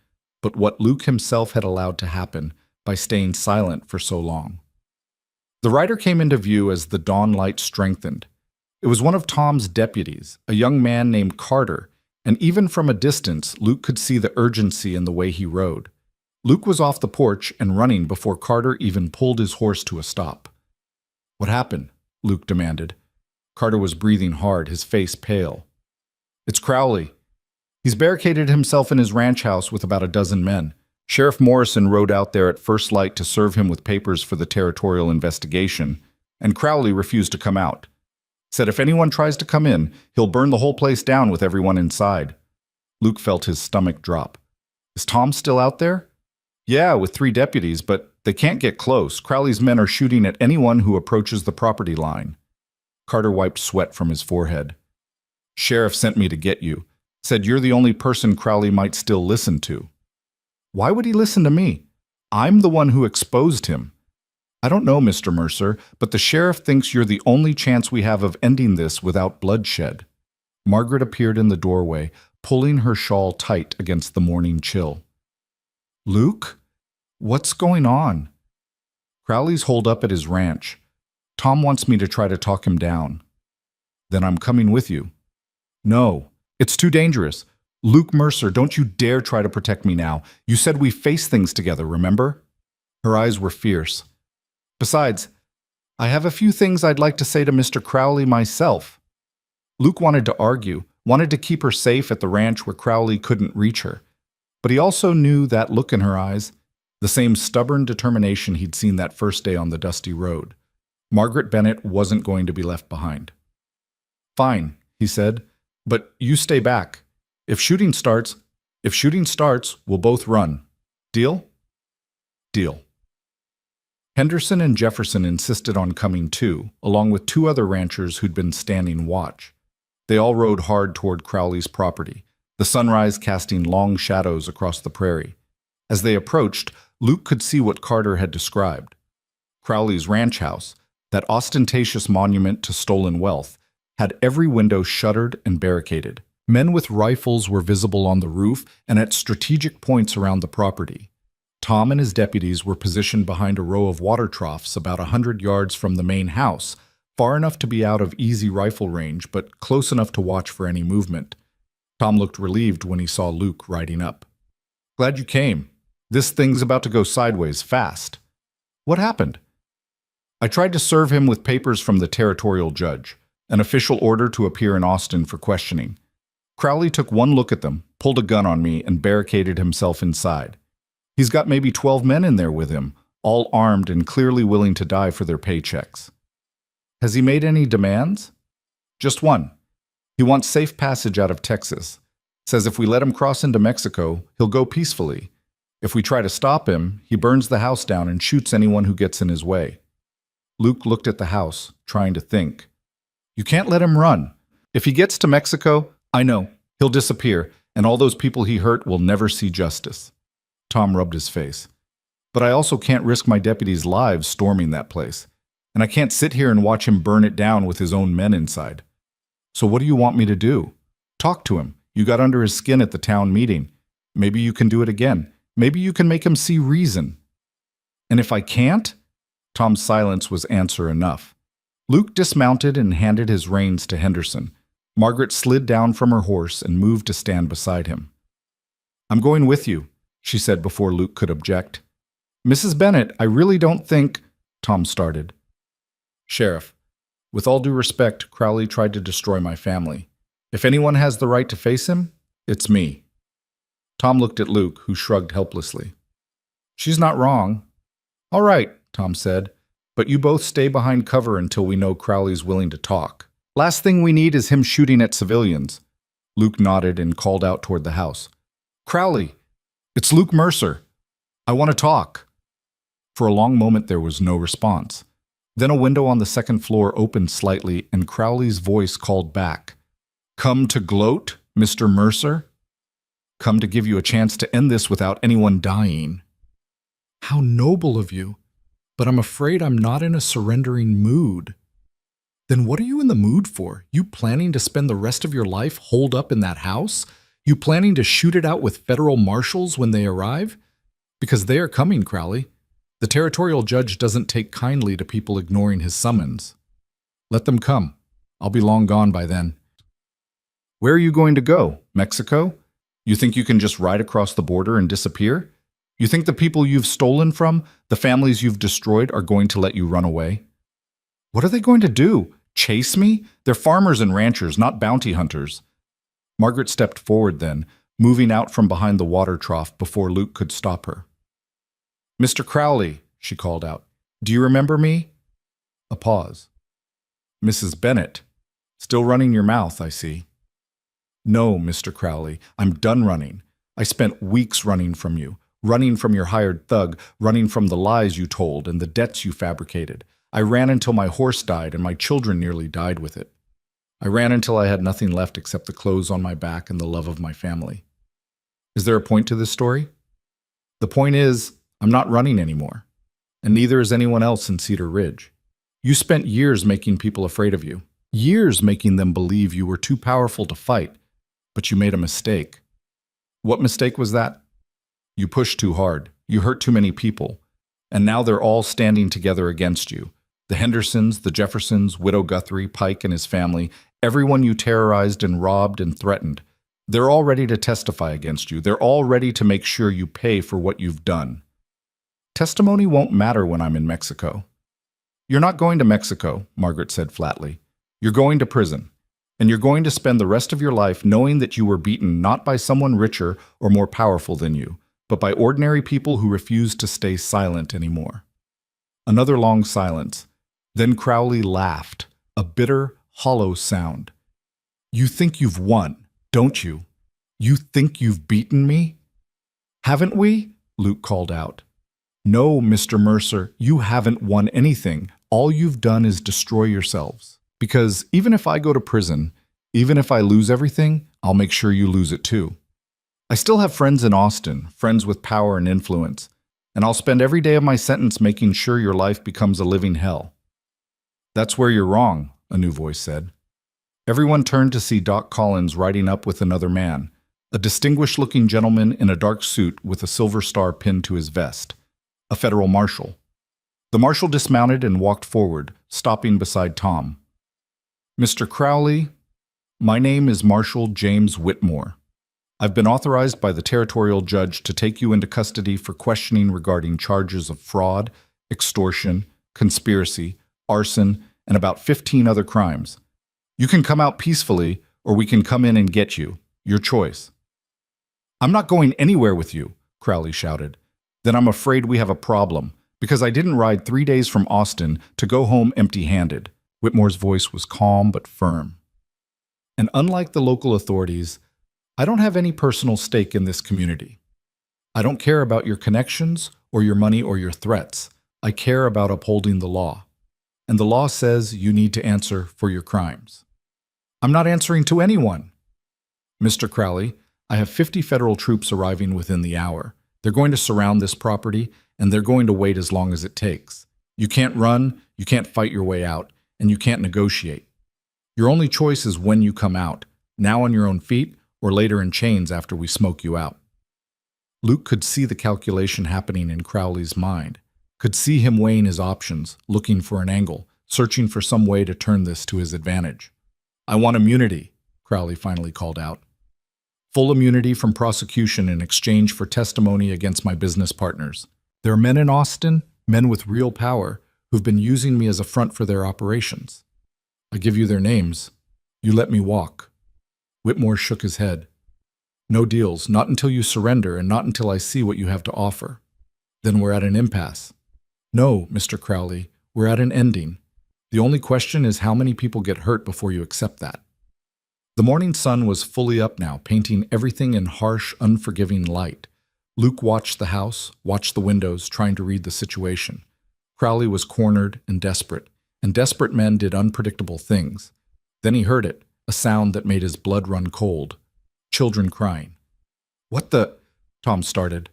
B: but what Luke himself had allowed to happen by staying silent for so long. The rider came into view as the dawn light strengthened. It was one of Tom's deputies, a young man named Carter, and even from a distance, Luke could see the urgency in the way he rode. Luke was off the porch and running before Carter even pulled his horse to a stop. "What happened?" Luke demanded. Carter was breathing hard, his face pale. "It's Crowley. He's barricaded himself in his ranch house with about a dozen men. Sheriff Morrison rode out there at first light to serve him with papers for the territorial investigation, and Crowley refused to come out. Said if anyone tries to come in, he'll burn the whole place down with everyone inside." Luke felt his stomach drop. "Is Tom still out there?" "Yeah, with 3 deputies, but they can't get close. Crowley's men are shooting at anyone who approaches the property line." Carter wiped sweat from his forehead. "Sheriff sent me to get you. Said you're the only person Crowley might still listen to." "Why would he listen to me? I'm the one who exposed him." "I don't know, Mr. Mercer, but the sheriff thinks you're the only chance we have of ending this without bloodshed." Margaret appeared in the doorway, pulling her shawl tight against the morning chill. "Luke? What's going on?" "Crowley's holed up at his ranch. Tom wants me to try to talk him down." "Then I'm coming with you." "No, it's too dangerous. Luke Mercer, don't you dare try to protect me now. You said we face things together, remember?" Her eyes were fierce. "Besides, I have a few things I'd like to say to Mr. Crowley myself." Luke wanted to argue, wanted to keep her safe at the ranch where Crowley couldn't reach her. But he also knew that look in her eyes, the same stubborn determination he'd seen that first day on the dusty road. Margaret Bennett wasn't going to be left behind. "Fine," he said, "but you stay back. If shooting starts, we'll both run. Deal?" "Deal." Henderson and Jefferson insisted on coming too, along with 2 other ranchers who'd been standing watch. They all rode hard toward Crowley's property, the sunrise casting long shadows across the prairie. As they approached, Luke could see what Carter had described. Crowley's ranch house, that ostentatious monument to stolen wealth, had every window shuttered and barricaded. Men with rifles were visible on the roof and at strategic points around the property. Tom and his deputies were positioned behind a row of water troughs about 100 yards from the main house, far enough to be out of easy rifle range, but close enough to watch for any movement. Tom looked relieved when he saw Luke riding up.
A: Glad you came. This thing's about to go sideways fast. What happened? I tried to serve him with papers from the territorial judge, an official order to appear in Austin for questioning. Crowley took one look at them, pulled a gun on me, and barricaded himself inside. He's got maybe 12 men in there with him, all armed and clearly willing to die for their paychecks. Has he made any demands? Just one. He wants safe passage out of Texas. Says if we let him cross into Mexico, he'll go peacefully. If we try to stop him, he burns the house down and shoots anyone who gets in his way. Luke looked at the house, trying to think. You can't let him run. If he gets to Mexico, I know, he'll disappear, and all those people he hurt will never see justice. Tom rubbed his face. But I also can't risk my deputies' lives storming that place, and I can't sit here and watch him burn it down with his own men inside. So what do you want me to do? Talk to him. You got under his skin at the town meeting. Maybe you can do it again. Maybe you can make him see reason. And if I can't? Tom's silence was answer enough. Luke dismounted and handed his reins to Henderson. Margaret slid down from her horse and moved to stand beside him. I'm going with you, she said before Luke could object. Mrs. Bennett, I really don't think… Tom started. Sheriff, with all due respect, Crowley tried to destroy my family. If anyone has the right to face him, it's me. Tom looked at Luke, who shrugged helplessly. She's not wrong. All right, Tom said, but you both stay behind cover until we know Crowley's willing to talk. Last thing we need is him shooting at civilians. Luke nodded and called out toward the house. Crowley, it's Luke Mercer. I want to talk. For a long moment there was no response. Then a window on the second floor opened slightly and Crowley's voice called back. Come to gloat, Mr. Mercer? Come to give you a chance to end this without anyone dying. How noble of you, but I'm afraid I'm not in a surrendering mood. Then what are you in the mood for? You planning to spend the rest of your life holed up in that house? You planning to shoot it out with federal marshals when they arrive? Because they are coming, Crowley. The territorial judge doesn't take kindly to people ignoring his summons. Let them come. I'll be long gone by then. Where are you going to go? Mexico? You think you can just ride across the border and disappear? You think the people you've stolen from, the families you've destroyed, are going to let you run away? What are they going to do? Chase me? They're farmers and ranchers, not bounty hunters. Margaret stepped forward then, moving out from behind the water trough before Luke could stop her. Mr. Crowley, she called out, do you remember me? A pause. Mrs. Bennett, still running your mouth, I see. No, Mr. Crowley, I'm done running. I spent weeks running from you, running from your hired thug, running from the lies you told and the debts you fabricated. I ran until my horse died and my children nearly died with it. I ran until I had nothing left except the clothes on my back and the love of my family. Is there a point to this story? The point is, I'm not running anymore, and neither is anyone else in Cedar Ridge. You spent years making people afraid of you, years making them believe you were too powerful to fight, but you made a mistake. What mistake was that? You pushed too hard, you hurt too many people, and now they're all standing together against you. The Hendersons, the Jeffersons, Widow Guthrie, Pike and his family, everyone you terrorized and robbed and threatened. They're all ready to testify against you. They're all ready to make sure you pay for what you've done. Testimony won't matter when I'm in Mexico. You're not going to Mexico, Margaret said flatly. You're going to prison, and you're going to spend the rest of your life knowing that you were beaten not by someone richer or more powerful than you, but by ordinary people who refuse to stay silent anymore. Another long silence. Then Crowley laughed, a bitter, hollow sound. You think you've won, don't you? You think you've beaten me? Haven't we? Luke called out. No, Mr. Mercer, you haven't won anything. All you've done is destroy yourselves. Because even if I go to prison, even if I lose everything, I'll make sure you lose it too. I still have friends in Austin, friends with power and influence, and I'll spend every day of my sentence making sure your life becomes a living hell. That's where you're wrong, a new voice said. Everyone turned to see Doc Collins riding up with another man, a distinguished-looking gentleman in a dark suit with a silver star pinned to his vest, a federal marshal. The marshal dismounted and walked forward, stopping beside Tom. Mr. Crowley, my name is Marshal James Whitmore. I've been authorized by the territorial judge to take you into custody for questioning regarding charges of fraud, extortion, conspiracy, arson, and about 15 other crimes. You can come out peacefully, or we can come in and get you. Your choice." "I'm not going anywhere with you," Crowley shouted. "Then I'm afraid we have a problem, because I didn't ride 3 days from Austin to go home empty-handed." Whitmore's voice was calm but firm. "And unlike the local authorities, I don't have any personal stake in this community. I don't care about your connections or your money or your threats. I care about upholding the law. And the law says you need to answer for your crimes." "I'm not answering to anyone." "Mr. Crowley, I have 50 federal troops arriving within the hour. They're going to surround this property, and they're going to wait as long as it takes. You can't run, you can't fight your way out, and you can't negotiate. Your only choice is when you come out, now on your own feet, or later in chains after we smoke you out." Luke could see the calculation happening in Crowley's mind, could see him weighing his options, looking for an angle, searching for some way to turn this to his advantage. "I want immunity," Crowley finally called out. "Full immunity from prosecution in exchange for testimony against my business partners. There are men in Austin, men with real power, who've been using me as a front for their operations. I give you their names. You let me walk." Whitmore shook his head. "No deals, not until you surrender and not until I see what you have to offer. Then we're at an impasse." "No, Mr. Crowley, we're at an ending. The only question is how many people get hurt before you accept that." The morning sun was fully up now, painting everything in harsh, unforgiving light. Luke watched the house, watched the windows, trying to read the situation. Crowley was cornered and desperate men did unpredictable things. Then he heard it, a sound that made his blood run cold. Children crying. "What the—" Tom started.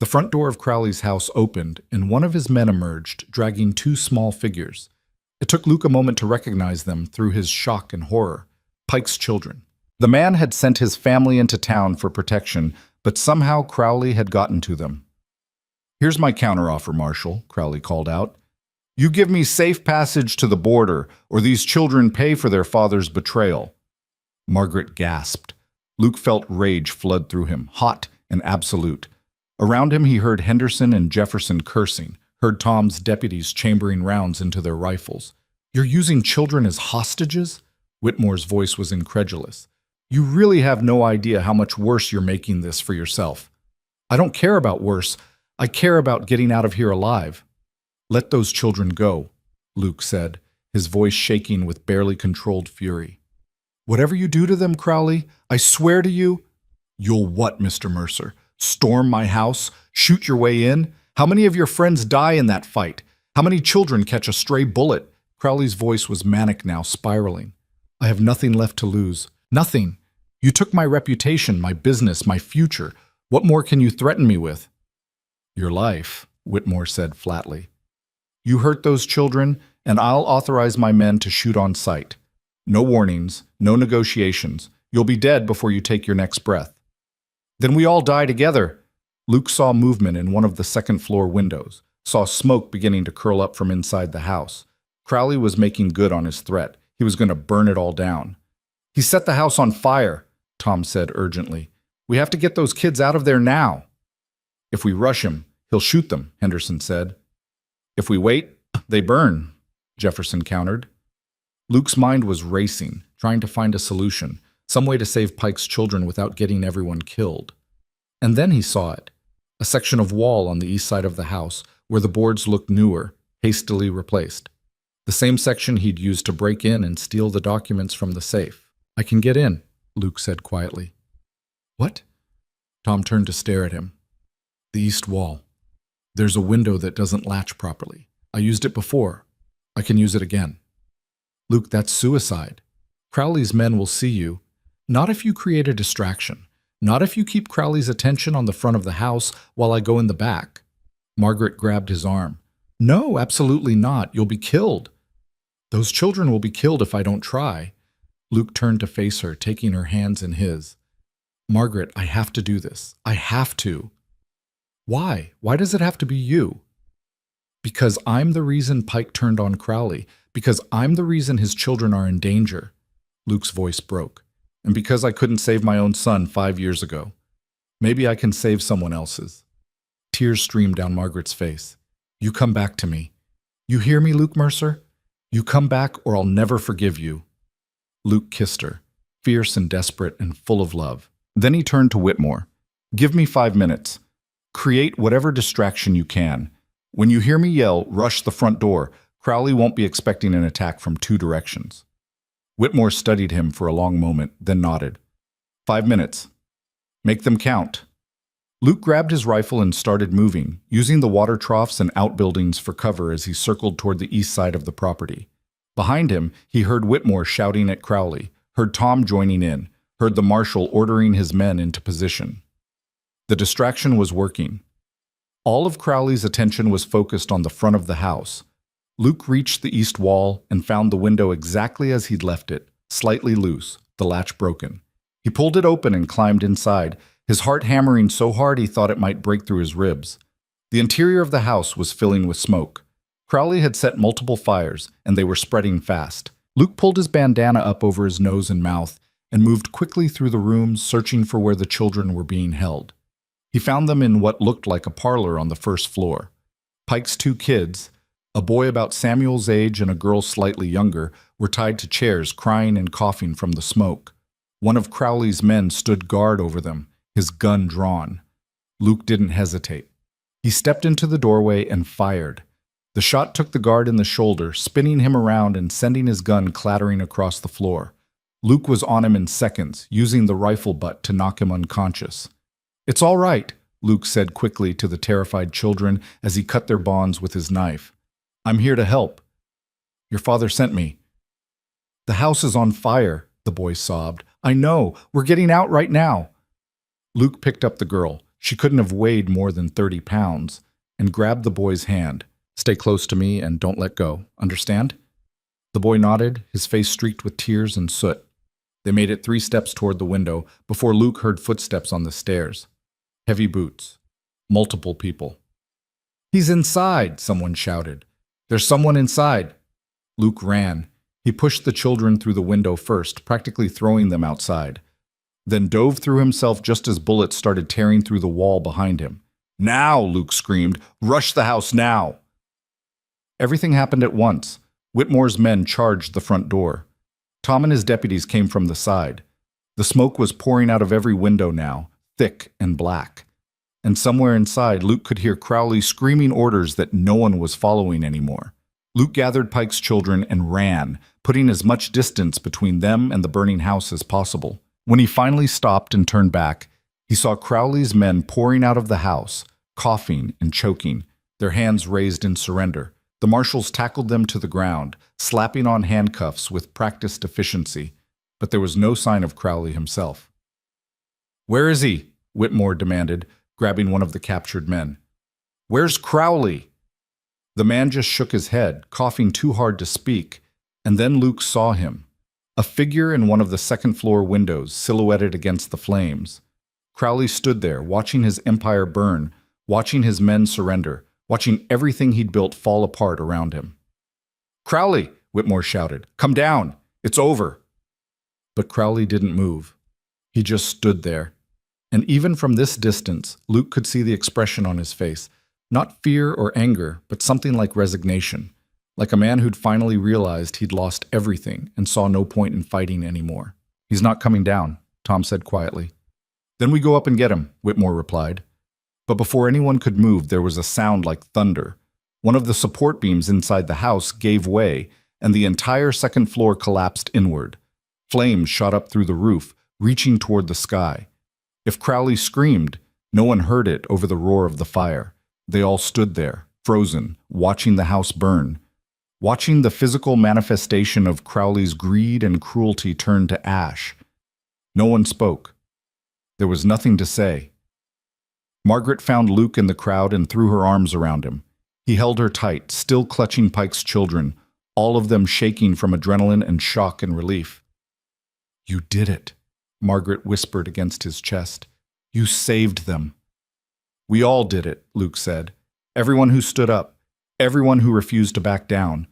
A: The front door of Crowley's house opened, and one of his men emerged, dragging 2 small figures. It took Luke a moment to recognize them through his shock and horror. Pike's children. The man had sent his family into town for protection, but somehow Crowley had gotten to them. "Here's my counteroffer, Marshal," Crowley called out. "You give me safe passage to the border, or these children pay for their father's betrayal." Margaret gasped. Luke felt rage flood through him, hot and absolute. Around him he heard Henderson and Jefferson cursing, heard Tom's deputies chambering rounds into their rifles. "You're using children as hostages?" Whitmore's voice was incredulous. "You really have no idea how much worse you're making this for yourself." "I don't care about worse. I care about getting out of here alive." "Let those children go," Luke said, his voice shaking with barely controlled fury. "Whatever you do to them, Crowley, I swear to you—" "You'll what, Mr. Mercer? Storm my house? Shoot your way in? How many of your friends die in that fight? How many children catch a stray bullet?" Crowley's voice was manic now, spiraling. "I have nothing left to lose. Nothing. You took my reputation, my business, my future. What more can you threaten me with?" "Your life," Whitmore said flatly. "You hurt those children, and I'll authorize my men to shoot on sight. No warnings, no negotiations. You'll be dead before you take your next breath." "Then we all die together." Luke saw movement in one of the second-floor windows, saw smoke beginning to curl up from inside the house. Crowley was making good on his threat. He was going to burn it all down. "He set the house on fire," Tom said urgently. "We have to get those kids out of there now." "If we rush him, he'll shoot them," Henderson said. "If we wait, they burn," Jefferson countered. Luke's mind was racing, trying to find a solution, some way to save Pike's children without getting everyone killed. And then he saw it, a section of wall on the east side of the house where the boards looked newer, hastily replaced. The same section he'd used to break in and steal the documents from the safe. "I can get in," Luke said quietly. "What?" Tom turned to stare at him. "The east wall. There's a window that doesn't latch properly. I used it before. I can use it again." "Luke, that's suicide. Crowley's men will see you. Not if you create a distraction. Not if you keep Crowley's attention on the front of the house while I go in the back." Margaret grabbed his arm. "No, absolutely not. You'll be killed." "Those children will be killed if I don't try." Luke turned to face her, taking her hands in his. "Margaret, I have to do this. I have to." "Why? Why does it have to be you?" "Because I'm the reason Pike turned on Crowley. Because I'm the reason his children are in danger." Luke's voice broke. And because I couldn't save my own son 5 years ago, maybe I can save someone else's." Tears streamed down Margaret's face. "You come back to me. You hear me, Luke Mercer? You come back or I'll never forgive you." Luke kissed her, fierce and desperate and full of love. Then he turned to Whitmore. "Give me 5 minutes. Create whatever distraction you can. When you hear me yell, rush the front door. Crowley won't be expecting an attack from 2 directions." Whitmore studied him for a long moment, then nodded. 5 minutes. Make them count." Luke grabbed his rifle and started moving, using the water troughs and outbuildings for cover as he circled toward the east side of the property. Behind him, he heard Whitmore shouting at Crowley, heard Tom joining in, heard the marshal ordering his men into position. The distraction was working. All of Crowley's attention was focused on the front of the house. Luke reached the east wall and found the window exactly as he'd left it, slightly loose, the latch broken. He pulled it open and climbed inside, his heart hammering so hard he thought it might break through his ribs. The interior of the house was filling with smoke. Crowley had set multiple fires, and they were spreading fast. Luke pulled his bandana up over his nose and mouth and moved quickly through the rooms, searching for where the children were being held. He found them in what looked like a parlor on the first floor. Pike's 2 kids, a boy about Samuel's age and a girl slightly younger, were tied to chairs, crying and coughing from the smoke. One of Crowley's men stood guard over them, his gun drawn. Luke didn't hesitate. He stepped into the doorway and fired. The shot took the guard in the shoulder, spinning him around and sending his gun clattering across the floor. Luke was on him in seconds, using the rifle butt to knock him unconscious. "It's all right," Luke said quickly to the terrified children as he cut their bonds with his knife. "I'm here to help. Your father sent me." "The house is on fire," the boy sobbed. "I know. We're getting out right now." Luke picked up the girl. She couldn't have weighed more than 30 pounds, and grabbed the boy's hand. "Stay close to me and don't let go. Understand?" The boy nodded, his face streaked with tears and soot. They made it 3 steps toward the window before Luke heard footsteps on the stairs. Heavy boots. Multiple people. "He's inside," someone shouted. "There's someone inside." Luke ran. He pushed the children through the window first, practically throwing them outside. Then dove through himself just as bullets started tearing through the wall behind him. "Now!" Luke screamed. "Rush the house now!" Everything happened at once. Whitmore's men charged the front door. Tom and his deputies came from the side. The smoke was pouring out of every window now, thick and black. And somewhere inside, Luke could hear Crowley screaming orders that no one was following anymore. Luke gathered Pike's children and ran, putting as much distance between them and the burning house as possible. When he finally stopped and turned back, he saw Crowley's men pouring out of the house, coughing and choking, their hands raised in surrender. The marshals tackled them to the ground, slapping on handcuffs with practiced efficiency, but there was no sign of Crowley himself. "Where is he?" Whitmore demanded, grabbing one of the captured men. "Where's Crowley?" The man just shook his head, coughing too hard to speak, and then Luke saw him. A figure in one of the second-floor windows, silhouetted against the flames. Crowley stood there, watching his empire burn, watching his men surrender, watching everything he'd built fall apart around him. "Crowley!" Whitmore shouted. "Come down! It's over!" But Crowley didn't move. He just stood there. And even from this distance, Luke could see the expression on his face. Not fear or anger, but something like resignation. Like a man who'd finally realized he'd lost everything and saw no point in fighting anymore. "He's not coming down," Tom said quietly. "Then we go up and get him," Whitmore replied. But before anyone could move, there was a sound like thunder. One of the support beams inside the house gave way, and the entire second floor collapsed inward. Flames shot up through the roof, reaching toward the sky. If Crowley screamed, no one heard it over the roar of the fire. They all stood there, frozen, watching the house burn, watching the physical manifestation of Crowley's greed and cruelty turn to ash. No one spoke. There was nothing to say. Margaret found Luke in the crowd and threw her arms around him. He held her tight, still clutching Pike's children, all of them shaking from adrenaline and shock and relief. "You did it," Margaret whispered against his chest. "You saved them." "We all did it," Luke said. "Everyone who stood up, everyone who refused to back down.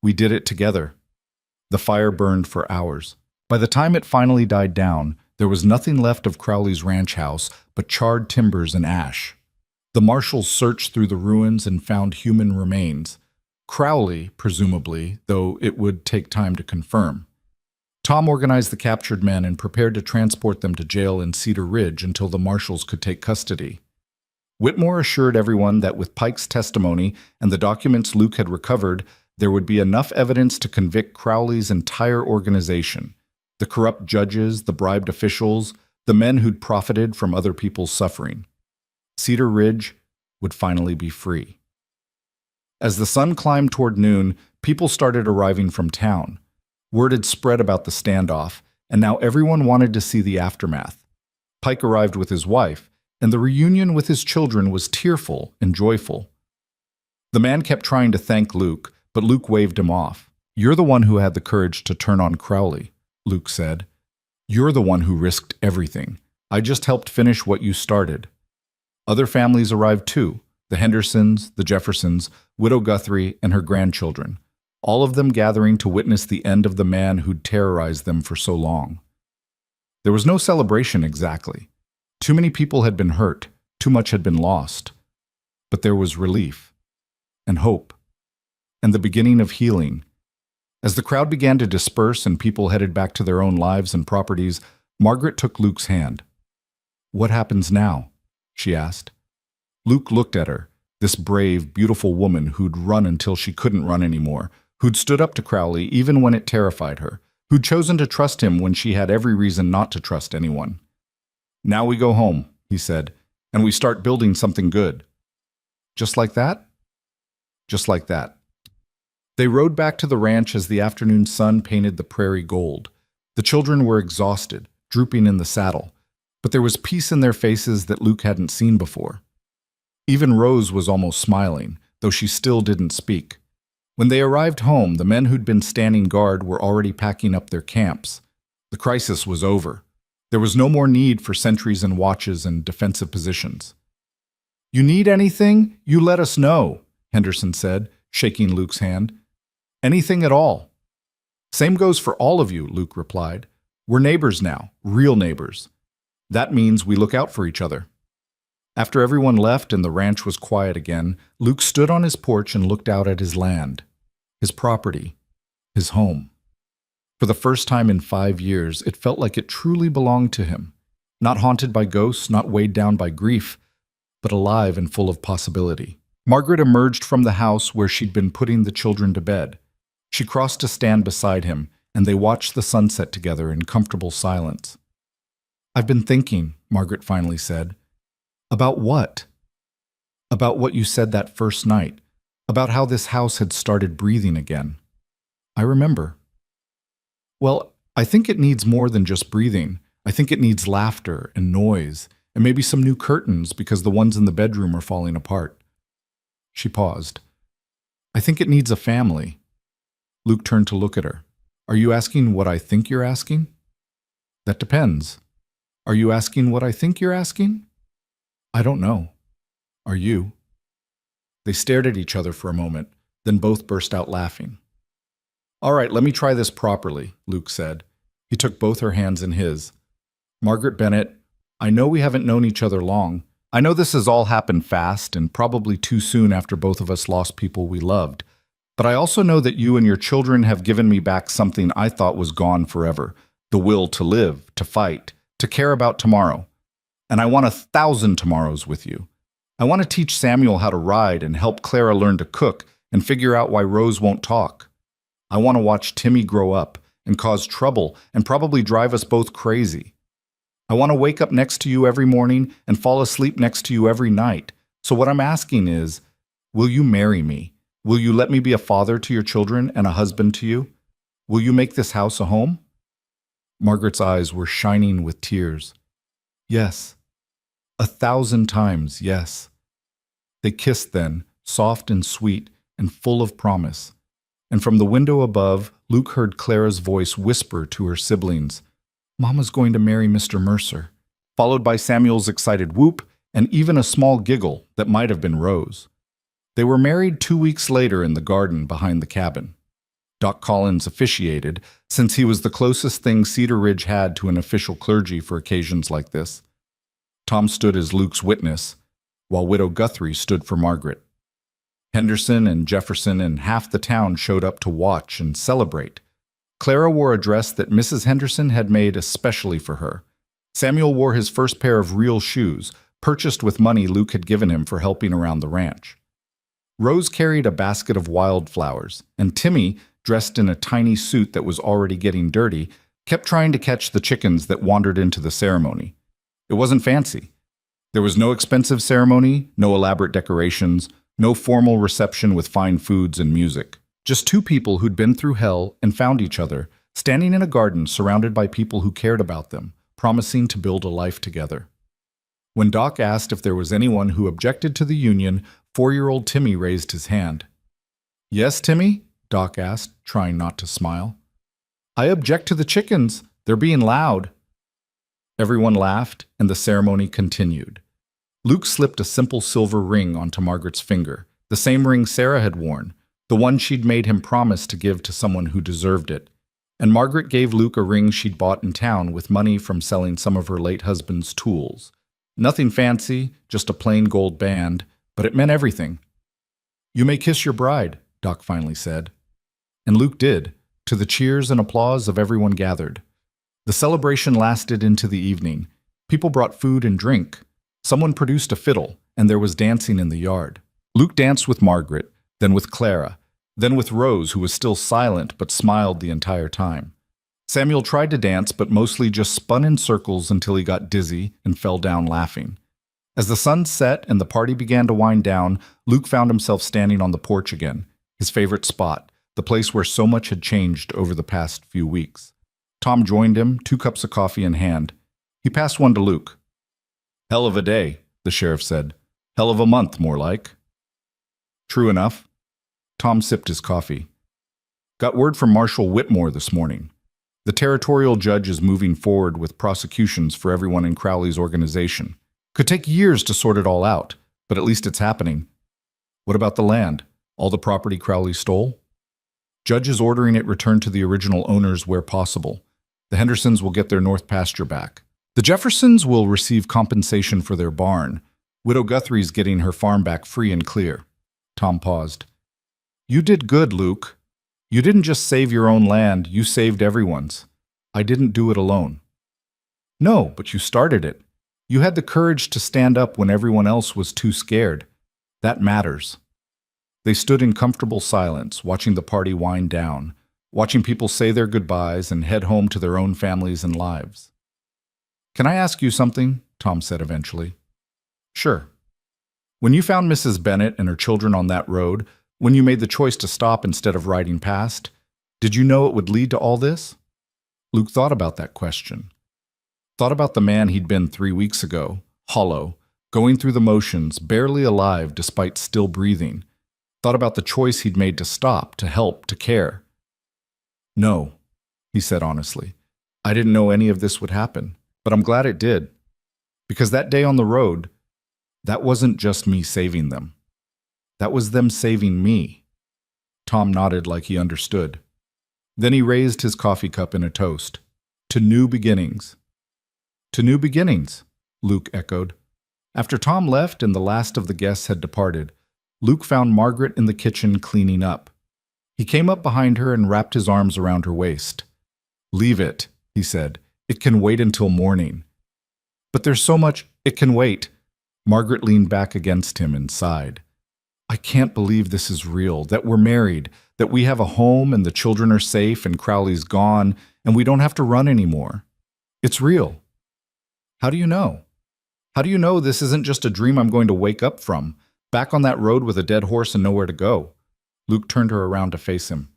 A: We did it together." The fire burned for hours. By the time it finally died down, there was nothing left of Crowley's ranch house but charred timbers and ash. The marshals searched through the ruins and found human remains. Crowley, presumably, though it would take time to confirm. Tom organized the captured men and prepared to transport them to jail in Cedar Ridge until the marshals could take custody. Whitmore assured everyone that with Pike's testimony and the documents Luke had recovered, there would be enough evidence to convict Crowley's entire organization. The corrupt judges, the bribed officials, the men who'd profited from other people's suffering. Cedar Ridge would finally be free. As the sun climbed toward noon, people started arriving from town. Word had spread about the standoff, and now everyone wanted to see the aftermath. Pike arrived with his wife, and the reunion with his children was tearful and joyful. The man kept trying to thank Luke, but Luke waved him off. "You're the one who had the courage to turn on Crowley," Luke said. "You're the one who risked everything. I just helped finish what you started." Other families arrived too, the Hendersons, the Jeffersons, Widow Guthrie, and her grandchildren, all of them gathering to witness the end of the man who'd terrorized them for so long. There was no celebration exactly. Too many people had been hurt, too much had been lost. But there was relief, and hope, and the beginning of healing. As the crowd began to disperse and people headed back to their own lives and properties, Margaret took Luke's hand. "What happens now?" she asked. Luke looked at her, this brave, beautiful woman who'd run until she couldn't run anymore, who'd stood up to Crowley even when it terrified her, who'd chosen to trust him when she had every reason not to trust anyone. "Now we go home," he said, "and we start building something good." "Just like that?" "Just like that." They rode back to the ranch as the afternoon sun painted the prairie gold. The children were exhausted, drooping in the saddle, but there was peace in their faces that Luke hadn't seen before. Even Rose was almost smiling, though she still didn't speak. When they arrived home, the men who'd been standing guard were already packing up their camps. The crisis was over. There was no more need for sentries and watches and defensive positions. "You need anything? You let us know," Henderson said, shaking Luke's hand. "Anything at all." "Same goes for all of you," Luke replied. "We're neighbors now, real neighbors. That means we look out for each other." After everyone left and the ranch was quiet again, Luke stood on his porch and looked out at his land, his property, his home. For the first time in 5 years, it felt like it truly belonged to him. Not haunted by ghosts, not weighed down by grief, but alive and full of possibility. Margaret emerged from the house where she'd been putting the children to bed. She crossed to stand beside him, and they watched the sunset together in comfortable silence. "I've been thinking," Margaret finally said. "About what?" "About what you said that first night, about how this house had started breathing again." "I remember." "Well, I think it needs more than just breathing. I think it needs laughter and noise, and maybe some new curtains because the ones in the bedroom are falling apart." She paused. "I think it needs a family." Luke turned to look at her. "Are you asking what I think you're asking?" "That depends. Are you asking what I think you're asking?" "I don't know. Are you?" They stared at each other for a moment, then both burst out laughing. "All right, let me try this properly," Luke said. He took both her hands in his. "Margaret Bennett, I know we haven't known each other long. I know this has all happened fast and probably too soon after both of us lost people we loved. But I also know that you and your children have given me back something I thought was gone forever, the will to live, to fight, to care about tomorrow. And I want 1,000 tomorrows with you. I want to teach Samuel how to ride and help Clara learn to cook and figure out why Rose won't talk. I want to watch Timmy grow up and cause trouble and probably drive us both crazy. I want to wake up next to you every morning and fall asleep next to you every night. So what I'm asking is, will you marry me? Will you let me be a father to your children and a husband to you? Will you make this house a home?" Margaret's eyes were shining with tears. "Yes. 1,000 times, yes." They kissed then, soft and sweet and full of promise. And from the window above, Luke heard Clara's voice whisper to her siblings, "Mama's going to marry Mr. Mercer," followed by Samuel's excited whoop and even a small giggle that might have been Rose. They were married 2 weeks later in the garden behind the cabin. Doc Collins officiated, since he was the closest thing Cedar Ridge had to an official clergy for occasions like this. Tom stood as Luke's witness, while Widow Guthrie stood for Margaret. Henderson and Jefferson and half the town showed up to watch and celebrate. Clara wore a dress that Mrs. Henderson had made especially for her. Samuel wore his first pair of real shoes, purchased with money Luke had given him for helping around the ranch. Rose carried a basket of wildflowers, and Timmy, dressed in a tiny suit that was already getting dirty, kept trying to catch the chickens that wandered into the ceremony. It wasn't fancy. There was no expensive ceremony, no elaborate decorations, no formal reception with fine foods and music. Just two people who'd been through hell and found each other, standing in a garden surrounded by people who cared about them, promising to build a life together. When Doc asked if there was anyone who objected to the union, 4-year-old Timmy raised his hand. "Yes, Timmy?" Doc asked, trying not to smile. "I object to the chickens. They're being loud." Everyone laughed, and the ceremony continued. Luke slipped a simple silver ring onto Margaret's finger, the same ring Sarah had worn, the one she'd made him promise to give to someone who deserved it. And Margaret gave Luke a ring she'd bought in town with money from selling some of her late husband's tools. Nothing fancy, just a plain gold band, but it meant everything. "You may kiss your bride," Doc finally said. And Luke did, to the cheers and applause of everyone gathered. The celebration lasted into the evening. People brought food and drink. Someone produced a fiddle, and there was dancing in the yard. Luke danced with Margaret, then with Clara, then with Rose, who was still silent but smiled the entire time. Samuel tried to dance, but mostly just spun in circles until he got dizzy and fell down laughing. As the sun set and the party began to wind down, Luke found himself standing on the porch again, his favorite spot, the place where so much had changed over the past few weeks. Tom joined him, 2 cups of coffee in hand. He passed one to Luke. "Hell of a day," the sheriff said. "Hell of a month, more like." "True enough." Tom sipped his coffee. "Got word from Marshal Whitmore this morning. The territorial judge is moving forward with prosecutions for everyone in Crowley's organization. Could take years to sort it all out, but at least it's happening." "What about the land? All the property Crowley stole?" "Judge is ordering it returned to the original owners where possible. The Hendersons will get their north pasture back. The Jeffersons will receive compensation for their barn. Widow Guthrie's getting her farm back free and clear." Tom paused. "You did good, Luke. You didn't just save your own land, you saved everyone's. I didn't do it alone." "No, but you started it. You had the courage to stand up when everyone else was too scared. That matters." They stood in comfortable silence, watching the party wind down, watching people say their goodbyes and head home to their own families and lives. "Can I ask you something?" Tom said eventually. "Sure." "When you found Mrs. Bennett and her children on that road, when you made the choice to stop instead of riding past, did you know it would lead to all this?" Luke thought about that question. Thought about the man he'd been 3 weeks ago, hollow, going through the motions, barely alive despite still breathing. Thought about the choice he'd made to stop, to help, to care. "No," he said honestly. "I didn't know any of this would happen, but I'm glad it did. Because that day on the road, that wasn't just me saving them. That was them saving me." Tom nodded like he understood. Then he raised his coffee cup in a toast. "To new beginnings." "To new beginnings," Luke echoed. After Tom left and the last of the guests had departed, Luke found Margaret in the kitchen cleaning up. He came up behind her and wrapped his arms around her waist. "Leave it," he said. "It can wait until morning." "But there's so much—" "It can wait." Margaret leaned back against him and sighed. "I can't believe this is real, that we're married, that we have a home and the children are safe and Crowley's gone and we don't have to run anymore. It's real." "How do you know? How do you know this isn't just a dream I'm going to wake up from, back on that road with a dead horse and nowhere to go?" Luke turned her around to face him.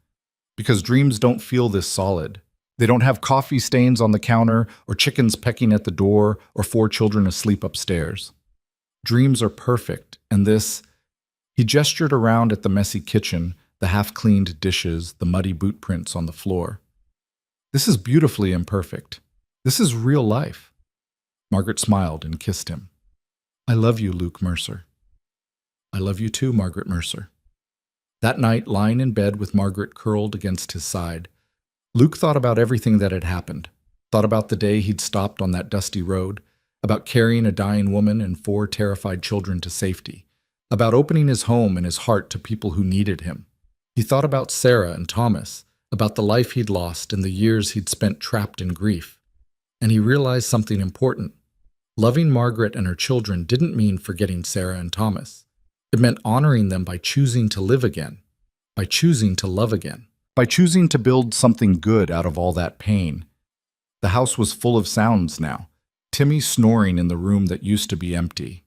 A: "Because dreams don't feel this solid. They don't have coffee stains on the counter or chickens pecking at the door or 4 children asleep upstairs. Dreams are perfect, and this—" He gestured around at the messy kitchen, the half-cleaned dishes, the muddy boot prints on the floor. "This is beautifully imperfect. This is real life." Margaret smiled and kissed him. "I love you, Luke Mercer." "I love you too, Margaret Mercer."
B: That night, lying in bed with Margaret curled against his side, Luke thought about everything that had happened, thought about the day he'd stopped on that dusty road, about carrying a dying woman and 4 terrified children to safety, about opening his home and his heart to people who needed him. He thought about Sarah and Thomas, about the life he'd lost and the years he'd spent trapped in grief. And he realized something important. Loving Margaret and her children didn't mean forgetting Sarah and Thomas. It meant honoring them by choosing to live again, by choosing to love again,
A: by choosing to build something good out of all that pain. The house was full of sounds now. Timmy snoring in the room that used to be empty.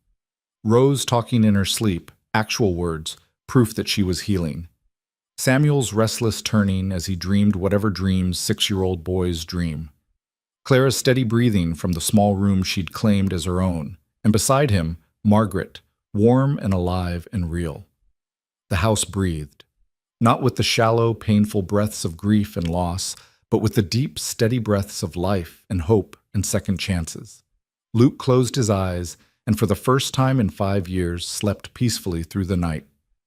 A: Rose talking in her sleep, actual words, proof that she was healing. Samuel's restless turning as he dreamed whatever dreams 6-year-old boys dream. Clara's steady breathing from the small room she'd claimed as her own. And beside him, Margaret, warm and alive and real. The house breathed. Not with the shallow, painful breaths of grief and loss, but with the deep, steady breaths of life and hope and second chances. Luke closed his eyes and for the first time in 5 years slept peacefully through the night.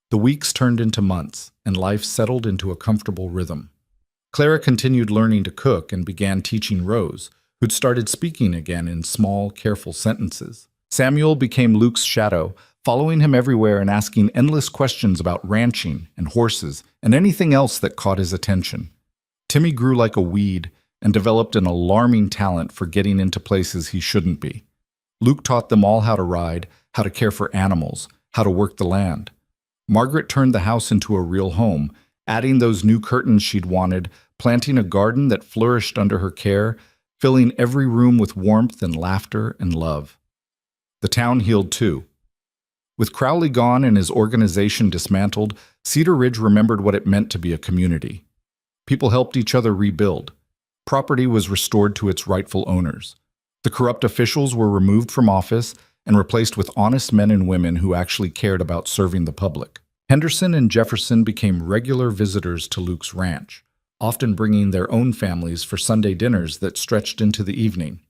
A: The weeks turned into months, and life settled into a comfortable rhythm. Clara continued learning to cook and began teaching Rose, who'd started speaking again in small, careful sentences. Samuel became Luke's shadow, following him everywhere and asking endless questions about ranching and horses and anything else that caught his attention. Timmy grew like a weed and developed an alarming talent for getting into places he shouldn't be. Luke taught them all how to ride, how to care for animals, how to work the land. Margaret turned the house into a real home, adding those new curtains she'd wanted, planting a garden that flourished under her care, filling every room with warmth and laughter and love. The town healed too. With Crowley gone and his organization dismantled, Cedar Ridge remembered what it meant to be a community. People helped each other rebuild. Property was restored to its rightful owners. The corrupt officials were removed from office and replaced with honest men and women who actually cared about serving the public. Henderson and Jefferson became regular visitors to Luke's ranch, often bringing their own families for Sunday dinners that stretched into the evening.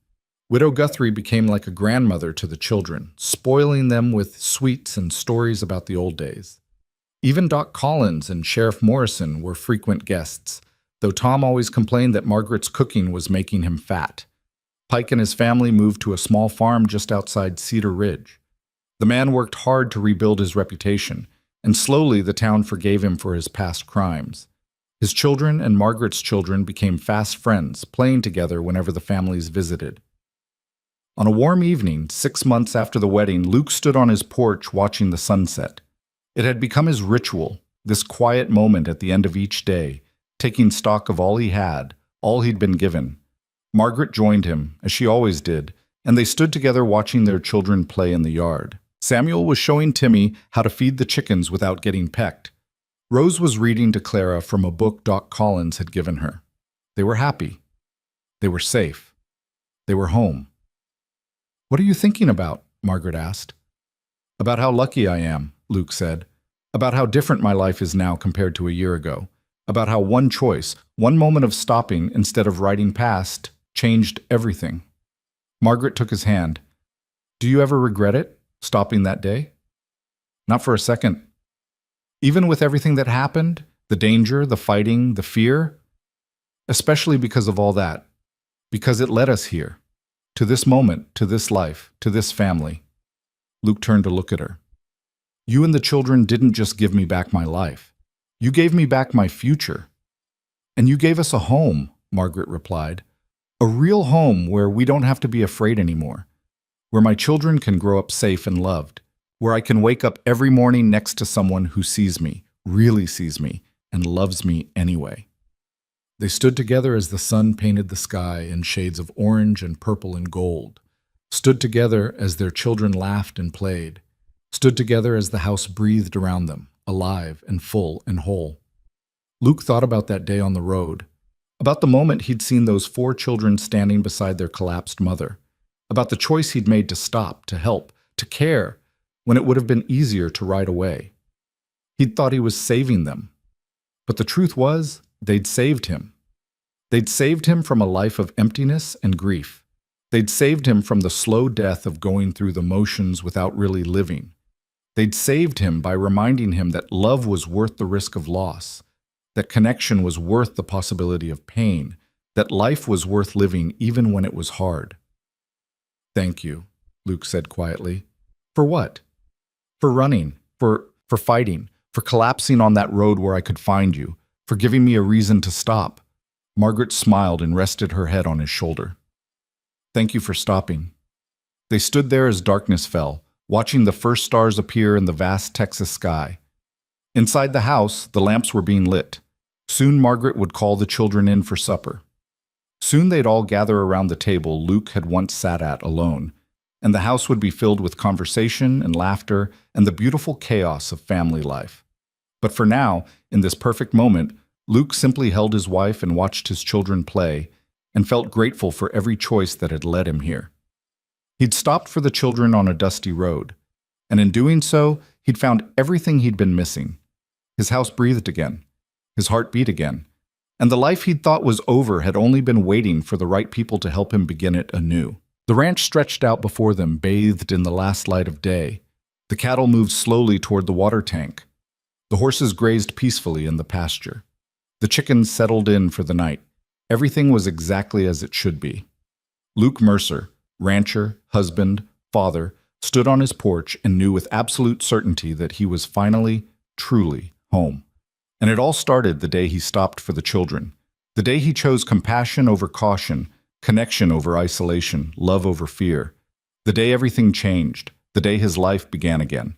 A: Widow Guthrie became like a grandmother to the children, spoiling them with sweets and stories about the old days. Even Doc Collins and Sheriff Morrison were frequent guests, though Tom always complained that Margaret's cooking was making him fat. Pike and his family moved to a small farm just outside Cedar Ridge. The man worked hard to rebuild his reputation, and slowly the town forgave him for his past crimes. His children and Margaret's children became fast friends, playing together whenever the families visited. On a warm evening, 6 months after the wedding, Luke stood on his porch watching the sunset. It had become his ritual, this quiet moment at the end of each day, taking stock of all he had, all he'd been given. Margaret joined him, as she always did, and they stood together watching their children play in the yard. Samuel was showing Timmy how to feed the chickens without getting pecked. Rose was reading to Clara from a book Doc Collins had given her. They were happy. They were safe. They were home. "What are you thinking about?" Margaret asked. "About how lucky I am," Luke said. "About how different my life is now compared to a year ago. About how one choice, one moment of stopping instead of riding past, changed everything." Margaret took his hand. "Do you ever regret it, stopping that day?" "Not for a second. Even with everything that happened, the danger, the fighting, the fear, especially because of all that, because it led us here, to this moment, to this life, to this family." Luke turned to look at her. "You and the children didn't just give me back my life. You gave me back my future. And you gave us a home," Margaret replied. "A real home where we don't have to be afraid anymore. Where my children can grow up safe and loved. Where I can wake up every morning next to someone who sees me, really sees me, and loves me anyway." They stood together as the sun painted the sky in shades of orange and purple and gold. Stood together as their children laughed and played. Stood together as the house breathed around them, alive and full and whole. Luke thought about that day on the road, about the moment he'd seen those 4 children standing beside their collapsed mother, about the choice he'd made to stop, to help, to care, when it would have been easier to ride away. He'd thought he was saving them. But the truth was, they'd saved him. They'd saved him from a life of emptiness and grief. They'd saved him from the slow death of going through the motions without really living. They'd saved him by reminding him that love was worth the risk of loss, that connection was worth the possibility of pain, that life was worth living even when it was hard. "Thank you," Luke said quietly. "For what?" "For running, for fighting, for collapsing on that road where I could find you, for giving me a reason to stop." Margaret smiled and rested her head on his shoulder. "Thank you for stopping." They stood there as darkness fell, watching the first stars appear in the vast Texas sky. Inside the house, the lamps were being lit. Soon Margaret would call the children in for supper. Soon they'd all gather around the table Luke had once sat at alone, and the house would be filled with conversation and laughter and the beautiful chaos of family life. But for now, in this perfect moment, Luke simply held his wife and watched his children play, and felt grateful for every choice that had led him here. He'd stopped for the children on a dusty road, and in doing so, he'd found everything he'd been missing. His house breathed again. His heart beat again. And the life he'd thought was over had only been waiting for the right people to help him begin it anew. The ranch stretched out before them, bathed in the last light of day. The cattle moved slowly toward the water tank. The horses grazed peacefully in the pasture. The chickens settled in for the night. Everything was exactly as it should be. Luke Mercer, rancher, husband, father, stood on his porch and knew with absolute certainty that he was finally, truly home. And it all started the day he stopped for the children, the day he chose compassion over caution, connection over isolation, love over fear, the day everything changed, the day his life began again.